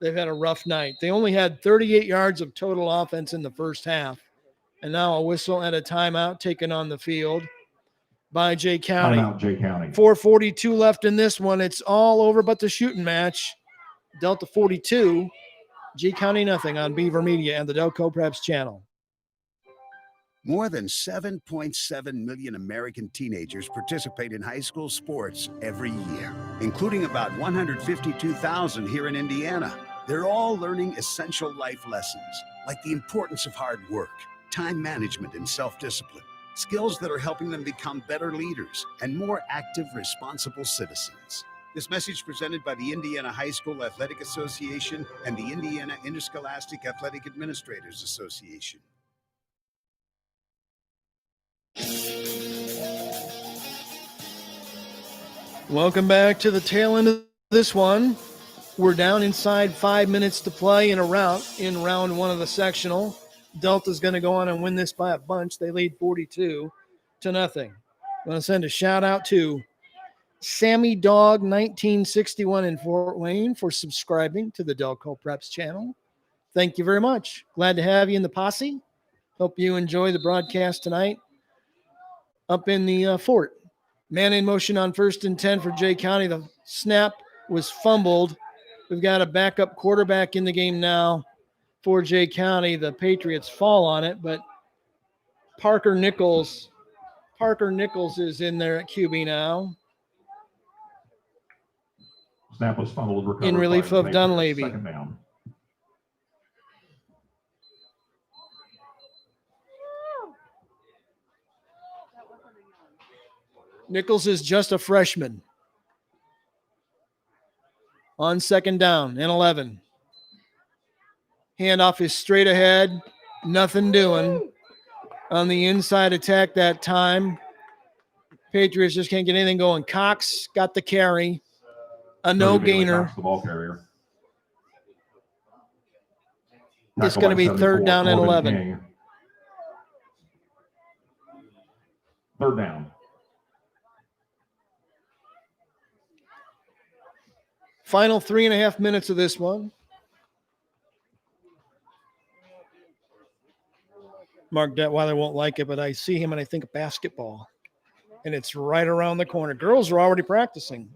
They've had a rough night. They only had 38 yards of total offense in the first half. And now a whistle and a timeout taken on the field by Jay County. Timeout, Jay County. 4:42 left in this one. It's all over but the shooting match. Delta 42, Jay County nothing on Beaver Media and the Delco Preps channel. More than 7.7 million American teenagers participate in high school sports every year, including about 152,000 here in Indiana. They're all learning essential life lessons, like the importance of hard work, time management, and self-discipline, skills that are helping them become better leaders and more active, responsible citizens. This message presented by the Indiana High School Athletic Association and the Indiana Interscholastic Athletic Administrators Association. Welcome back to the tail end of this one. We're down inside 5 minutes to play in round one of the sectional. Delta's going to go on and win this by a bunch. They lead 42-0. I want to send a shout out to Sammy Dog 1961 in Fort Wayne for subscribing to the Delco Preps channel. Thank you very much. Glad to have you in the posse. Hope you enjoy the broadcast tonight up in the fort. Man in motion on 1st and 10 for Jay County. The snap was fumbled. We've got a backup quarterback in the game now for Jay County. The Patriots fall on it, but Parker Nichols is in there at QB now. Snap was fumbled. In relief of Dunleavy. Second down. Nichols is just a freshman. On second down and 11. Handoff is straight ahead. Nothing doing. On the inside attack that time. Patriots just can't get anything going. Cox got the carry. A no Bailey gainer. Cox, the ball carrier. It's Tackle going to by be 74, third down and Corbin 11. King. Third down. Final 3.5 minutes of this one. Mark Detweiler won't like it, but I see him and I think basketball. And it's right around the corner. Girls are already practicing.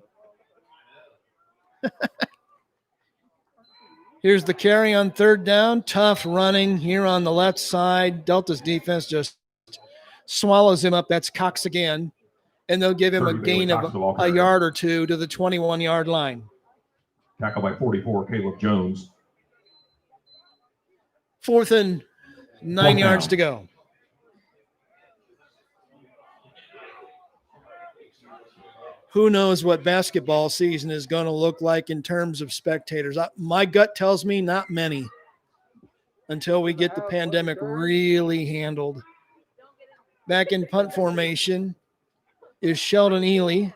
Here's the carry on third down. Tough running here on the left side. Delta's defense just swallows him up. That's Cox again. And they'll give him a gain of a yard or two to the 21-yard line. Tackle by 44, Caleb Jones. 4th and 9 yards to go. Who knows what basketball season is going to look like in terms of spectators? My gut tells me not many until we get the pandemic really handled. Back in punt formation is Sheldon Ely.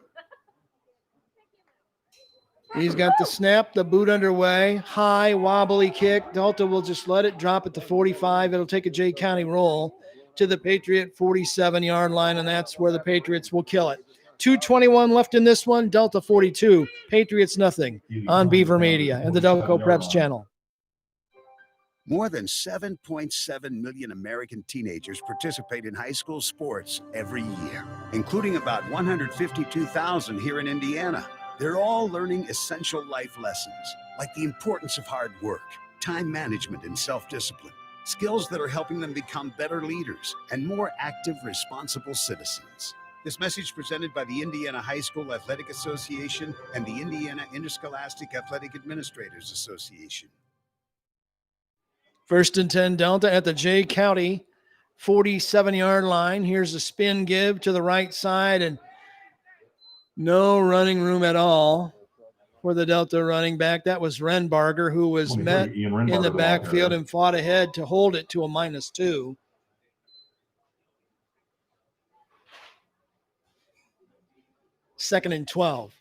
He's got the snap, the boot underway, high, wobbly kick. Delta will just let it drop at the 45. It'll take a Jay County roll to the Patriot 47-yard line, and that's where the Patriots will kill it. 2:21 left in this one. Delta 42, Patriots nothing on Beaver Media and the Delco Preps channel. More than 7.7 million American teenagers participate in high school sports every year, including about 152,000 here in Indiana. They're all learning essential life lessons, like the importance of hard work, time management, and self-discipline, skills that are helping them become better leaders and more active, responsible citizens. This message presented by the Indiana High School Athletic Association and the Indiana Interscholastic Athletic Administrators Association. 1st and 10 Delta at the Jay County 47-yard line. Here's a spin give to the right side and no running room at all for the Delta running back. That was Renbarger, who was met in the backfield and fought ahead to hold it to a -2. Second and 12.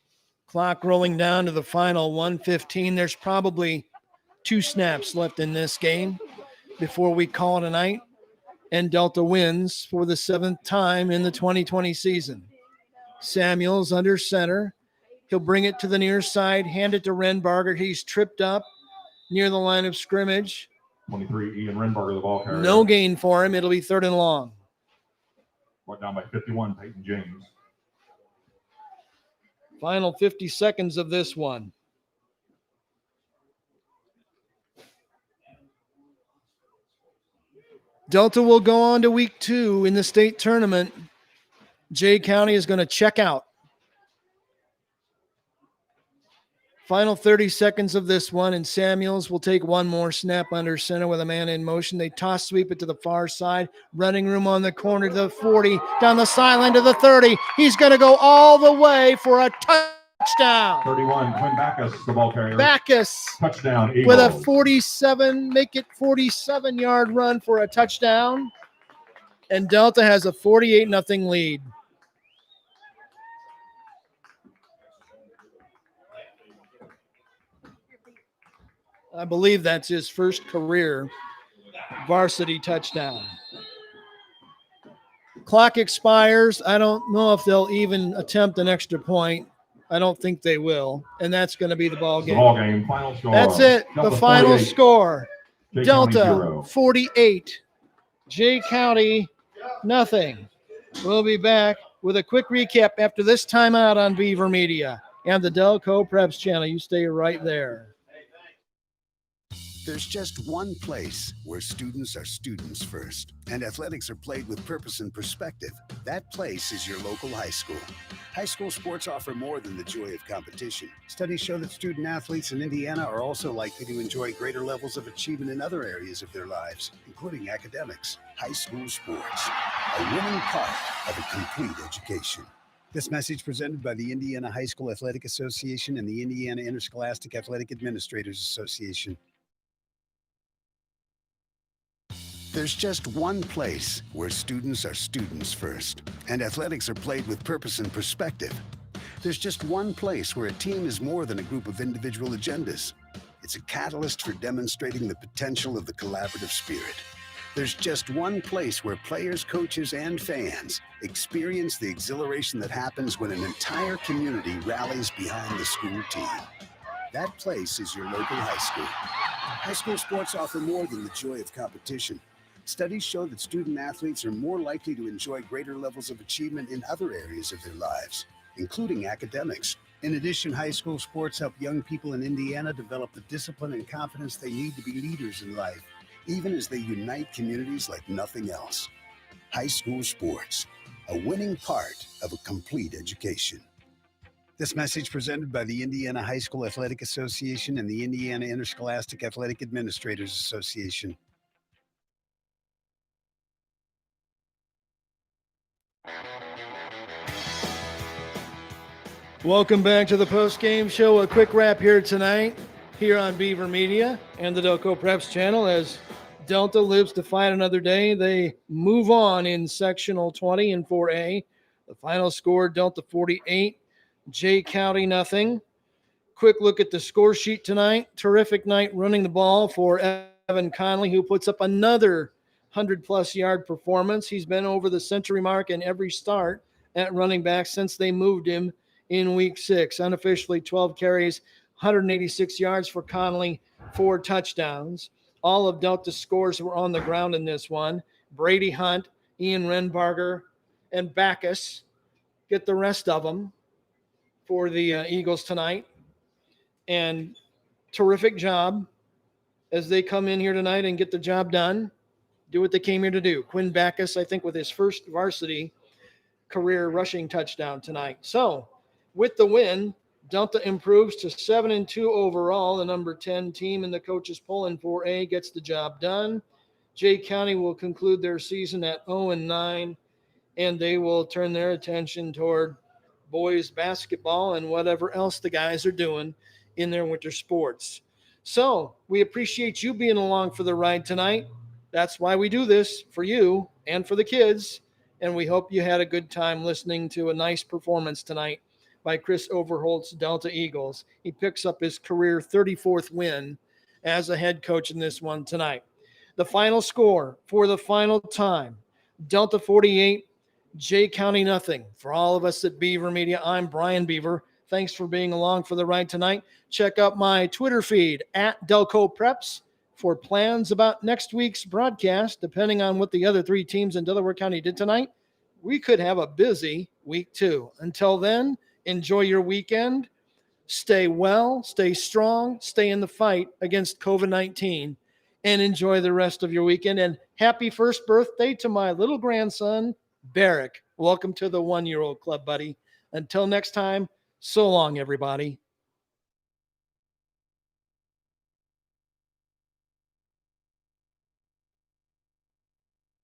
Clock rolling down to the final 1:15. There's probably 2 snaps left in this game before we call it a night. And Delta wins for the 7th time in the 2020 season. Samuels under center. He'll bring it to the near side, hand it to Renbarger. He's tripped up near the line of scrimmage. 23, Ian Renbarger, the ball carrier. No gain for him. It'll be 3rd and long. Brought down by 51, Peyton James. Final 50 seconds of this one. Delta will go on to week 2 in the state tournament. Jay County is going to check out. Final 30 seconds of this one, and Samuels will take one more snap under center with a man in motion. They toss sweep it to the far side. Running room on the corner to the 40, down the sideline to the 30. He's going to go all the way for a touchdown. 31, Quinn Backus, the ball carrier. Backus Touchdown, Eagles. with a 47-yard run for a touchdown. And Delta has a 48-0 lead. I believe that's his first career varsity touchdown. Clock expires. I don't know if they'll even attempt an extra point. I don't think they will. And that's going to be the ball game. Final score. That's it. Delta the final 48. score. Jay Delta County 48. Jay County nothing. We'll be back with a quick recap after this timeout on Beaver Media and the Delco Preps channel. You stay right there. There's just one place where students are students first, and athletics are played with purpose and perspective. That place is your local high school. High school sports offer more than the joy of competition. Studies show that student athletes in Indiana are also likely to enjoy greater levels of achievement in other areas of their lives, including academics. High school sports, a winning part of a complete education. This message presented by the Indiana High School Athletic Association and the Indiana Interscholastic Athletic Administrators Association. There's just one place where students are students first, and athletics are played with purpose and perspective. There's just one place where a team is more than a group of individual agendas. It's a catalyst for demonstrating the potential of the collaborative spirit. There's just one place where players, coaches, and fans experience the exhilaration that happens when an entire community rallies behind the school team. That place is your local high school. High school sports offer more than the joy of competition. Studies show that student athletes are more likely to enjoy greater levels of achievement in other areas of their lives, including academics. In addition, high school sports help young people in Indiana develop the discipline and confidence they need to be leaders in life, even as they unite communities like nothing else. High school sports, a winning part of a complete education. This message presented by the Indiana High School Athletic Association and the Indiana Interscholastic Athletic Administrators Association. Welcome back to the post-game show. A quick wrap here tonight, here on Beaver Media and the Delco Preps channel. As Delta lives to fight another day, they move on in Sectional 20 and 4A. The final score, Delta 48, Jay County nothing. Quick look at the score sheet tonight. Terrific night running the ball for Evan Connolly, who puts up another 100-plus yard performance. He's been over the century mark in every start at running back since they moved him in week 6. Unofficially 12 carries, 186 yards for Connolly, 4 touchdowns. All of Delta's scores were on the ground in this one. Brady Hunt, Ian Renbarger, and Backus get the rest of them for the Eagles tonight. And terrific job as they come in here tonight and get the job done, do what they came here to do. Quinn Backus, I think, with his first varsity career rushing touchdown tonight. So with the win, Delta improves to 7-2 overall. The number 10 team in the coaches poll in 4A gets the job done. Jay County will conclude their season at 0-9, and they will turn their attention toward boys basketball and whatever else the guys are doing in their winter sports. So we appreciate you being along for the ride tonight. That's why we do this, for you and for the kids. And we hope you had a good time listening to a nice performance tonight by Chris Overholt's Delta Eagles. He picks up his career 34th win as a head coach in this one tonight. The final score for the final time, Delta 48, Jay County nothing. For all of us at Beaver Media, I'm Brian Beaver. Thanks for being along for the ride tonight. Check out my Twitter feed at Delco Preps for plans about next week's broadcast. Depending on what the other 3 teams in Delaware County did tonight, we could have a busy week 2. Until then, enjoy your weekend. Stay well, stay strong, stay in the fight against COVID-19, and enjoy the rest of your weekend. And happy first birthday to my little grandson, Barrick. Welcome to the 1-year-old club, buddy. Until next time, so long, everybody.